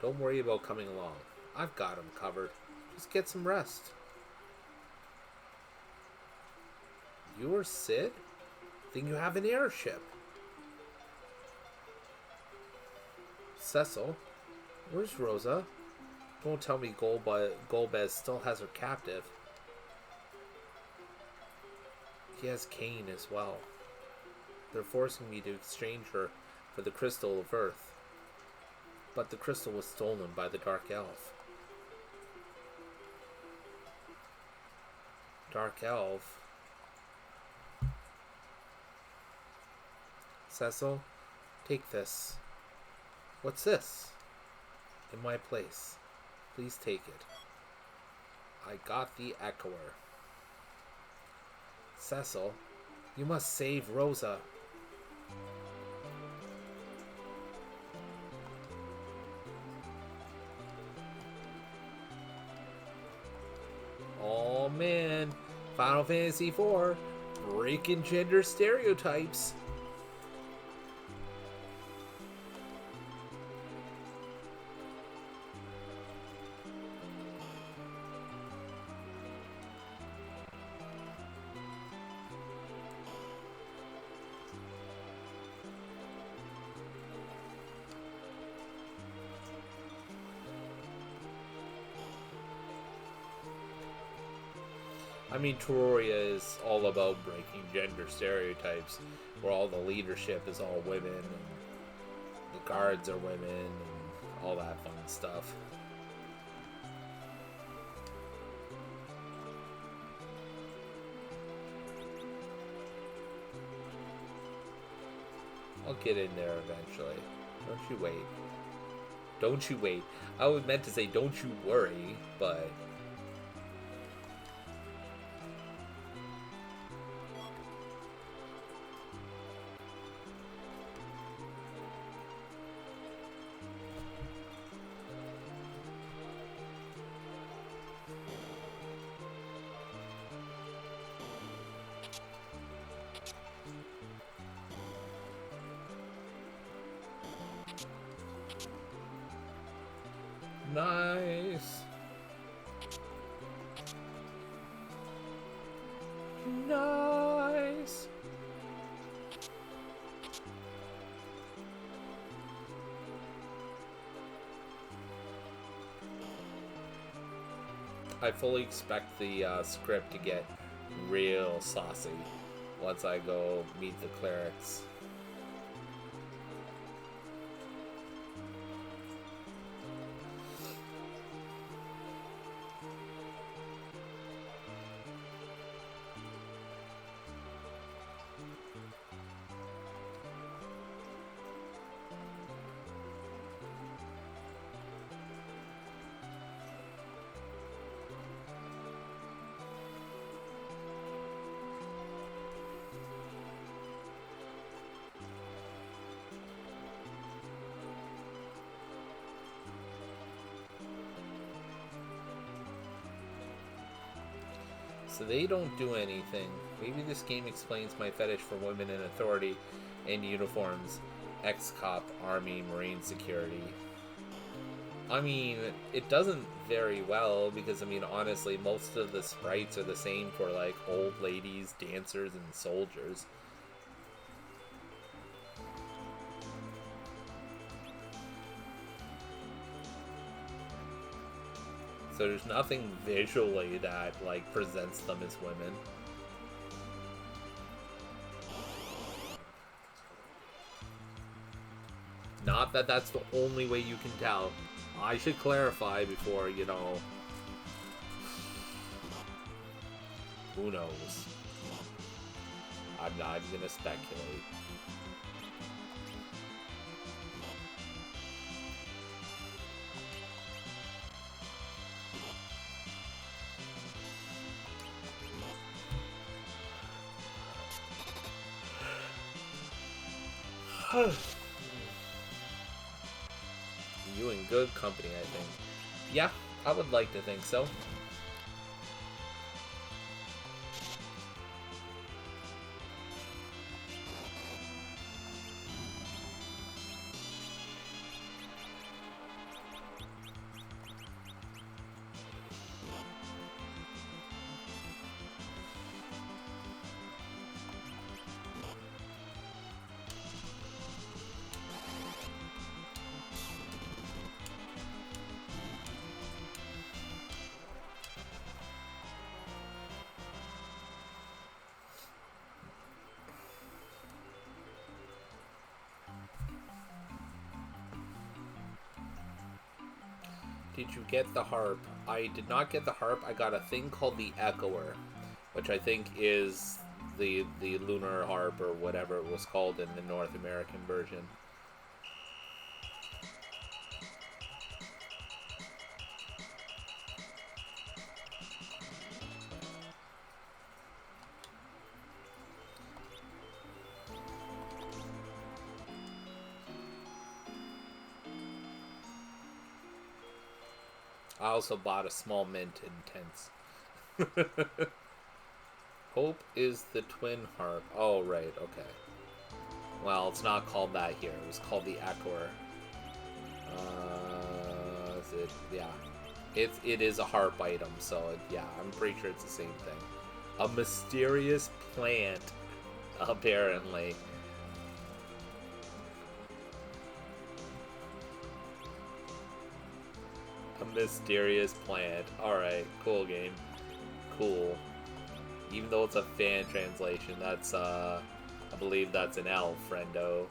Don't worry about coming along. I've got him covered. Just get some rest. You or Sid? Then you have an airship. Cecil, where's Rosa? Don't tell me Golbez still has her captive. He has Kane as well. They're forcing me to exchange her for the Crystal of Earth. But the crystal was stolen by the Dark Elf. Dark Elf? Cecil, take this. What's this? In my place. Please take it. I got the Echoer. Cecil, you must save Rosa. Oh man, Final Fantasy IV, breaking gender stereotypes. I mean, Toroia is all about breaking gender stereotypes, where all the leadership is all women, and the guards are women, and all that fun stuff. I'll get in there eventually. Don't you wait. Don't you wait. I was meant to say don't you worry, but... Nice. Nice. I fully expect the script to get real saucy once I go meet the clerics. So they don't do anything. Maybe this game explains my fetish for women in authority and uniforms. Ex-cop, army, marine security. I mean, it doesn't very well because, I mean, honestly, most of the sprites are the same for, like, old ladies, dancers, and soldiers. So there's nothing visually that, like, presents them as women. Not that that's the only way you can tell. I should clarify before, you know... Who knows? I'm not even gonna speculate. You in good company, I think. Yeah, I would like to think so. Did you get the harp? I did not get the harp. I got a thing called the echoer, which I think is the lunar harp or whatever it was called in the North American version. I also bought a small mint in tents. Hope is the twin harp. Oh, right, okay. Well, it's not called that here. It was called the echoer. Is it? Yeah. It is a harp item, so yeah, I'm pretty sure it's the same thing. A mysterious plant, apparently. A mysterious plant. Alright, cool game. Cool. Even though it's a fan translation, that's, I believe that's an L, friendo.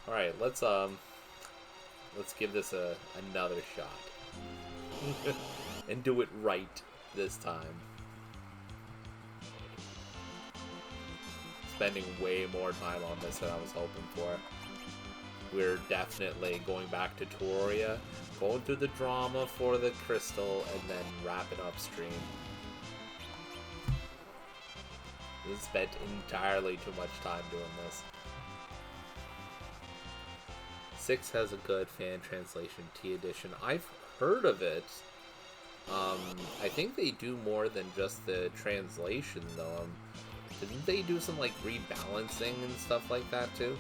Alright, let's give this another shot. And do it right this time. Spending way more time on this than I was hoping for. We're definitely going back to Toroia, going through the drama for the crystal, and then wrapping upstream. We spent entirely too much time doing this. 6 has a good fan translation, T edition. I've heard of it. I think they do more than just the translation, though. Didn't they do some, like, rebalancing and stuff like that, too?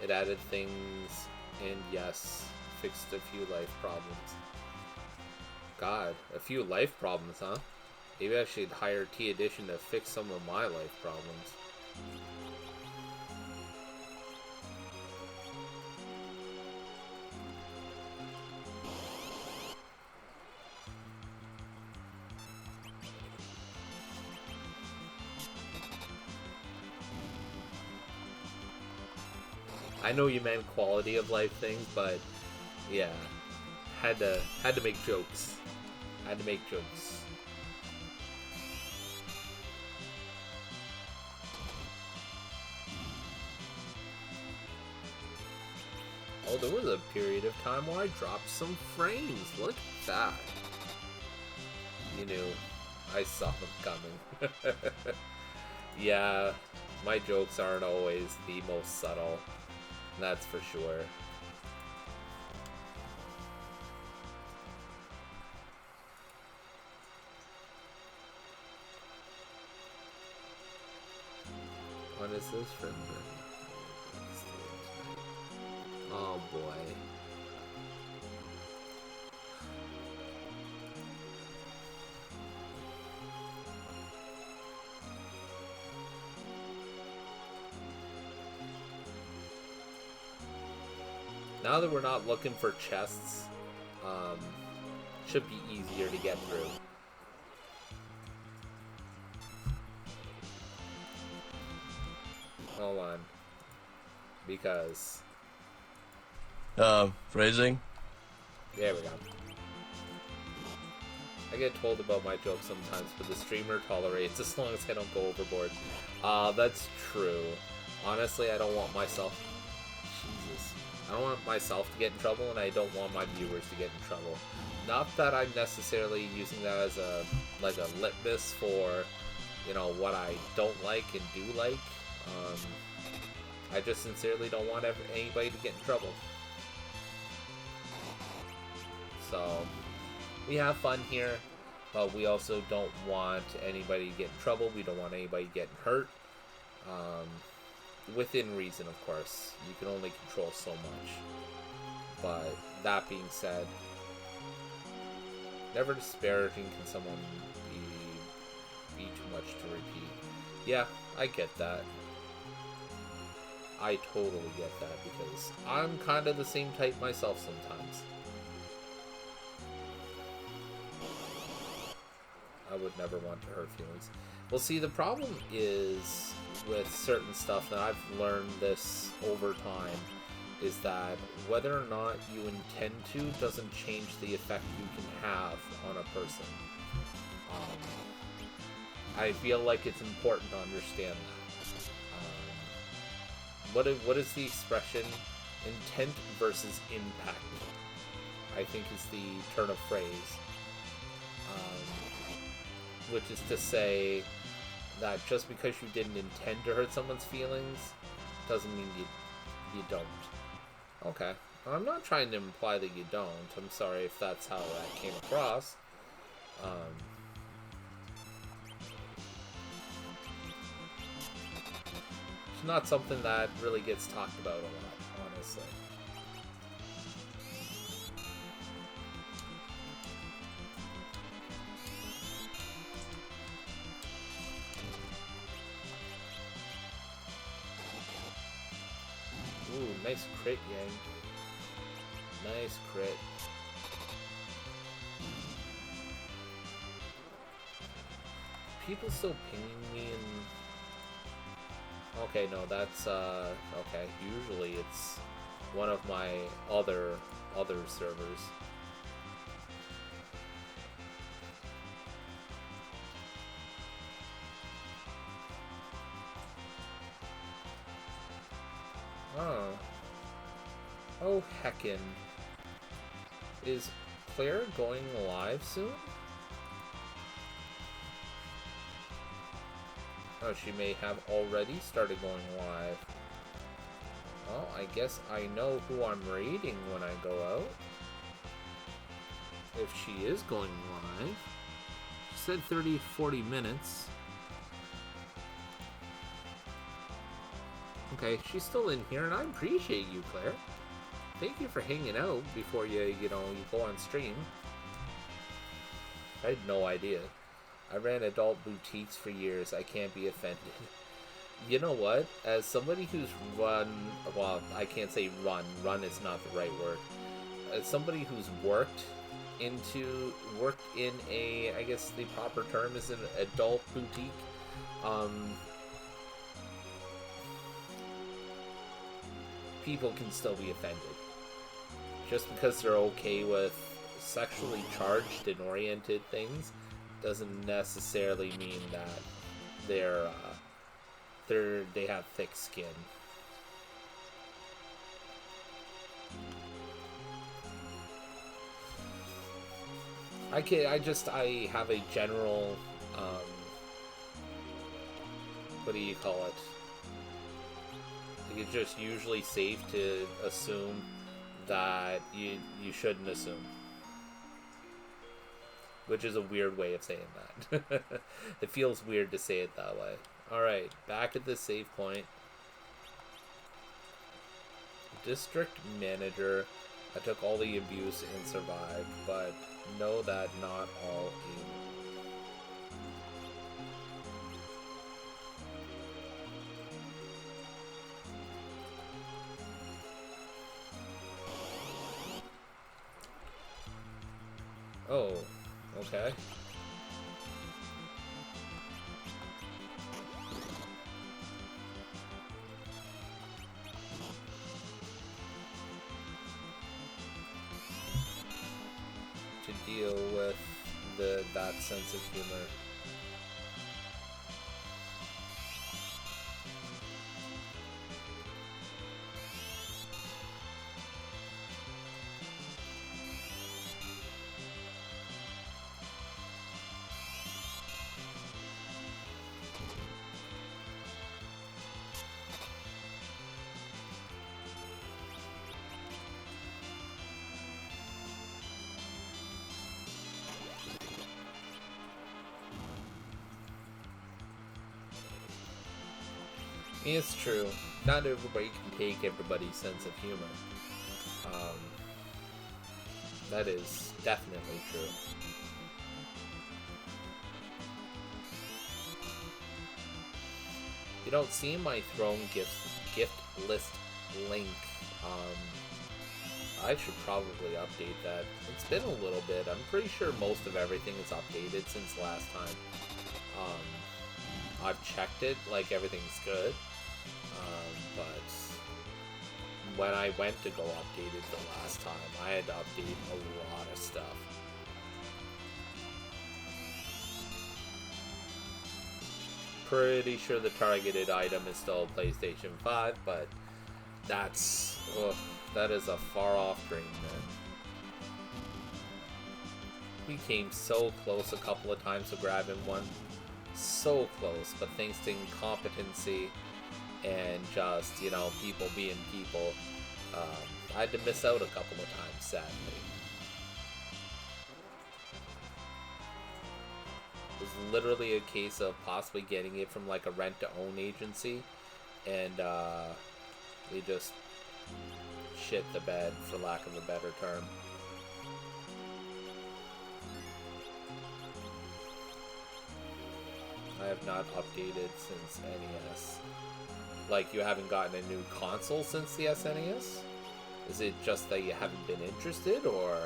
It added things, and yes, fixed a few life problems. God, a few life problems, huh? Maybe I should hire T-Edition to fix some of my life problems. I know you meant quality of life things, but yeah, had to make jokes. Had to make jokes. Oh, there was a period of time where I dropped some frames. Look at that. You knew. I saw them coming. Yeah, my jokes aren't always the most subtle. That's for sure. What is this from? Oh boy. Now that we're not looking for chests, should be easier to get through. Hold on. Because... phrasing? There we go. I get told about my jokes sometimes, but the streamer tolerates as long as I don't go overboard. That's true. Honestly, I don't want myself... Jesus. I don't want myself to get in trouble, and I don't want my viewers to get in trouble. Not that I'm necessarily using that as a litmus for, you know, what I don't like and do like. I just sincerely don't want anybody to get in trouble. So, we have fun here, but we also don't want anybody to get in trouble. We don't want anybody getting hurt. Within reason, of course. You can only control so much. But that being said, never disparaging can someone be too much to repeat. Yeah, I get that. I totally get that, because I'm kind of the same type myself sometimes. I would never want to hurt feelings. Well, see, the problem is with certain stuff, and I've learned this over time, is that whether or not you intend to doesn't change the effect you can have on a person. I feel like it's important to understand that. What is the expression? Intent versus impact, I think, is the turn of phrase. Which is to say that just because you didn't intend to hurt someone's feelings doesn't mean you don't. Okay. I'm not trying to imply that you don't. I'm sorry if that's how that came across. It's not something that really gets talked about a lot, honestly. Ooh, nice crit, Yang. Nice crit. People still pinging me and... Okay, no, that's, okay. Usually it's one of my other servers. Oh. Oh, heckin'. Is Claire going live soon? Oh, she may have already started going live. Well, I guess I know who I'm raiding when I go out. If she is going live. She said 30 to 40 minutes. Okay, she's still in here, and I appreciate you, Claire. Thank you for hanging out before you go on stream. I had no idea. I ran adult boutiques for years. I can't be offended. You know what? As somebody who's well, I can't say run is not the right word. As somebody who's worked in a, I guess the proper term is an adult boutique, people can still be offended. Just because they're okay with sexually charged and oriented things doesn't necessarily mean that they have thick skin. I have a general what do you call it? It's just usually safe to assume that you shouldn't assume. Which is a weird way of saying that. It feels weird to say it that way. Alright, back at the save point. District manager. I took all the abuse and survived, but know that not all evil. Oh, okay. To deal with that sense of humor. It's true. Not everybody can take everybody's sense of humor. That is definitely true. You don't see my Throne gift list link. I should probably update that. It's been a little bit. I'm pretty sure most of everything is updated since last time. I've checked it, like everything's good. But when I went to go update it the last time, I had to update a lot of stuff. Pretty sure the targeted item is still PlayStation 5, but that is a far off dream, man. We came so close a couple of times to grabbing one. So close, but thanks to incompetency and just, people being people, I had to miss out a couple of times, sadly. It was literally a case of possibly getting it from like a rent-to-own agency, and they just shit the bed, for lack of a better term. I have not updated since NES. Like, you haven't gotten a new console since the SNES? Is it just that you haven't been interested, or...?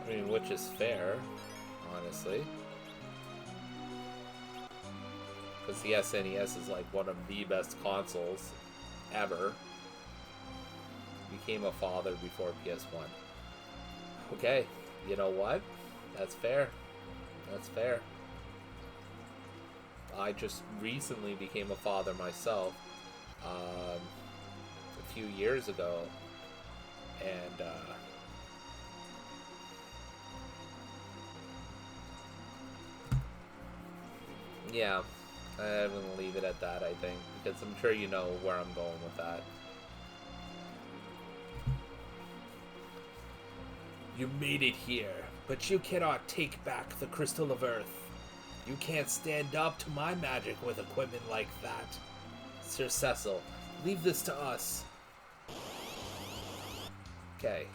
I mean, which is fair, honestly. Because the SNES is like one of the best consoles ever. Became a father before PS1. Okay, you know what? That's fair. That's fair. I just recently became a father myself, a few years ago, and yeah, I'm gonna leave it at that, I think, because I'm sure you know where I'm going with that. You made it here. But you cannot take back the Crystal of Earth. You can't stand up to my magic with equipment like that. Sir Cecil, leave this to us. Okay.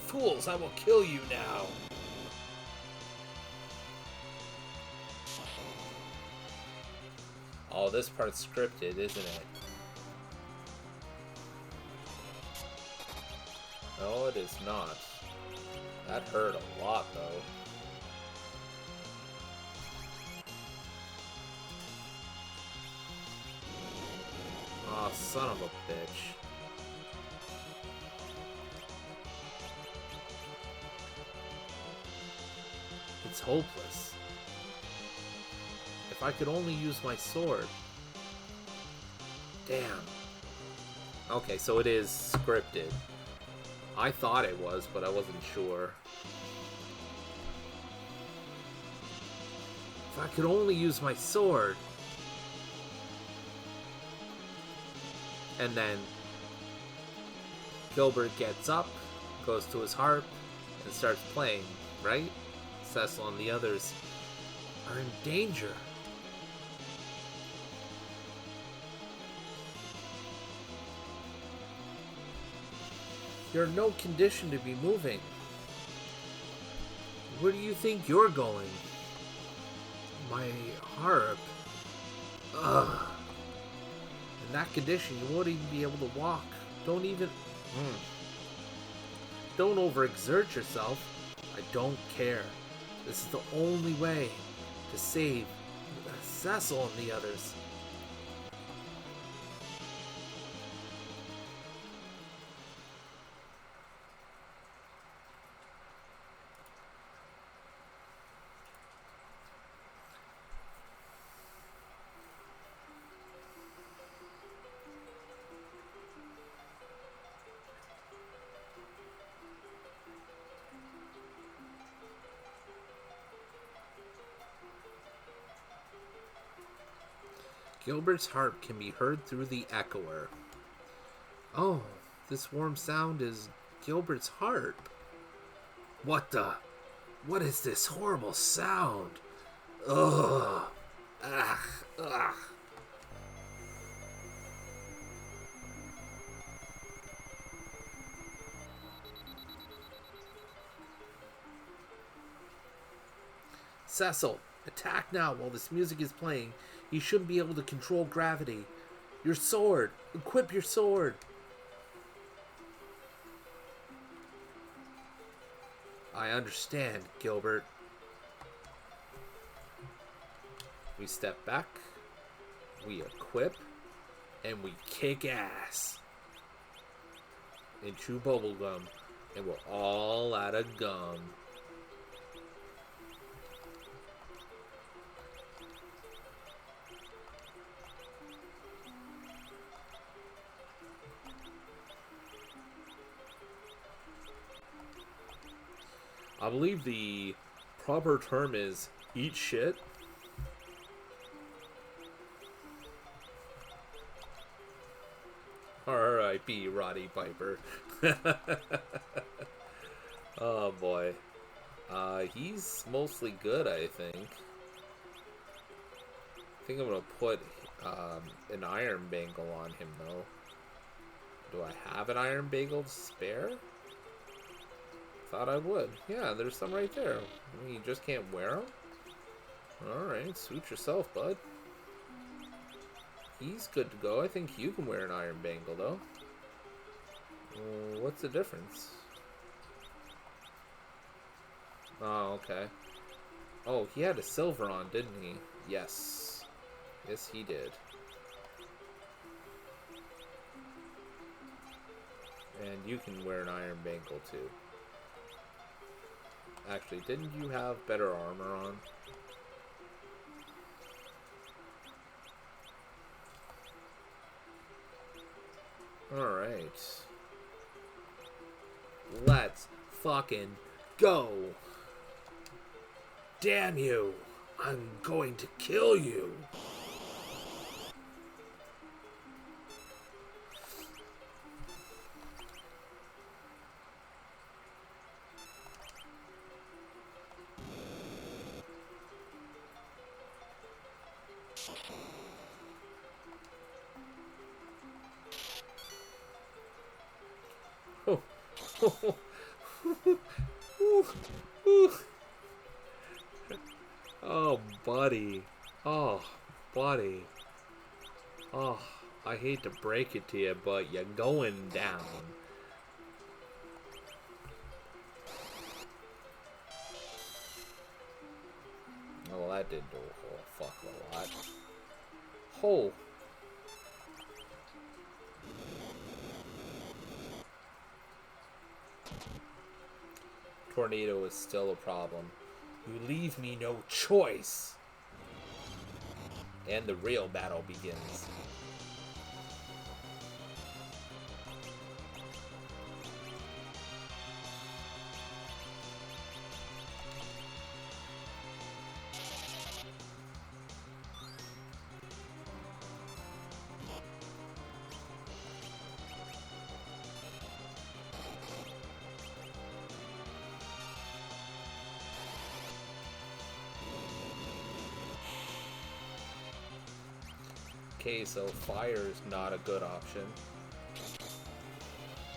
Fools, I will kill you now. Oh, this part's scripted, isn't it? No, it is not. That hurt a lot, though. Oh, son of a bitch. It's hopeless. If I could only use my sword. Damn. Okay, so it is scripted. I thought it was, but I wasn't sure. If I could only use my sword. And then Gilbert gets up, goes to his harp, and starts playing, right? Cecil and the others are in danger. You're in no condition to be moving. Where do you think you're going? My harp. Ugh. In that condition, you won't even be able to walk. Don't even... Don't overexert yourself. I don't care. This is the only way to save Cecil and the others. Gilbert's harp can be heard through the echoer. Oh, this warm sound is Gilbert's harp. What is this horrible sound? Ugh. Ugh. Ugh. Cecil, attack now while this music is playing. You shouldn't be able to control gravity. Your sword! Equip your sword! I understand, Gilbert. We step back, we equip, and we kick ass. And chew bubblegum, and we're all out of gum. I believe the proper term is eat shit. R.I.P. Roddy Piper. Oh boy. He's mostly good, I think. I think I'm gonna put an iron bangle on him though. Do I have an iron bangle to spare? Thought I would. Yeah, there's some right there. I mean, you just can't wear them? Alright, suit yourself, bud. He's good to go. I think you can wear an iron bangle, though. What's the difference? Oh, okay. Oh, he had a silver on, didn't he? Yes. Yes, he did. And you can wear an iron bangle, too. Actually, didn't you have better armor on? Alright. Let's fucking go. Damn you. I'm going to kill you. Oh, buddy. Oh, buddy. Oh, I hate to break it to you, but you're going down. Oh, that didn't do a whole fuck of a lot. Oh. Tornado is still a problem. You leave me no choice. And the real battle begins. Okay, so fire is not a good option.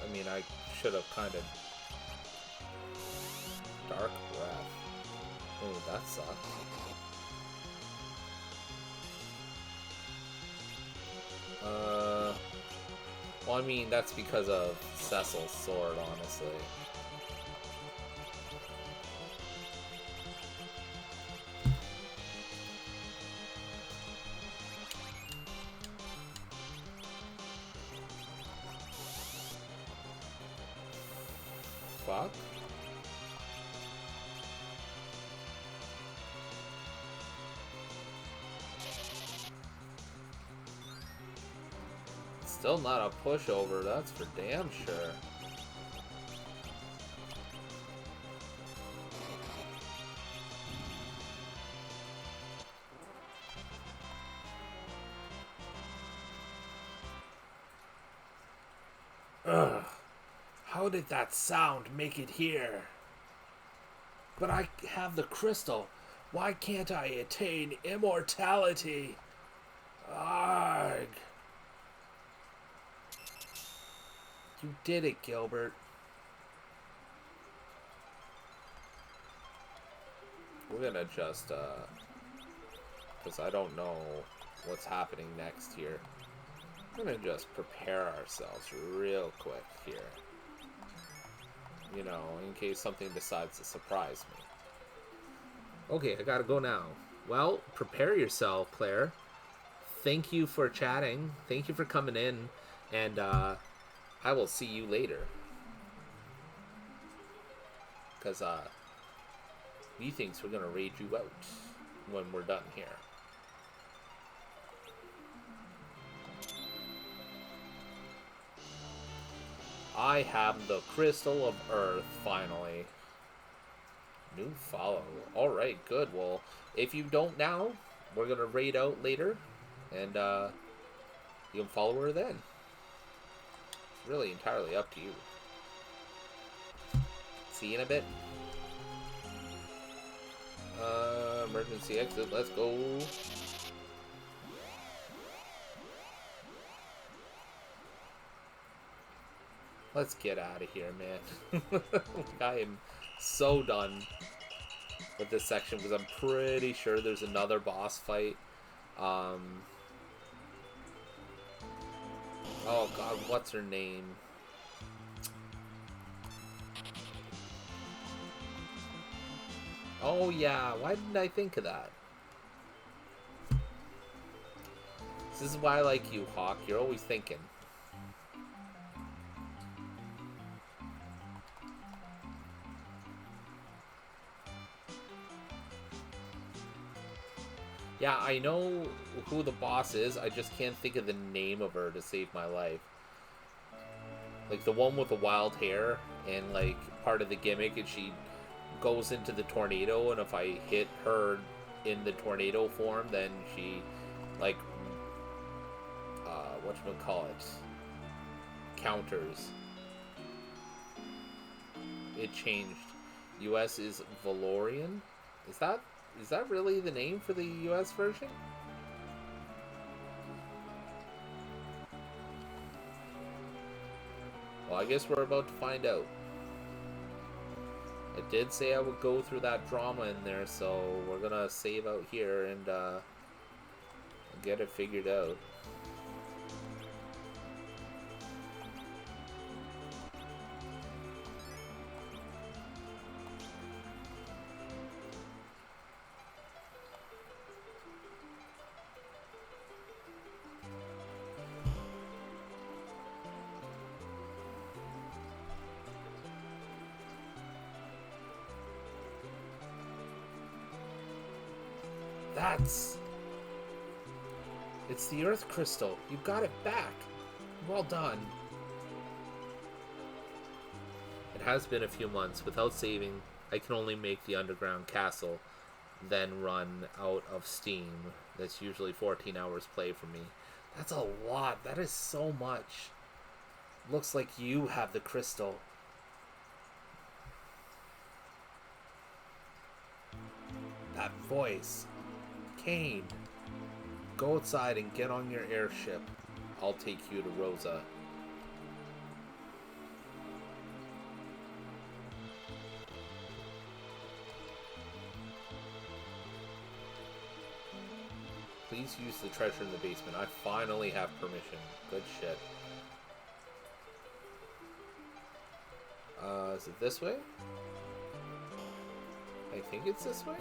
I mean, I should have kind of... Dark breath. Oh, that sucks. Well, I mean, that's because of Cecil's sword, honestly. Fuck. Still not a pushover, that's for damn sure. Ugh. How did that sound make it here? But I have the crystal. Why can't I attain immortality? Arg. You did it, Gilbert. We're gonna just, because I don't know what's happening next here. We're gonna just prepare ourselves real quick here. You know, in case something decides to surprise me. Okay, I gotta go now. Well, prepare yourself, Claire. Thank you for chatting. Thank you for coming in. And, I will see you later. Because, he thinks we're gonna raid you out when we're done here. I have the Crystal of Earth, finally. New follow. Alright, good. Well, if you don't now, we're gonna raid out later. And, you can follow her then. It's really entirely up to you. See you in a bit. Emergency exit, let's go. Let's get out of here, man. I am so done with this section because I'm pretty sure there's another boss fight. Oh god, what's her name? Oh yeah, why didn't I think of that? This is why I like you, Hawk. You're always thinking. Yeah, I know who the boss is. I just can't think of the name of her to save my life. Like the one with the wild hair, and like part of the gimmick is she goes into the tornado, and if I hit her in the tornado form, then she like whatchamacallit, counters. It changed. US is Valorian? Is that really the name for the US version? Well, I guess we're about to find out. I did say I would go through that drama in there, so we're gonna save out here and get it figured out. It's the Earth Crystal. You got it back. Well done. It has been a few months. Without saving, I can only make the underground castle, then run out of steam. That's usually 14 hours play for me. That's a lot. That is so much. Looks like you have the crystal. That voice. Kane. Go outside and get on your airship. I'll take you to Rosa. Please use the treasure in the basement. I finally have permission. Good shit. Is it this way? I think it's this way?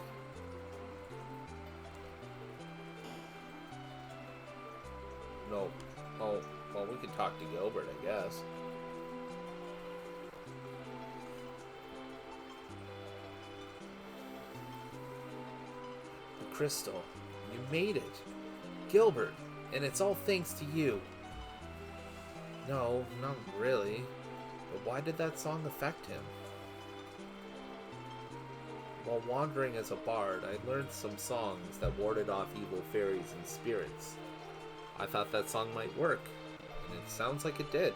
No. Oh, well, we can talk to Gilbert, I guess. The crystal. You made it. Gilbert. And it's all thanks to you. No, not really. But why did that song affect him? While wandering as a bard, I learned some songs that warded off evil fairies and spirits. I thought that song might work, and it sounds like it did.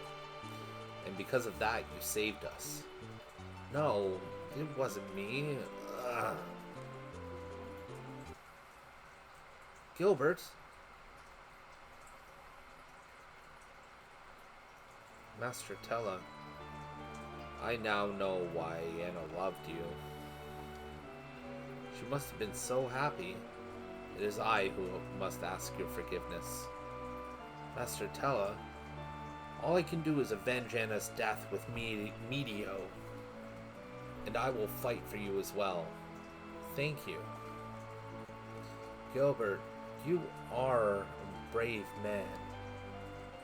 And because of that, you saved us. No, it wasn't me. Ugh. Gilbert? Master Tella, I now know why Anna loved you. She must have been so happy. It is I who must ask your forgiveness. Master Tella, all I can do is avenge Anna's death with Medio. And I will fight for you as well. Thank you. Gilbert, you are a brave man.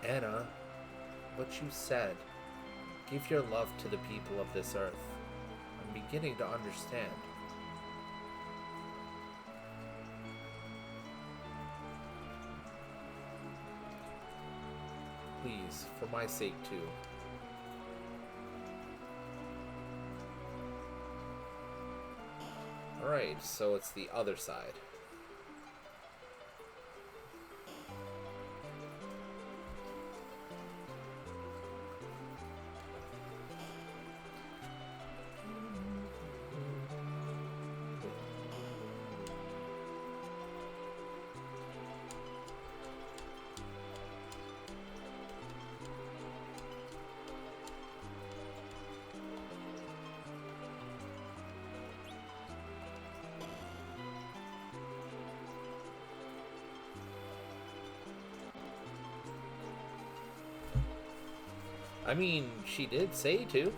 Anna, what you said, give your love to the people of this earth. I'm beginning to understand. Please, for my sake too. Alright, so it's the other side. I mean, she did say to.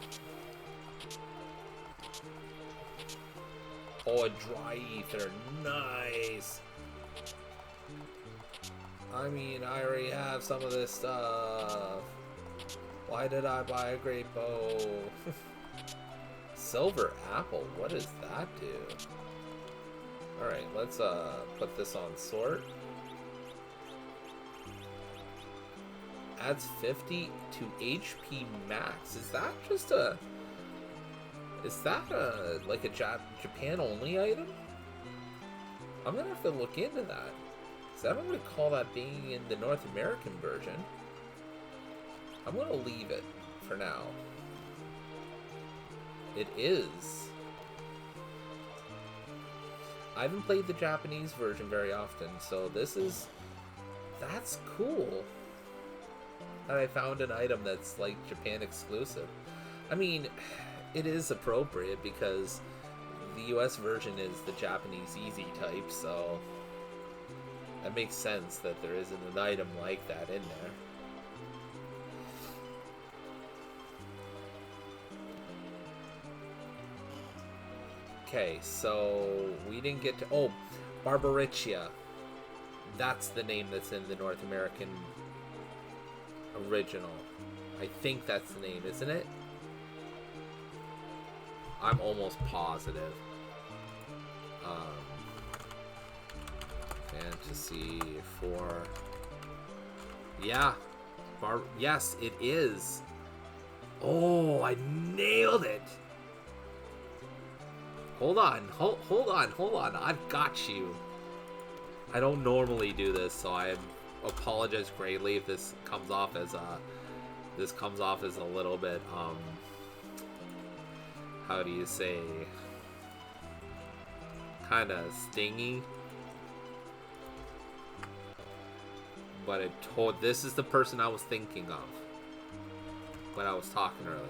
Oh, a dry ether. Nice. I mean, I already have some of this stuff. Why did I buy a great bow? Silver apple. What does that do? Alright, let's put this on sort. adds 50 to HP max. Is that just a... Is that like a Japan only item? I'm gonna have to look into that. Because I don't recall that being in the North American version. I'm gonna leave it for now. It is. I haven't played the Japanese version very often, so this is... That's cool. That I found an item that's like Japan exclusive. I mean, it is appropriate because the US version is the Japanese easy type, so that makes sense that there isn't an item like that in there. Okay, so we didn't get to... Oh, Barbaricia. That's the name that's in the North American original. I think that's the name, isn't it? I'm almost positive. Fantasy 4. Yeah. Yes, it is. Oh, I nailed it. Hold on. Hold on. I've got you. I don't normally do this, so I apologize greatly if this comes off as a little bit how do you say, kind of stingy, but this is the person I was thinking of when I was talking earlier.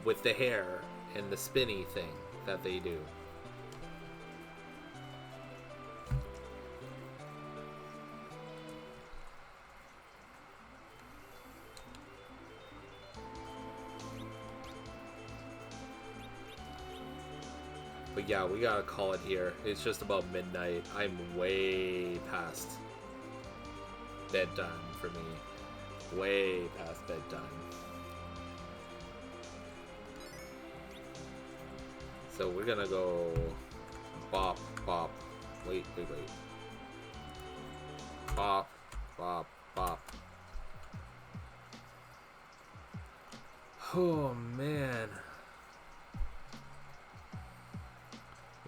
With the hair and the spinny thing that they do. But yeah, we gotta call it here. It's just about midnight. I'm way past bedtime for me. Way past bedtime. So we're gonna go bop, bop. Wait. Bop, bop, bop. Oh, man.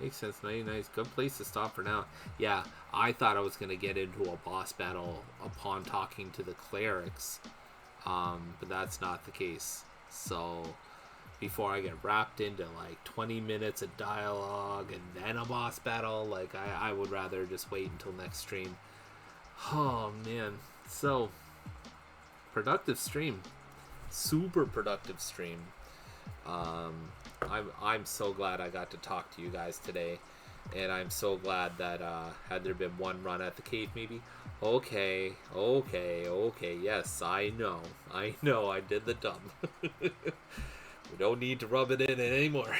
Makes sense. Nice. Good place to stop for now. Yeah, I thought I was going to get into a boss battle upon talking to the clerics. But that's not the case. So, before I get wrapped into like 20 minutes of dialogue and then a boss battle, like I would rather just wait until next stream. Oh, man. So, productive stream. Super productive stream. I'm so glad I got to talk to you guys today, and I'm so glad that had there been one run at the cave, maybe. Okay, yes, I know, I did the dumb. We don't need to rub it in anymore.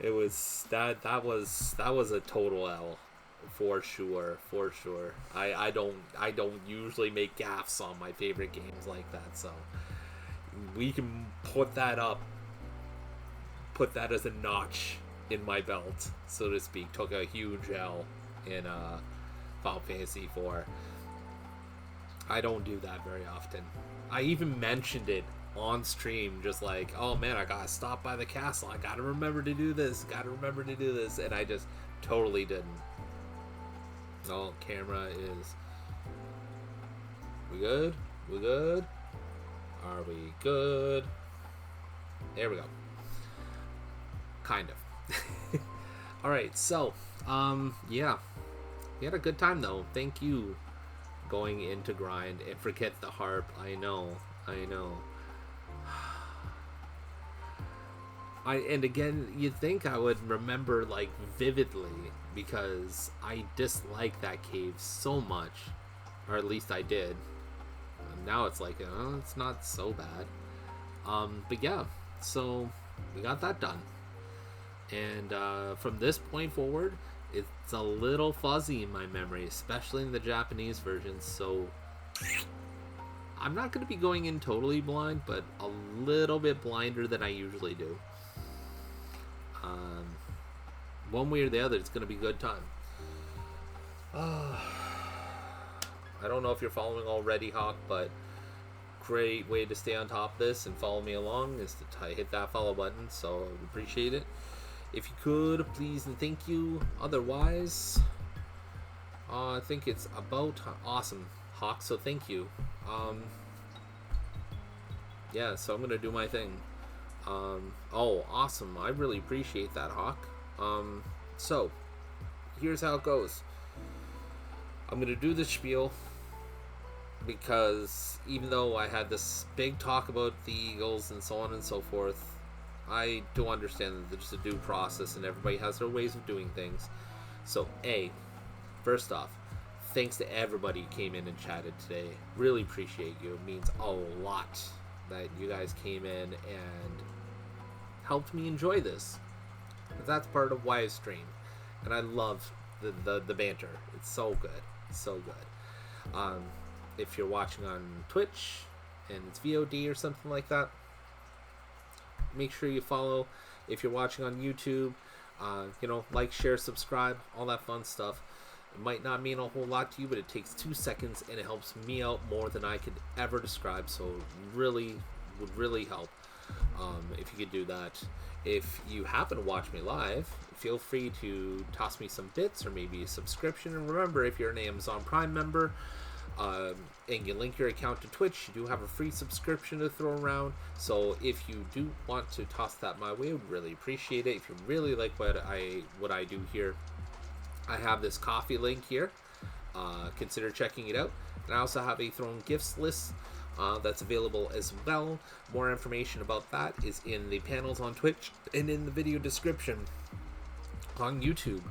It was that was a total L. For sure. I don't usually make gaffes on my favorite games like that, so we can put that as a notch in my belt, so to speak. Took a huge L in Final Fantasy 4. I don't do that very often. I even mentioned it on stream, just like, oh man, I gotta stop by the castle, I gotta remember to do this, and I just totally didn't. Oh, camera is... We good? Are we good? There we go. Kind of. Alright, so, yeah. We had a good time, though. Thank you, going into grind. And forget the harp. I know. And again, you'd think I would remember, like, vividly, because I dislike that cave so much. Or at least I did. Now it's like, oh, it's not so bad. But yeah, so we got that done. And from this point forward, it's a little fuzzy in my memory, especially in the Japanese version. So I'm not going to be going in totally blind, but a little bit blinder than I usually do. One way or the other, it's going to be a good time. I don't know if you're following already, Hawk, but great way to stay on top of this and follow me along is to hit that follow button, so I would appreciate it. If you could, please and thank you. Otherwise, I think it's about awesome, Hawk, so thank you. Yeah, so I'm going to do my thing. Oh, awesome. I really appreciate that, Hawk. So, here's how it goes. I'm going to do the spiel because even though I had this big talk about the Eagles and so on and so forth, I do understand that there's a due process and everybody has their ways of doing things. So, first off, thanks to everybody who came in and chatted today. Really appreciate you. It means a lot that you guys came in and helped me enjoy this. That's part of why I stream. And I love the banter. It's so good. It's so good. If you're watching on Twitch and it's VOD or something like that, make sure you follow. If you're watching on YouTube, like, share, subscribe, all that fun stuff. It might not mean a whole lot to you, but it takes 2 seconds and it helps me out more than I could ever describe. So really would really help if you could do that. If you happen to watch me live, feel free to toss me some bits or maybe a subscription. And remember, if you're an Amazon Prime member and you link your account to Twitch, you do have a free subscription to throw around. So if you do want to toss that my way, I would really appreciate it. If you really like what I do here, I have this coffee link here. Consider checking it out. And I also have a Thrown Gifts list that's available as well. More information about that is in the panels on Twitch and in the video description on YouTube.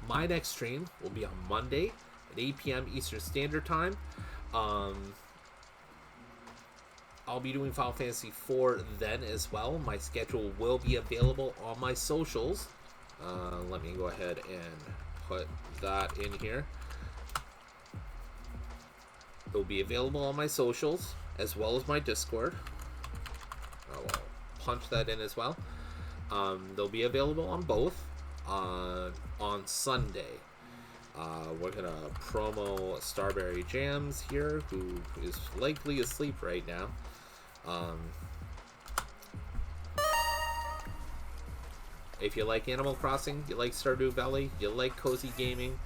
My next stream will be on Monday at 8 p.m. Eastern Standard Time. I'll be doing Final Fantasy IV then as well. My schedule will be available on my socials. Let me go ahead and put that in here. It will be available on my socials as well as my Discord. I will punch that in as well. They'll be available on both on Sunday. We're gonna promo Starberry Jams here, who is likely asleep right now. If you like Animal Crossing, you like Stardew Valley, you like Cozy Gaming,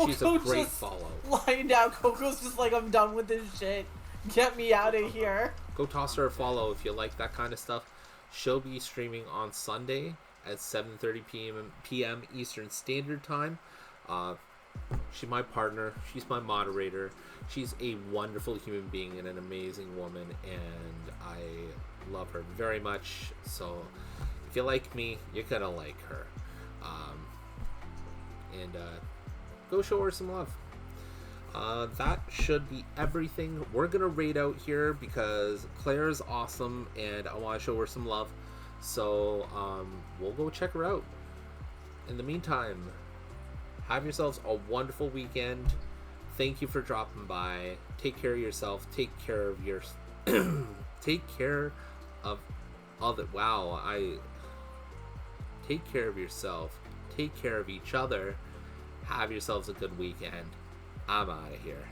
she's a great follow. Lying down, Coco's just like, I'm done with this shit. Get me out of here. Go toss her a follow if you like that kind of stuff. She'll be streaming on Sunday at 7:30 p.m. Eastern Standard Time. She's my partner. She's my moderator. She's a wonderful human being and an amazing woman, and I love her very much. So if you like me, you're gonna like her. Go show her some love. That should be everything. We're gonna raid out here because Claire's awesome and I want to show her some love. So we'll go check her out. In the meantime, have yourselves a wonderful weekend. Thank you for dropping by. Take care of yourself. Take care of your take care of other. Wow, take care of yourself. Take care of each other. Have yourselves a good weekend. I'm out of here.